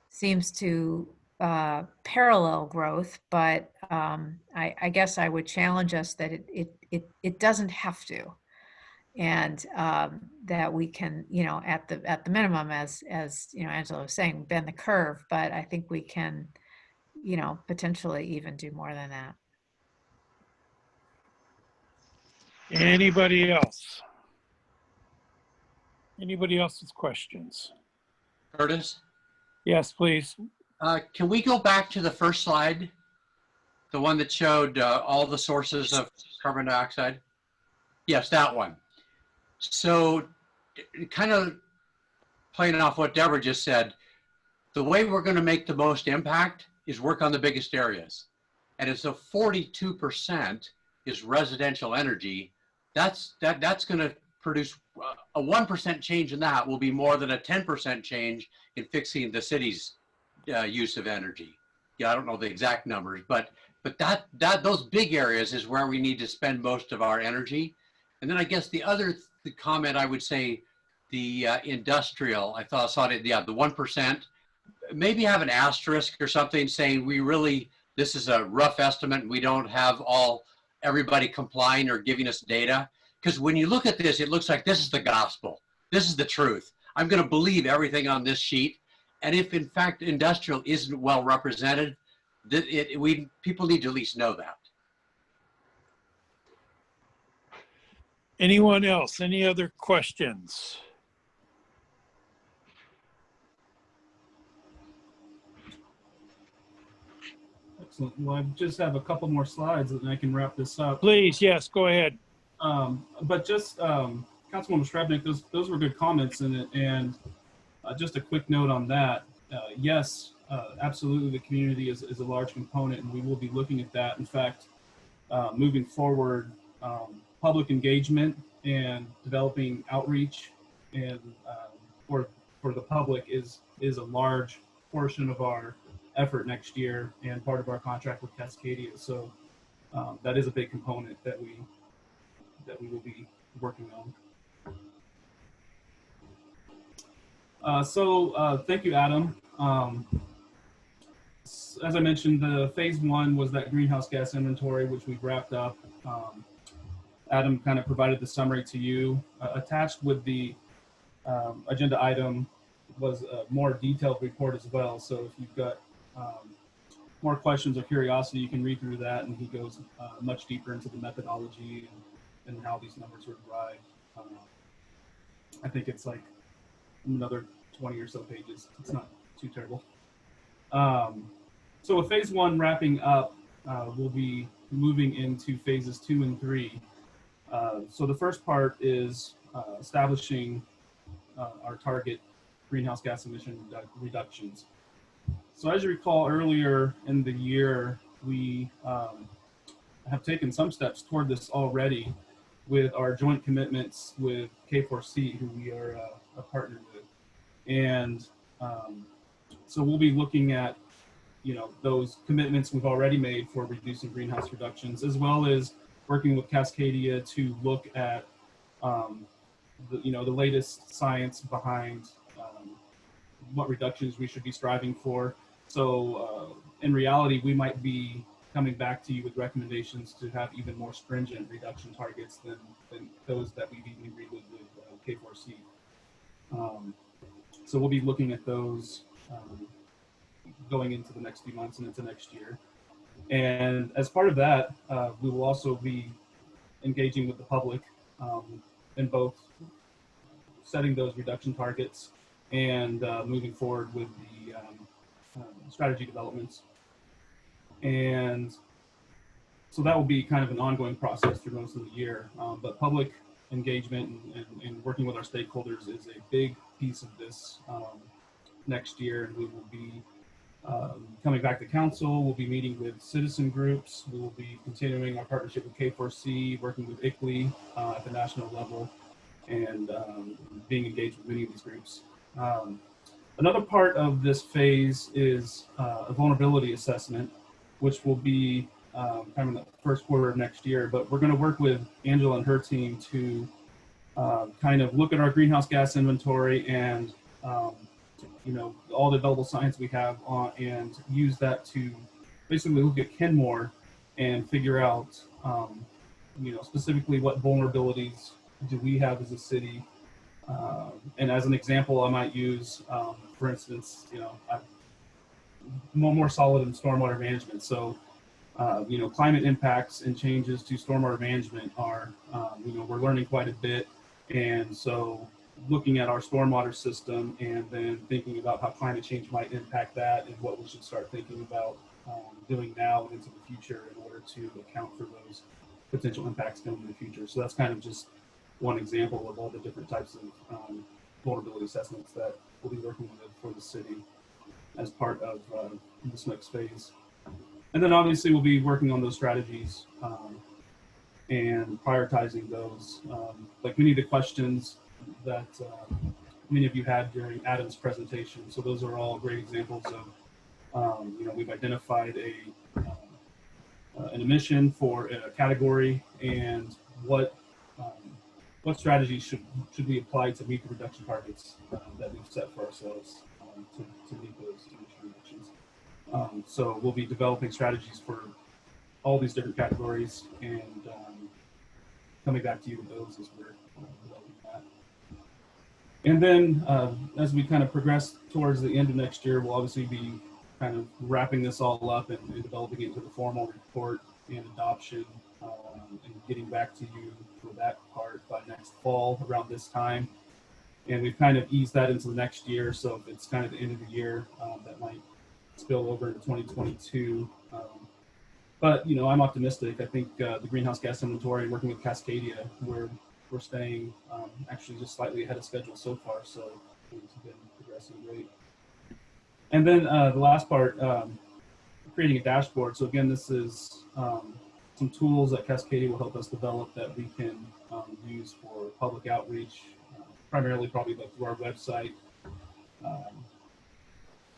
seems to parallel growth, but I guess I would challenge us that it doesn't have to, and that we can, at the minimum, as Angela was saying, bend the curve. But I think we can, potentially even do more than that. Anybody else? Anybody else's questions? Curtis? Yes, please. Can we go back to the first slide? The one that showed all the sources of carbon dioxide? Yes, that one. So kind of playing off what Deborah just said, the way we're going to make the most impact is work on the biggest areas. And if so 42% is residential energy, that's going to produce a 1% change in that will be more than a 10% change in fixing the city's use of energy. Yeah, I don't know the exact numbers, but those big areas is where we need to spend most of our energy. And then I guess the comment I would say, the industrial, I saw it, yeah, the 1%, maybe have an asterisk or something saying this is a rough estimate and we don't have everybody complying or giving us data. Because when you look at this, it looks like this is the gospel. This is the truth. I'm going to believe everything on this sheet. And if in fact industrial isn't well represented, people need to at least know that. Anyone else? Any other questions? Excellent. Well, I just have a couple more slides and I can wrap this up. Please, yes, go ahead. But just Councilwoman Strebnick, those were good comments in it. And just a quick note on that. Yes, absolutely, the community is a large component, and we will be looking at that. In fact, moving forward, public engagement and developing outreach and for the public is a large portion of our effort next year and part of our contract with Cascadia. So that is a big component that we will be working on. Thank you, Adam. As I mentioned, the phase 1 was that greenhouse gas inventory, which we've wrapped up. Adam kind of provided the summary to you. Attached with the agenda item was a more detailed report as well. So if you've got more questions or curiosity, you can read through that, and he goes much deeper into the methodology and how these numbers were derived. I think it's like another 20 or so pages. It's not too terrible. So with phase 1 wrapping up, we'll be moving into phases 2 and 3. So the first part is establishing our target greenhouse gas emission reductions. So as you recall, earlier in the year, we have taken some steps toward this already with our joint commitments with K4C, who we are a partner with. And so we'll be looking at, those commitments we've already made for reducing greenhouse reductions, as well as working with Cascadia to look at, the latest science behind what reductions we should be striving for. So in reality, we might be coming back to you with recommendations to have even more stringent reduction targets than those that we've even agreed with K4C. So we'll be looking at those going into the next few months and into next year. And as part of that, we will also be engaging with the public in both setting those reduction targets and moving forward with the strategy developments. And so that will be kind of an ongoing process through most of the year. But public engagement and working with our stakeholders is a big piece of this next year. And we will be coming back to council. We'll be meeting with citizen groups. We will be continuing our partnership with K4C, working with ICLEI at the national level, and being engaged with many of these groups. Another part of this phase is a vulnerability assessment, which will be kind of in the first quarter of next year. But we're going to work with Angela and her team to kind of look at our greenhouse gas inventory and all the available science we have on, and use that to basically look at Kenmore and figure out, specifically what vulnerabilities do we have as a city. And as an example, I might use, for instance, I'm more solid in stormwater management. So, climate impacts and changes to stormwater management are, we're learning quite a bit. And so looking at our stormwater system and then thinking about how climate change might impact that and what we should start thinking about doing now and into the future in order to account for those potential impacts going in the future. So that's kind of just one example of all the different types of vulnerability assessments that we'll be working with for the city as part of this next phase. And then obviously we'll be working on those strategies and prioritizing those. Like many of the questions that many of you had during Adam's presentation. So those are all great examples of, we've identified an emission for a category and what strategies should we apply to meet the reduction targets that we've set for ourselves to meet those emission reductions. So we'll be developing strategies for all these different categories and coming back to you with those as we're developing that. And then as we kind of progress towards the end of next year, we'll obviously be kind of wrapping this all up and developing it into the formal report and adoption and getting back to you for that part by next fall around this time. And we've kind of eased that into the next year. So if it's kind of the end of the year, that might spill over into 2022. But, you know, I'm optimistic. I think the greenhouse gas inventory and working with Cascadia, we're staying actually just slightly ahead of schedule so far. So it's been progressing great. And then the last part, creating a dashboard. So again, this is some tools that Cascadia will help us develop that we can use for public outreach, primarily probably like through our website,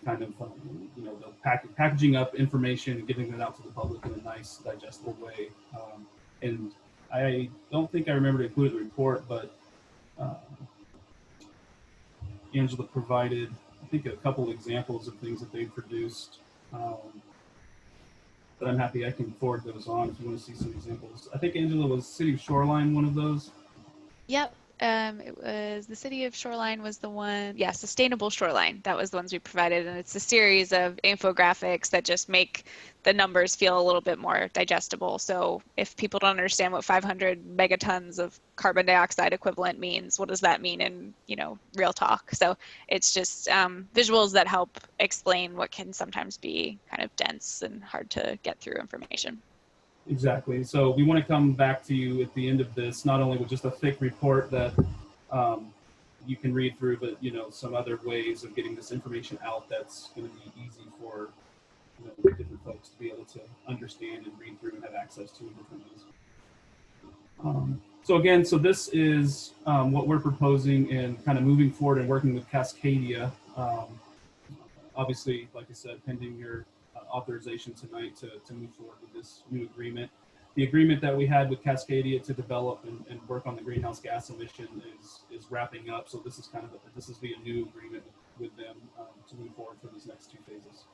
kind of you know, the packaging up information and getting it out to the public in a nice, digestible way. And I don't think I remember to include the report, but Angela provided, I think, a couple examples of things that they've produced. But I'm happy I can forward those on if you want to see some examples. I think Angela was City of Shoreline, one of those. Yep. It was the City of Shoreline was the one, yeah, Sustainable Shoreline. That was the ones we provided. And it's a series of infographics that just make the numbers feel a little bit more digestible. So if people don't understand what 500 megatons of carbon dioxide equivalent means, what does that mean in, you know, real talk? So it's just visuals that help explain what can sometimes be kind of dense and hard to get through information. Exactly. So we want to come back to you at the end of this, not only with just a thick report that you can read through, but, you know, some other ways of getting this information out that's going to be easy for, you know, different folks to be able to understand and read through and have access to in different ways. So again, so this is what we're proposing and kind of moving forward and working with Cascadia. Obviously, like I said, pending your authorization tonight to move forward with this new agreement. The agreement that we had with Cascadia to develop and work on the greenhouse gas emission is wrapping up. So this is kind of this is a new agreement with them to move forward for these next two phases.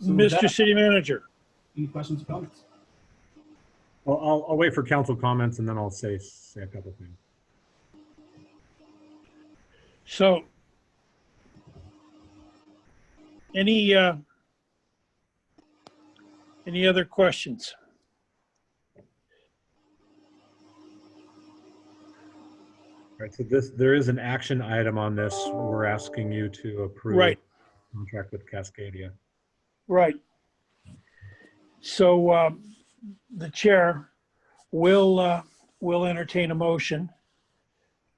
So Mr. that, City Manager. any questions or comments? Well, I'll wait for council comments and then I'll say a couple things. So any other questions? All right, so there is an action item on this. We're asking you to approve Right. contract with Cascadia. Right. So the chair will entertain a motion.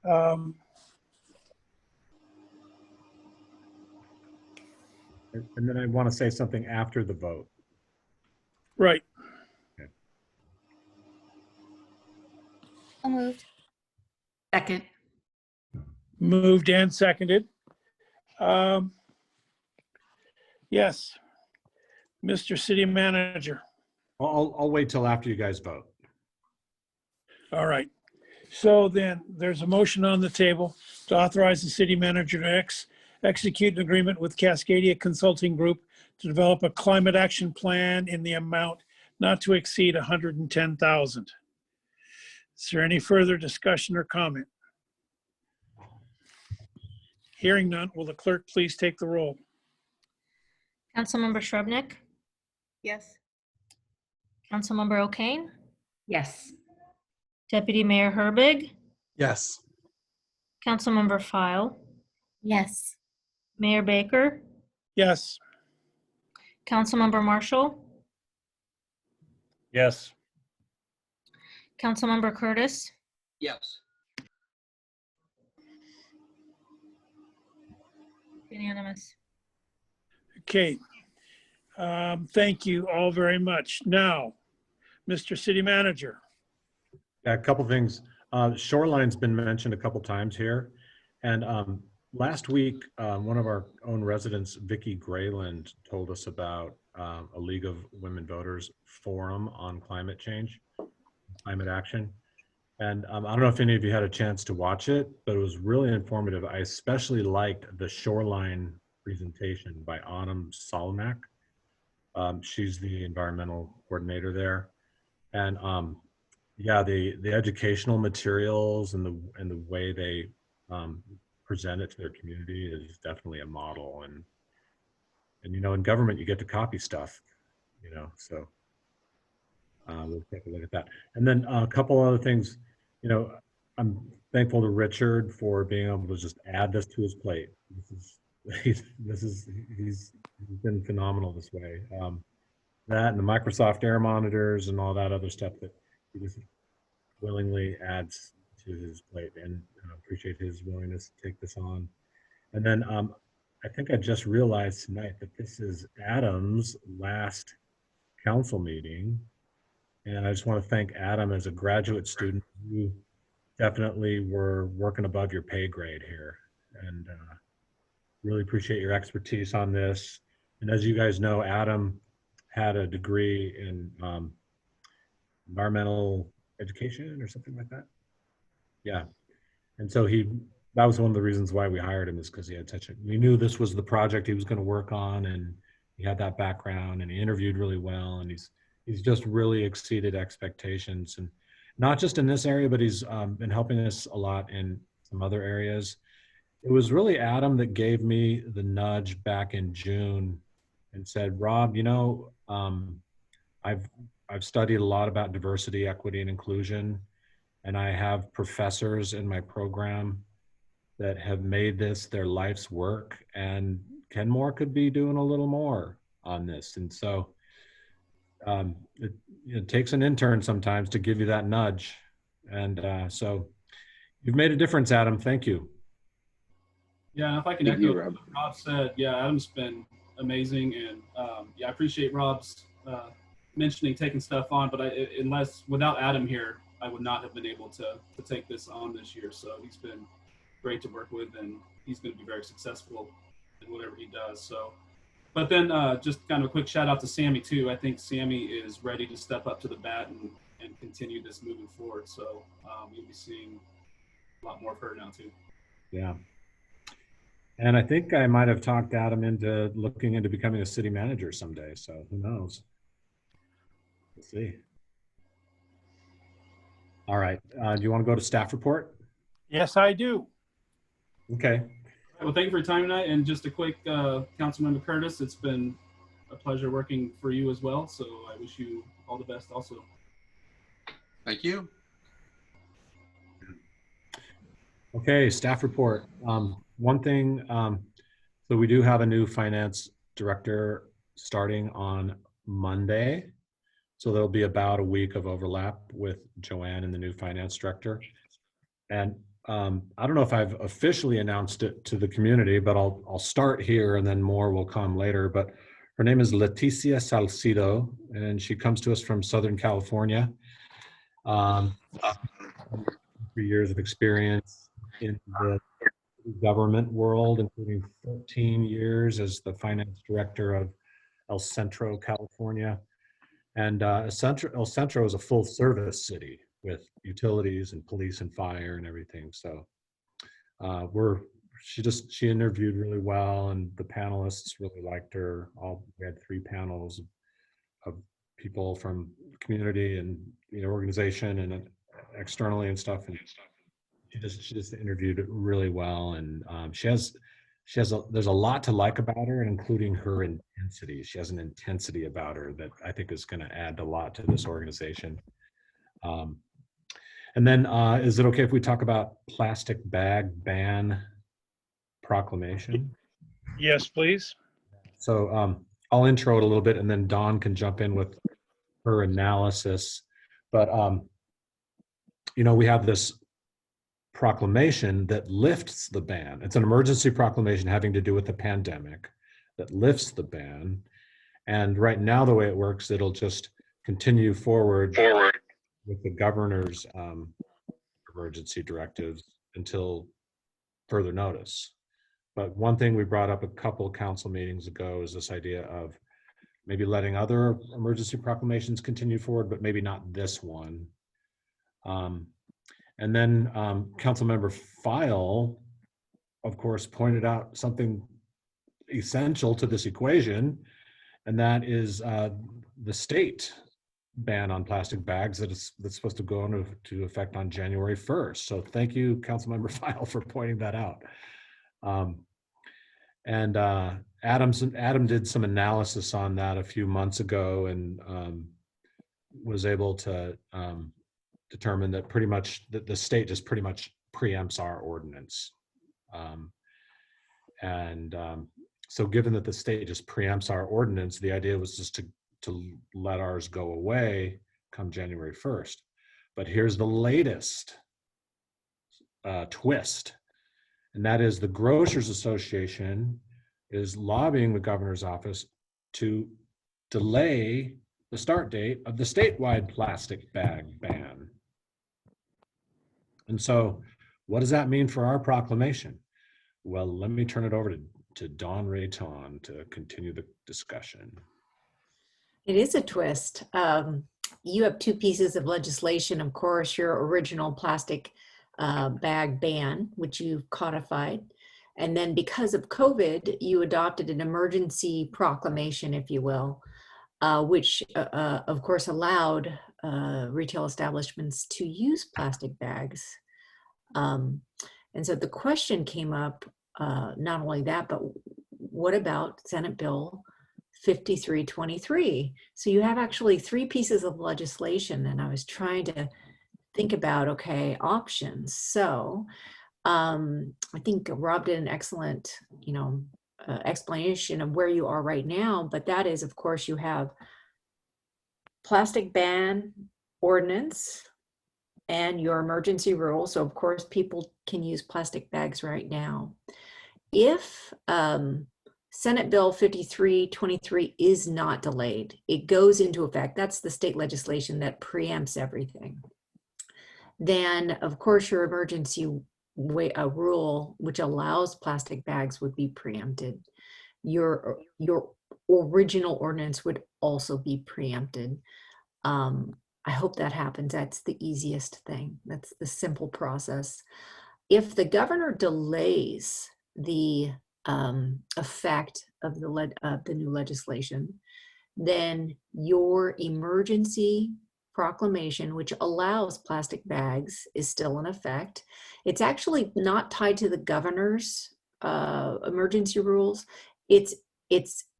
And then I want to say something after the vote. Right. Okay. So moved. Second. Moved and seconded. Yes. Mr. City Manager. I'll wait till after you guys vote. All right. So then there's a motion on the table to authorize the city manager to execute an agreement with Cascadia Consulting Group to develop a climate action plan in the amount not to exceed $110,000. Is there any further discussion or comment? Hearing none, will the clerk please take the roll? Councilmember Shrubnik, Yes. Councilmember O'Kane, Yes. Deputy Mayor Herbig, Yes. Councilmember File, Yes. Mayor Baker, Yes. Councilmember Marshall, Yes. Councilmember Curtis, Yes. unanimous. Okay. Thank you all very much. Now, Mr. City Manager. Yeah, a couple things. Shoreline's been mentioned a couple times here. And last week, one of our own residents, Vicki Grayland, told us about a League of Women Voters forum on climate change, climate action. And I don't know if any of you had a chance to watch it, but it was really informative. I especially liked the shoreline presentation by Autumn Solomak. She's the environmental coordinator there. And yeah, the educational materials and the way they present it to their community is definitely a model. And you know, in government, you get to copy stuff, you know, so we'll take a look at that. And then a couple other things, you know, I'm thankful to Richard for being able to just add this to his plate. He's been phenomenal this way. That and the Microsoft Air monitors and all that other stuff that he just willingly adds to his plate, and appreciate his willingness to take this on. And then I think I just realized tonight that this is Adam's last council meeting. And I just want to thank Adam as a graduate student. You definitely were working above your pay grade here, and really appreciate your expertise on this. And as you guys know, Adam had a degree in environmental education or something like that. Yeah. And so that was one of the reasons why we hired him, is because he had we knew this was the project he was going to work on, and he had that background, and he interviewed really well, and he's just really exceeded expectations, and not just in this area, but he's been helping us a lot in some other areas. It was really Adam that gave me the nudge back in June and said, Rob, you know, I've studied a lot about diversity, equity, and inclusion, and I have professors in my program that have made this their life's work, and Kenmore could be doing a little more on this. And so it takes an intern sometimes to give you that nudge. And so you've made a difference, Adam. Thank you. Yeah, and if I can Thank echo you, what Rob. Rob said, yeah, Adam's been amazing, and yeah, I appreciate Rob's mentioning taking stuff on, but without Adam here, I would not have been able to take this on this year. So he's been great to work with, and he's going to be very successful in whatever he does. So, but then just kind of a quick shout out to Sammy too. I think Sammy is ready to step up to the bat and continue this moving forward. So you'll be seeing a lot more of her now too. Yeah. And I think I might have talked Adam into looking into becoming a city manager someday. So who knows? We'll see. All right. Do you want to go to staff report? Yes, I do. Okay. Well, thank you for your time tonight. And just a quick, Councilmember Curtis, it's been a pleasure working for you as well. So I wish you all the best also. Thank you. Okay, staff report. One thing, so we do have a new finance director starting on Monday. So there'll be about a week of overlap with Joanne and the new finance director. And I don't know if I've officially announced it to the community, but I'll start here and then more will come later. But her name is Leticia Salcido, and she comes to us from Southern California. 3 years of experience in the government world, including 13 years as the finance director of El Centro, California. And El Centro is a full service city with utilities and police and fire and everything. So she interviewed really well, and the panelists really liked her. We had 3 panels of people from community and organization and externally and stuff. And she just interviewed really well, and there's a lot to like about her, including her intensity. She has an intensity about her that I think is going to add a lot to this organization. And then is it okay if we talk about plastic bag ban proclamation? Yes, please. So I'll intro it a little bit, and then Dawn can jump in with her analysis. But we have this proclamation that lifts the ban. It's an emergency proclamation having to do with the pandemic that lifts the ban. And right now, the way it works, it'll just continue forward with the governor's emergency directives until further notice. But one thing we brought up a couple of council meetings ago is this idea of maybe letting other emergency proclamations continue forward, but maybe not this one. And then Councilmember File, of course, pointed out something essential to this equation, and that is the state ban on plastic bags that's supposed to go into effect on January 1st. So thank you, Councilmember File, for pointing that out. Adam did some analysis on that a few months ago and was able to determine that pretty much that the state just pretty much preempts our ordinance. So given that the state just preempts our ordinance, the idea was just to let ours go away come January 1st. But here's the latest twist, and that is the Grocers Association is lobbying the governor's office to delay the start date of the statewide plastic bag ban. And so what does that mean for our proclamation? Well, let me turn it over to Dawn Rayton to continue the discussion. It is a twist. You have two pieces of legislation. Of course, your original plastic bag ban, which you've codified. And then because of COVID, you adopted an emergency proclamation, if you will, which of course allowed retail establishments to use plastic bags. And so the question came up, not only that, but what about Senate Bill 5323? So you have actually three pieces of legislation, and I was trying to think about, okay, options. So I think Rob did an excellent, explanation of where you are right now, but that is, of course, you have plastic ban ordinance and your emergency rule. So of course, people can use plastic bags right now. If Senate Bill 5323 is not delayed, it goes into effect. That's the state legislation that preempts everything. Then, of course, your emergency rule, which allows plastic bags, would be preempted. Your original ordinance would also be preempted. I hope that happens. That's the easiest thing. That's the simple process. If the governor delays the effect of the new legislation, then your emergency proclamation, which allows plastic bags, is still in effect. It's actually not tied to the governor's emergency rules. It's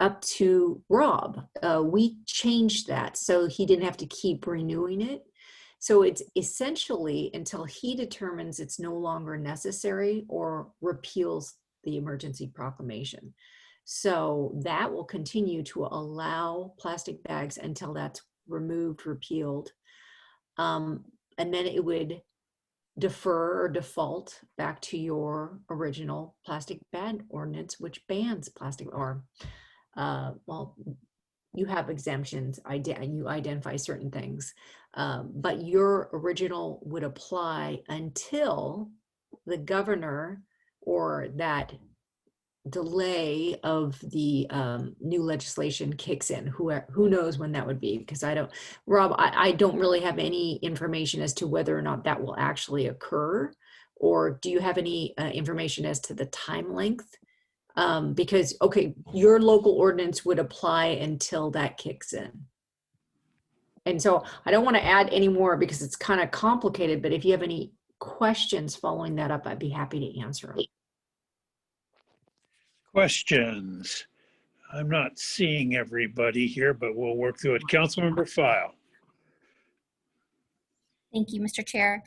up to Rob. We changed that so he didn't have to keep renewing it. So it's essentially until he determines it's no longer necessary or repeals the emergency proclamation. So that will continue to allow plastic bags until that's removed, repealed. And then it would defer or default back to your original plastic ban ordinance, which bans plastic, or well, you have exemptions, you identify certain things, but your original would apply until the governor or that delay of the new legislation kicks in. Who knows when that would be? Because Rob, I don't really have any information as to whether or not that will actually occur. Or do you have any information as to the time length? Because, okay, your local ordinance would apply until that kicks in. And so I don't want to add any more because it's kind of complicated, but if you have any questions following that up, I'd be happy to answer. Questions? I'm not seeing everybody here, but we'll work through it. Councilmember File. Thank you, Mr. Chair.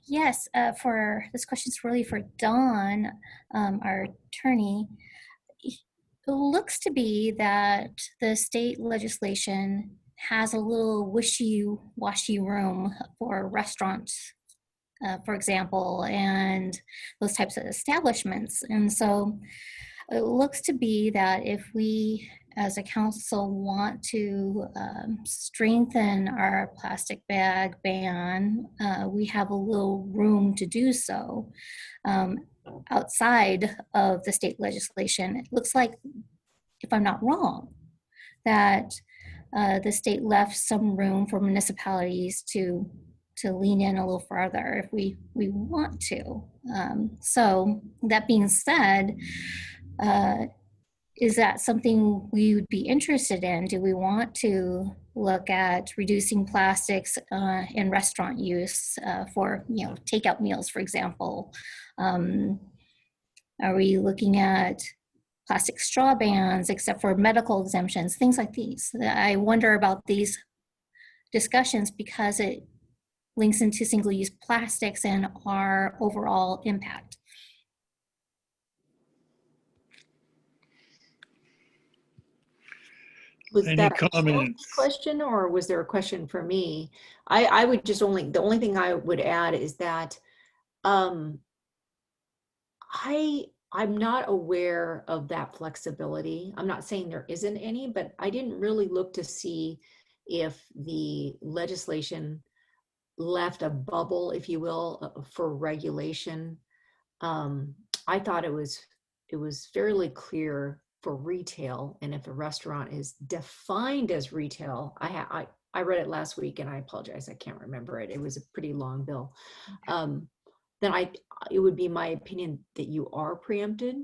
Yes, for this question is really for Dawn, our attorney. It looks to be that the state legislation has a little wishy-washy room for restaurants, for example, and those types of establishments. And so it looks to be that if we as a council want to strengthen our plastic bag ban, we have a little room to do so. Outside of the state legislation, it looks like, if I'm not wrong, that the state left some room for municipalities to lean in a little further if we want to. So that being said, is that something we would be interested in? Do we want to look at reducing plastics in restaurant use for, takeout meals, for example? Are we looking at plastic straw bans, except for medical exemptions, things like these? I wonder about these discussions because it links into single-use plastics and our overall impact. Was Any that a comments? question, or was there a question for me? I would just the only thing I would add is that I'm not aware of that flexibility. I'm not saying there isn't any, but I didn't really look to see if the legislation left a bubble, if you will, for regulation. I thought it was fairly clear for retail, and if a restaurant is defined as retail, I read it last week, and I apologize, I can't remember it. It was a pretty long bill. Then it would be my opinion that you are preempted.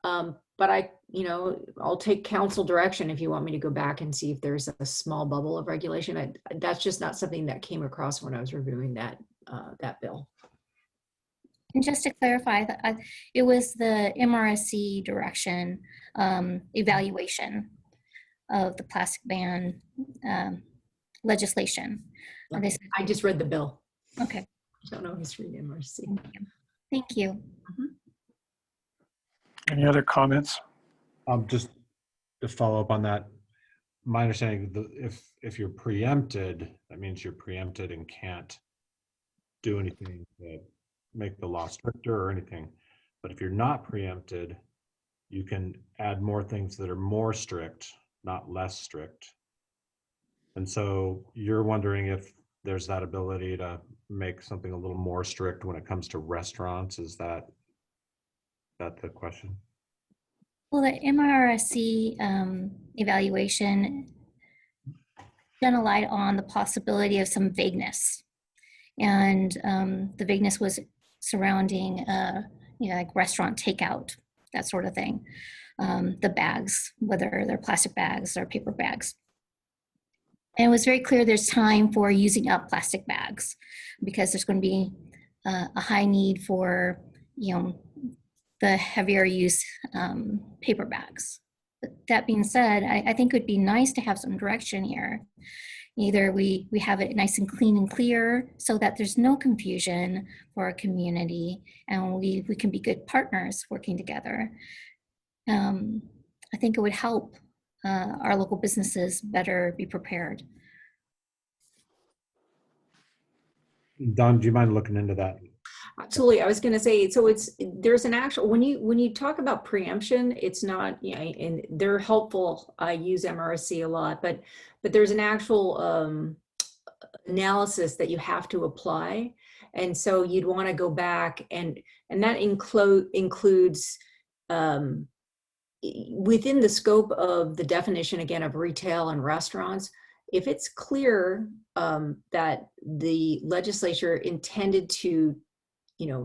But I'll take council direction if you want me to go back and see if there's a small bubble of regulation. That's just not something that came across when I was reviewing that bill. And just to clarify, it was the MRSC direction evaluation of the plastic ban legislation. Okay. I just read the bill. Okay. I don't know history in MRSC. Thank you. Mm-hmm. Any other comments? Just to follow up on that, my understanding, if you're preempted, that means you're preempted and can't do anything to make the law stricter or anything. But if you're not preempted, you can add more things that are more strict, not less strict. And so you're wondering if there's that ability to make something a little more strict when it comes to restaurants. Is that the question? Well, the MRSC evaluation shed a light on the possibility of some vagueness. And the vagueness was surrounding, like restaurant takeout, that sort of thing. The bags, whether they're plastic bags or paper bags. And it was very clear there's time for using up plastic bags because there's going to be a high need for, the heavier use paper bags. But that being said, I think it would be nice to have some direction here. Either we have it nice and clean and clear so that there's no confusion for our community and we can be good partners working together. I think it would help our local businesses better be prepared. Don, do you mind looking into that? Absolutely. I was going to say, so there's an actual, when you talk about preemption, it's not, and they're helpful. I use MRSC a lot, but there's an actual analysis that you have to apply. And so you'd want to go back and that includes within the scope of the definition, again, of retail and restaurants. If it's clear that the legislature intended to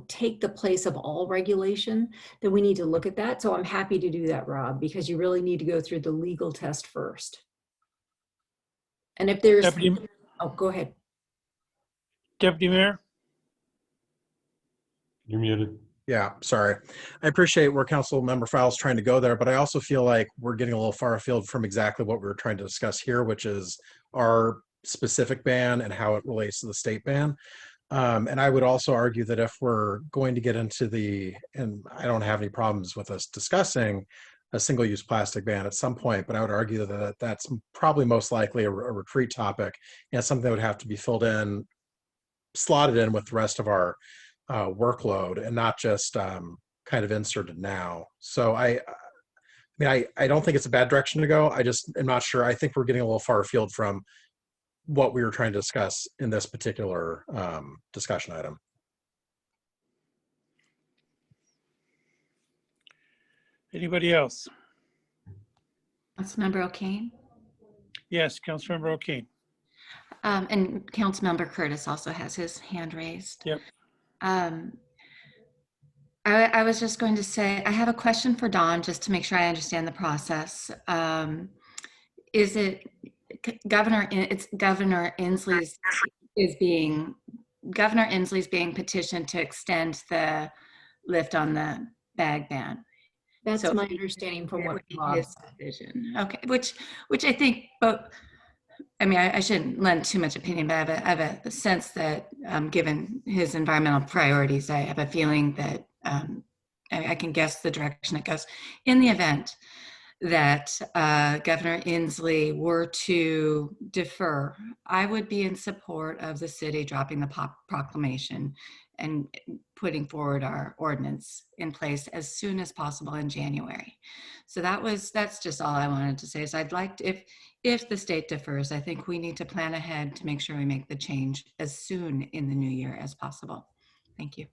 take the place of all regulation, then we need to look at that. So I'm happy to do that, Rob, because you really need to go through the legal test first. And if there's, oh, go ahead. Deputy Mayor? You're muted. Yeah, sorry. I appreciate where Council Member Fowles trying to go there, but I also feel like we're getting a little far afield from exactly what we were trying to discuss here, which is our specific ban and how it relates to the state ban. And I would also argue that if we're going to get into and I don't have any problems with us discussing a single-use plastic ban at some point, but I would argue that that's probably most likely a retreat topic and something that would have to be slotted in with the rest of our workload and not just kind of inserted now. So I don't think it's a bad direction to go. I just am not sure. I think we're getting a little far afield from what we were trying to discuss in this particular discussion item. Anybody else? Councilmember O'Kane? Yes, Councilmember O'Kane. And Councilmember Curtis also has his hand raised. Yep. I was just going to say, I have a question for Dawn, just to make sure I understand the process. Is it it's Governor Inslee's being petitioned to extend the lift on the bag ban? That's So my understanding from what Rob his decision. Okay, which I think, but I mean, I shouldn't lend too much opinion, but I have a sense that given his environmental priorities, I have a feeling that I can guess the direction it goes. In the event that Governor Inslee were to defer, I would be in support of the city dropping the proclamation and putting forward our ordinance in place as soon as possible in January. So that's just all I wanted to say. So I'd like to, if the state defers, I think we need to plan ahead to make sure we make the change as soon in the new year as possible. Thank you.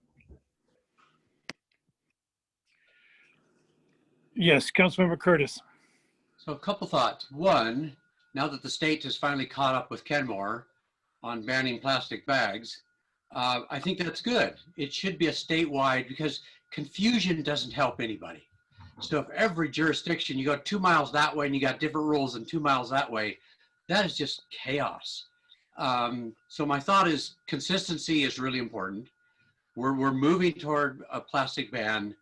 Yes, Councilmember Curtis. So a couple thoughts. One, now that the state has finally caught up with Kenmore on banning plastic bags, I think that's good. It should be a statewide, because confusion doesn't help anybody. So if every jurisdiction, you go 2 miles that way and you got different rules than 2 miles that way, that is just chaos. So my thought is consistency is really important. We're moving toward a plastic ban,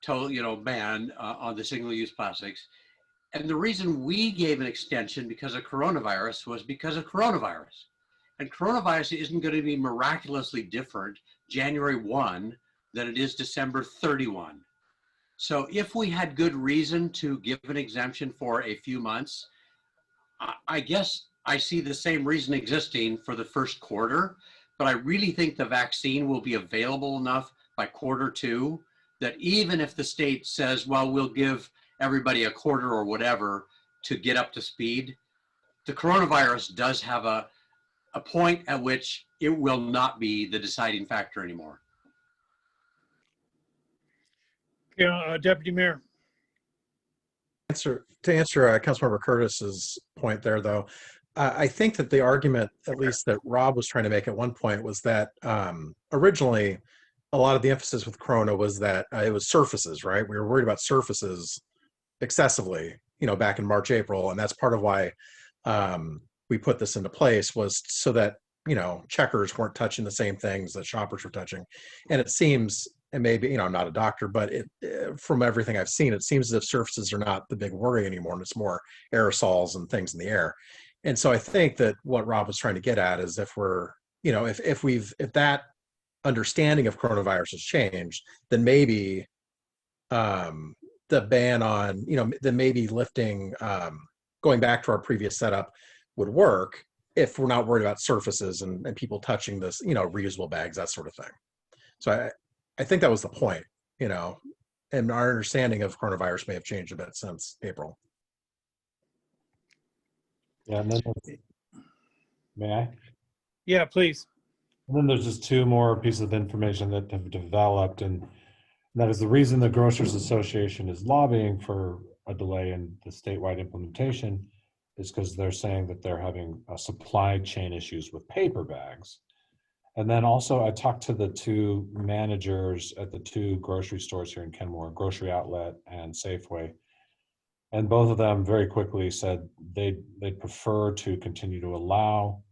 ban on the single-use plastics. And the reason we gave an extension because of coronavirus was because of coronavirus. And coronavirus isn't going to be miraculously different January 1 than it is December 31. So if we had good reason to give an exemption for a few months, I guess I see the same reason existing for the first quarter, but I really think the vaccine will be available enough by Q2 that even if the state says, well, we'll give everybody a quarter or whatever to get up to speed, the coronavirus does have a point at which it will not be the deciding factor anymore. Deputy Mayor. To answer Councilmember Curtis's point there, though, I think that the argument, at least that Rob was trying to make at one point, was that originally a lot of the emphasis with Corona was that it was surfaces, right? We were worried about surfaces excessively, back in March, April, and that's part of why we put this into place, was so that checkers weren't touching the same things that shoppers were touching. And it seems, and maybe I'm not a doctor, but from everything I've seen, it seems as if surfaces are not the big worry anymore, and it's more aerosols and things in the air. And so I think that what Rob was trying to get at is if we're, if that understanding of coronavirus has changed, then maybe the ban on, then maybe lifting, going back to our previous setup would work if we're not worried about surfaces and people touching this, reusable bags, that sort of thing. So I think that was the point, and our understanding of coronavirus may have changed a bit since April. Yeah, and then may I? Yeah, please. And then there's just two more pieces of information that have developed, and that is the reason the Grocers Association is lobbying for a delay in the statewide implementation is because they're saying that they're having supply chain issues with paper bags. And then also I talked to the two managers at the two grocery stores here in Kenmore, Grocery Outlet and Safeway. And both of them very quickly said they'd prefer to continue to allow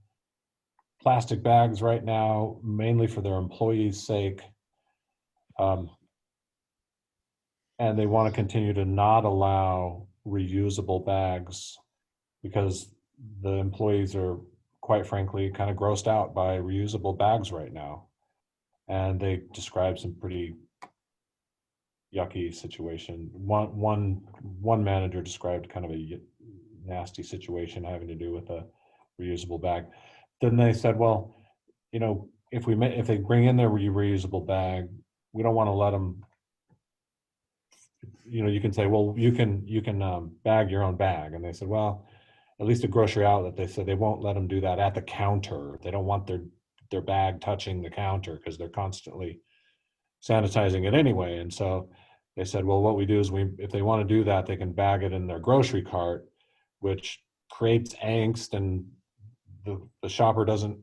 plastic bags right now, mainly for their employees' sake. And they want to continue to not allow reusable bags because the employees are, quite frankly, kind of grossed out by reusable bags right now. And they described some pretty yucky situation. One manager described kind of a nasty situation having to do with a reusable bag. Then they said, well, if they bring in their reusable bag, we don't want to let them. You can say, well, you can bag your own bag, and they said, well, at least at Grocery Outlet, they said they won't let them do that at the counter. They don't want their bag touching the counter because they're constantly sanitizing it anyway. And so they said, well, what we do is if they want to do that, they can bag it in their grocery cart, which creates angst, and the shopper doesn't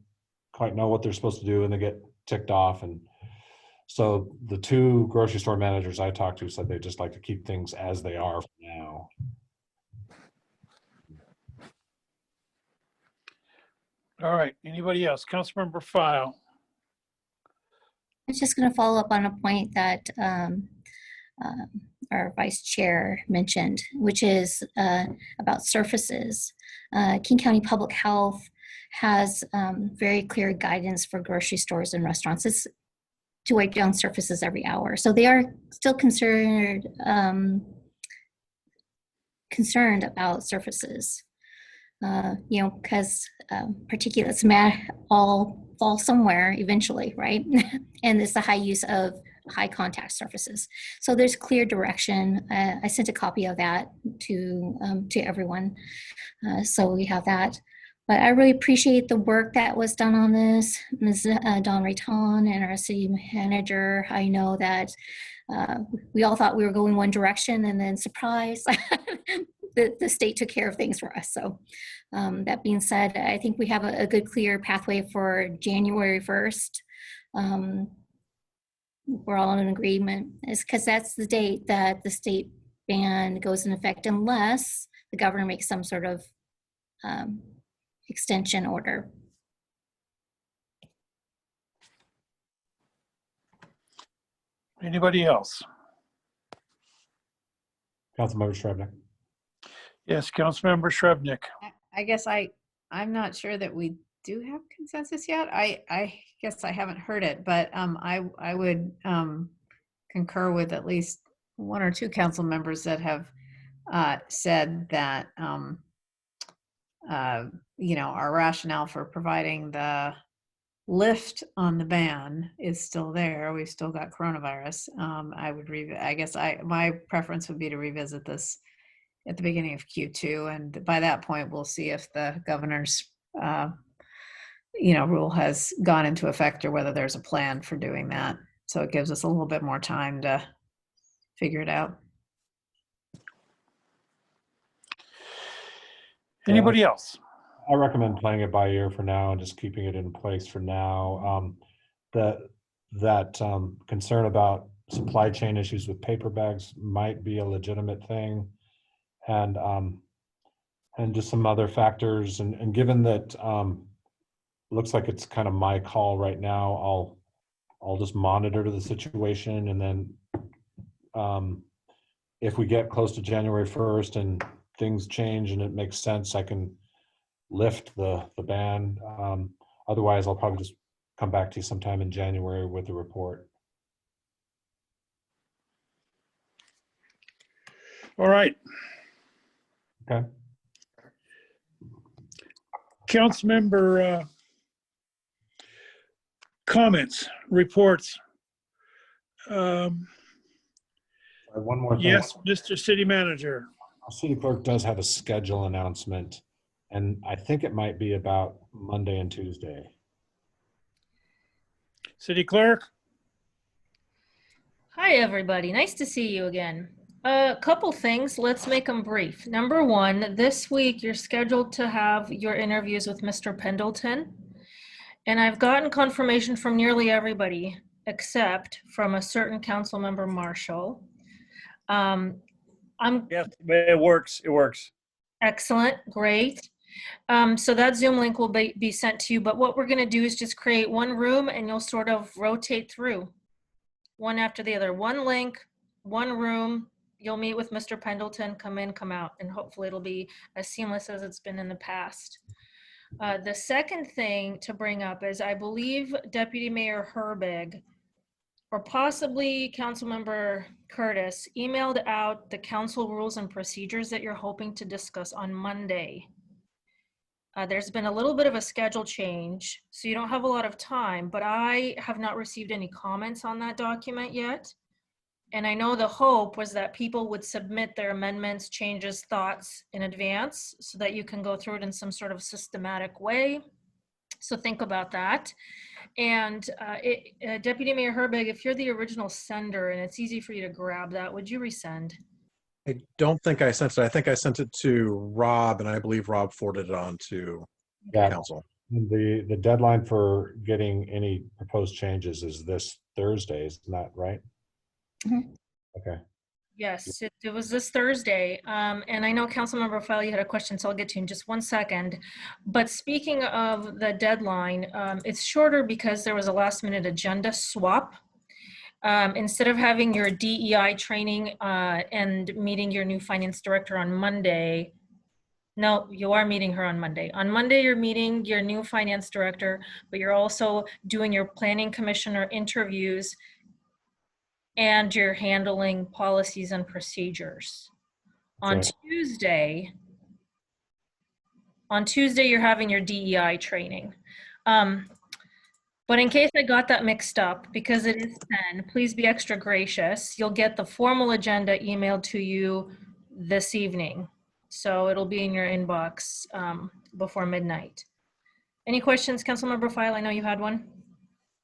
quite know what they're supposed to do and they get ticked off. And so the two grocery store managers I talked to said they just like to keep things as they are for now. All right, anybody else? Councilmember File. I was just going to follow up on a point that our vice chair mentioned, which is about surfaces. King County Public Health has very clear guidance for grocery stores and restaurants. It's to wipe down surfaces every hour. So they are still concerned about surfaces. You know, because particulates all fall somewhere eventually, right? And it's the high use of high contact surfaces. So there's clear direction. I sent a copy of that to everyone. So we have that. But I really appreciate the work that was done on this. Ms. Dawn Rayton and our city manager. I know that we all thought we were going one direction, and then surprise, the state took care of things for us. So that being said, I think we have a good clear pathway for January 1st. We're all in agreement. It's because that's the date that the state ban goes in effect, unless the governor makes some sort of extension order. Anybody else? Councilmember Shrevenick. Yes, Councilmember Shrevenick. I guess I'm not sure that we do have consensus yet. I guess I haven't heard it, but I would concur with at least one or two council members that have said that you know, our rationale for providing the lift on the ban is still there. We've still got coronavirus. I guess my preference would be to revisit this at the beginning of Q2, and by that point we'll see if the governor's you know, rule has gone into effect or whether there's a plan for doing that. So it gives us a little bit more time to figure it out. Anybody else? I recommend playing it by ear for now and just keeping it in place for now. That concern about supply chain issues with paper bags might be a legitimate thing, and just some other factors. And given that looks like it's kind of my call right now, I'll just monitor the situation, and then if we get close to January 1st and things change and it makes sense, I can lift the ban. Otherwise, I'll probably just come back to you sometime in January with the report. All right. Okay. Councilmember comments, reports. One more thing. Yes, Mr. City Manager. Our city clerk does have a schedule announcement, and I think it might be about Monday and Tuesday. City Clerk. Hi, everybody. Nice to see you again. A couple things. Let's make them brief. Number one, this week you're scheduled to have your interviews with Mr. Pendleton. And I've gotten confirmation from nearly everybody except from a certain council member, Marshall. Yes, it works. It works. Excellent. Great. So that Zoom link will be sent to you. But what we're going to do is just create one room, and you'll sort of rotate through one after the other. One link, one room. You'll meet with Mr. Pendleton, come in, come out, and hopefully it'll be as seamless as it's been in the past. The second thing to bring up is I believe Deputy Mayor Herbig, or possibly Councilmember Curtis, emailed out the council rules and procedures that you're hoping to discuss on Monday. There's been a little bit of a schedule change, so you don't have a lot of time, but I have not received any comments on that document yet. And I know the hope was that people would submit their amendments, changes, thoughts in advance so that you can go through it in some sort of systematic way. So think about that. And Deputy Mayor Herbig, if you're the original sender and it's easy for you to grab that, would you resend? I don't think I sent it. I think I sent it to Rob, and I believe Rob forwarded it on to council. And the deadline for getting any proposed changes is this Thursday, isn't that right? Mhm. Okay. Yes, it was this Thursday. And I know Councilmember Fowler, you had a question, so I'll get to you in just one second. But speaking of the deadline, it's shorter because there was a last minute agenda swap. Instead of having your DEI training and meeting your new finance director on Monday, no, you are meeting her on Monday. On Monday, you're meeting your new finance director, but you're also doing your planning commissioner interviews and you're handling policies and procedures. On Okay. Tuesday, you're having your DEI training. But in case I got that mixed up, because it is 10, please be extra gracious. You'll get the formal agenda emailed to you this evening. So it'll be in your inbox before midnight. Any questions, Councilmember File? I know you had one.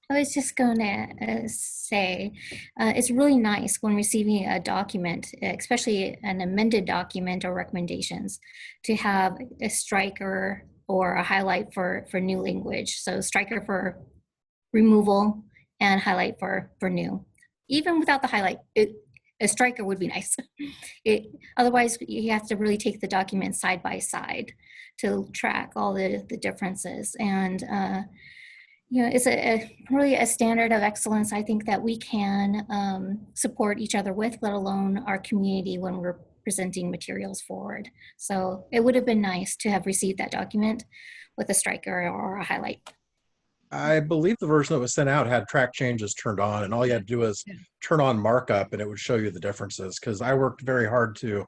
I was just going to say, it's really nice when receiving a document, especially an amended document or recommendations, to have a striker or a highlight for new language. So striker for removal and highlight for new. Even without the highlight, a striker would be nice. Otherwise, you have to really take the document side by side to track all the differences. And you know, it's really a standard of excellence, I think, that we can support each other with, let alone our community when we're presenting materials forward. So it would have been nice to have received that document with a striker or a highlight. I believe the version that was sent out had track changes turned on, and all you had to do is turn on markup and it would show you the differences, because I worked very hard to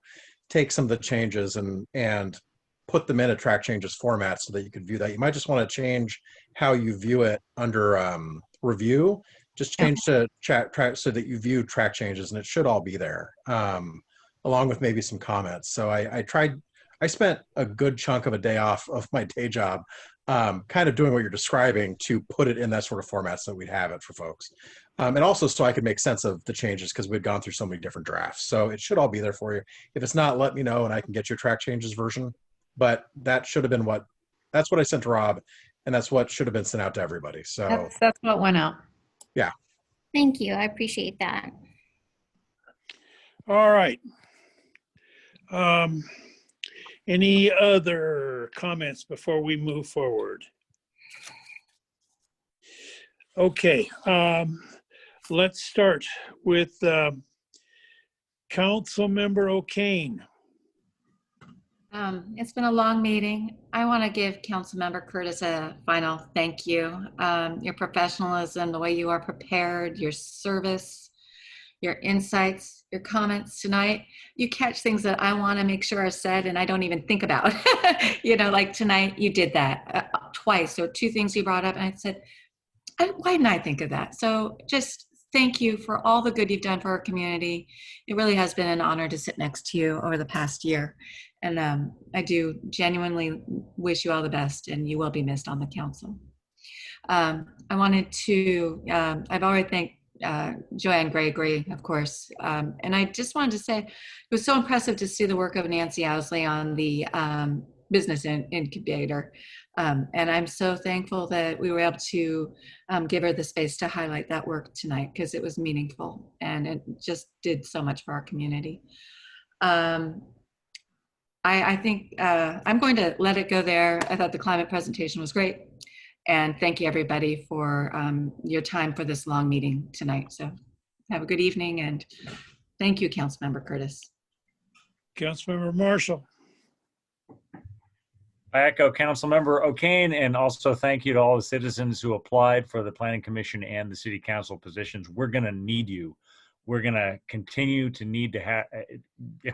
take some of the changes and put them in a track changes format so that you could view that. You might just want to change how you view it under review. Just change to track so that you view track changes, and it should all be there, along with maybe some comments. So I spent a good chunk of a day off of my day job kind of doing what you're describing to put it in that sort of format so we'd have it for folks. And also so I could make sense of the changes, because we'd gone through so many different drafts. So it should all be there for you. If it's not, let me know and I can get your track changes version. But that should have been that's what I sent to Rob, and that's what should have been sent out to everybody. So That's what went out. Yeah. Thank you. I appreciate that. All right. Any other comments before we move forward? Okay, let's start with Councilmember O'Kane. It's been a long meeting. I want to give Councilmember Curtis a final thank you. Your professionalism, the way you are prepared, your service, your insights, your comments tonight. You catch things that I want to make sure are said and I don't even think about. You know, like tonight you did that twice. So 2 things you brought up and I said, why didn't I think of that? So just thank you for all the good you've done for our community. It really has been an honor to sit next to you over the past year. And I do genuinely wish you all the best, and you will be missed on the council. I wanted to, I've already thanked Joanne Gregory, of course. And I just wanted to say, it was so impressive to see the work of Nancy Owsley on the business incubator. And I'm so thankful that we were able to give her the space to highlight that work tonight, because it was meaningful and it just did so much for our community. I think I'm going to let it go there. I thought the climate presentation was great. And thank you everybody for your time for this long meeting tonight. So have a good evening, and thank you, Councilmember Curtis. Councilmember Marshall. I echo Councilmember O'Kane, and also thank you to all the citizens who applied for the Planning Commission and the City Council positions. We're going to need you. We're going to continue to need to have,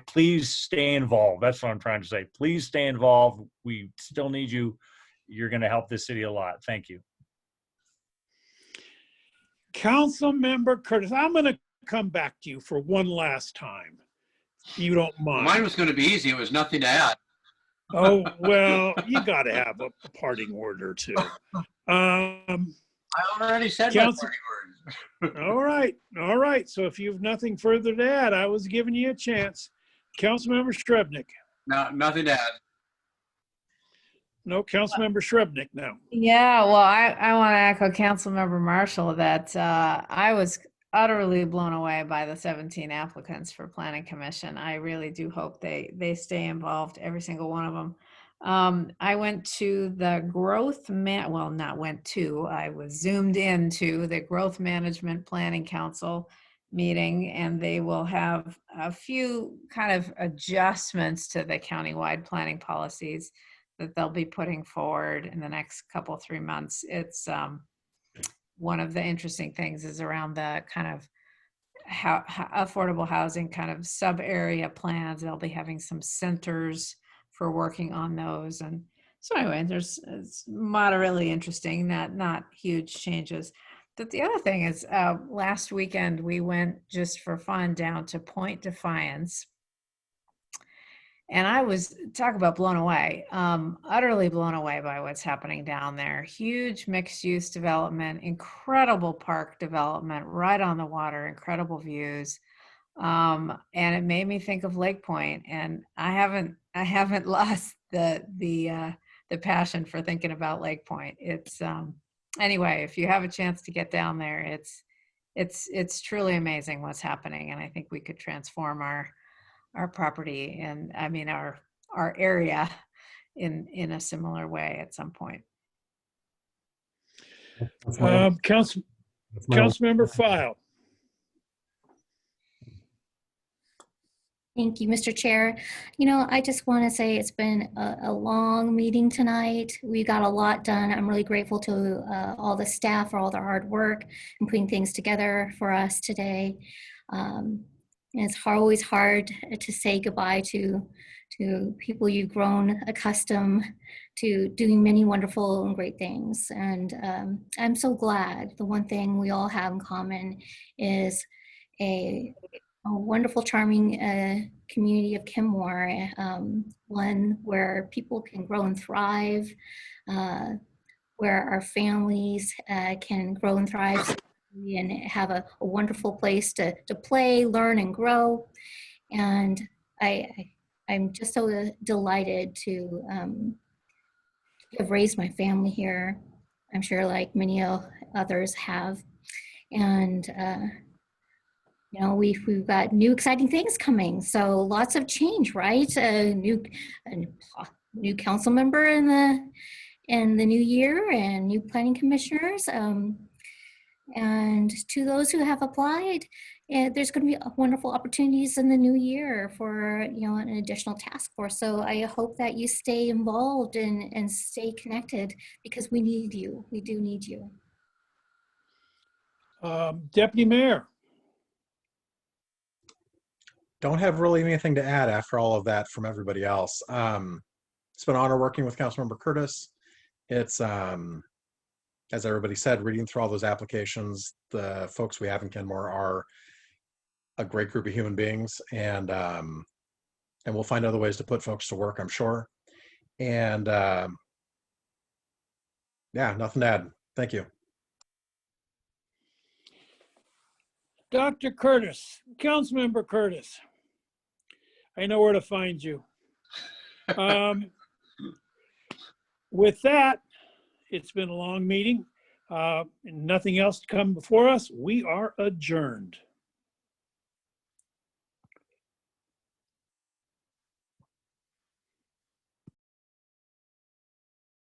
please stay involved. That's what I'm trying to say. Please stay involved. We still need you. You're going to help this city a lot. Thank you. Councilmember Curtis, I'm going to come back to you for one last time. You don't mind. Mine was going to be easy. It was nothing to add. Oh, well, you got to have a parting word or two. I already said my parting words. All right. So if you have nothing further to add, I was giving you a chance. Councilmember Strebnick. No, nothing to add. No, Councilmember Shrubnik now. Yeah, well, I want to echo Councilmember Marshall that I was utterly blown away by the 17 applicants for Planning Commission. I really do hope they stay involved, every single one of them. I went to the I was zoomed into the Growth Management Planning Council meeting, and they will have a few kind of adjustments to the countywide planning policies that they'll be putting forward in the next couple, 3 months. It's one of the interesting things is around the kind of how affordable housing kind of sub area plans. They'll be having some centers for working on those. And so anyway, it's moderately interesting, not huge changes. But the other thing is last weekend we went just for fun down to Point Defiance. And I was, talk about blown away, utterly blown away by what's happening down there. Huge mixed use development, incredible park development right on the water, incredible views. And it made me think of Lake Point, and I haven't lost the passion for thinking about Lake Point. It's anyway, if you have a chance to get down there, it's truly amazing what's happening, and I think we could transform our property and I mean our area in a similar way at some point. Councilmember File. Thank you, Mr. Chair. You know, I just want to say it's been a long meeting tonight. We got a lot done. I'm really grateful to all the staff for all their hard work and putting things together for us today. And it's always hard to say goodbye to people you've grown accustomed to doing many wonderful and great things. And I'm so glad the one thing we all have in common is a wonderful, charming community of Kenmore, one where people can grow and thrive, where our families can grow and thrive and have a wonderful place to play, learn, and grow. And I'm just so delighted to have raised my family here. I'm sure like many others have. And you know, we've got new exciting things coming. So lots of change, right? A new council member in the new year, and new planning commissioners. And to those who have applied, there's going to be wonderful opportunities in the new year for, you know, an additional task force. So I hope that you stay involved and stay connected, because we need you. We do need you. Deputy Mayor. Don't have really anything to add after all of that from everybody else. It's been an honor working with Councilmember Curtis. It's, as everybody said, reading through all those applications, the folks we have in Kenmore are a great group of human beings, and we'll find other ways to put folks to work, I'm sure. And yeah, nothing to add. Thank you. Dr. Curtis, Councilmember Curtis, I know where to find you. With that, it's been a long meeting. Nothing else to come before us. We are adjourned.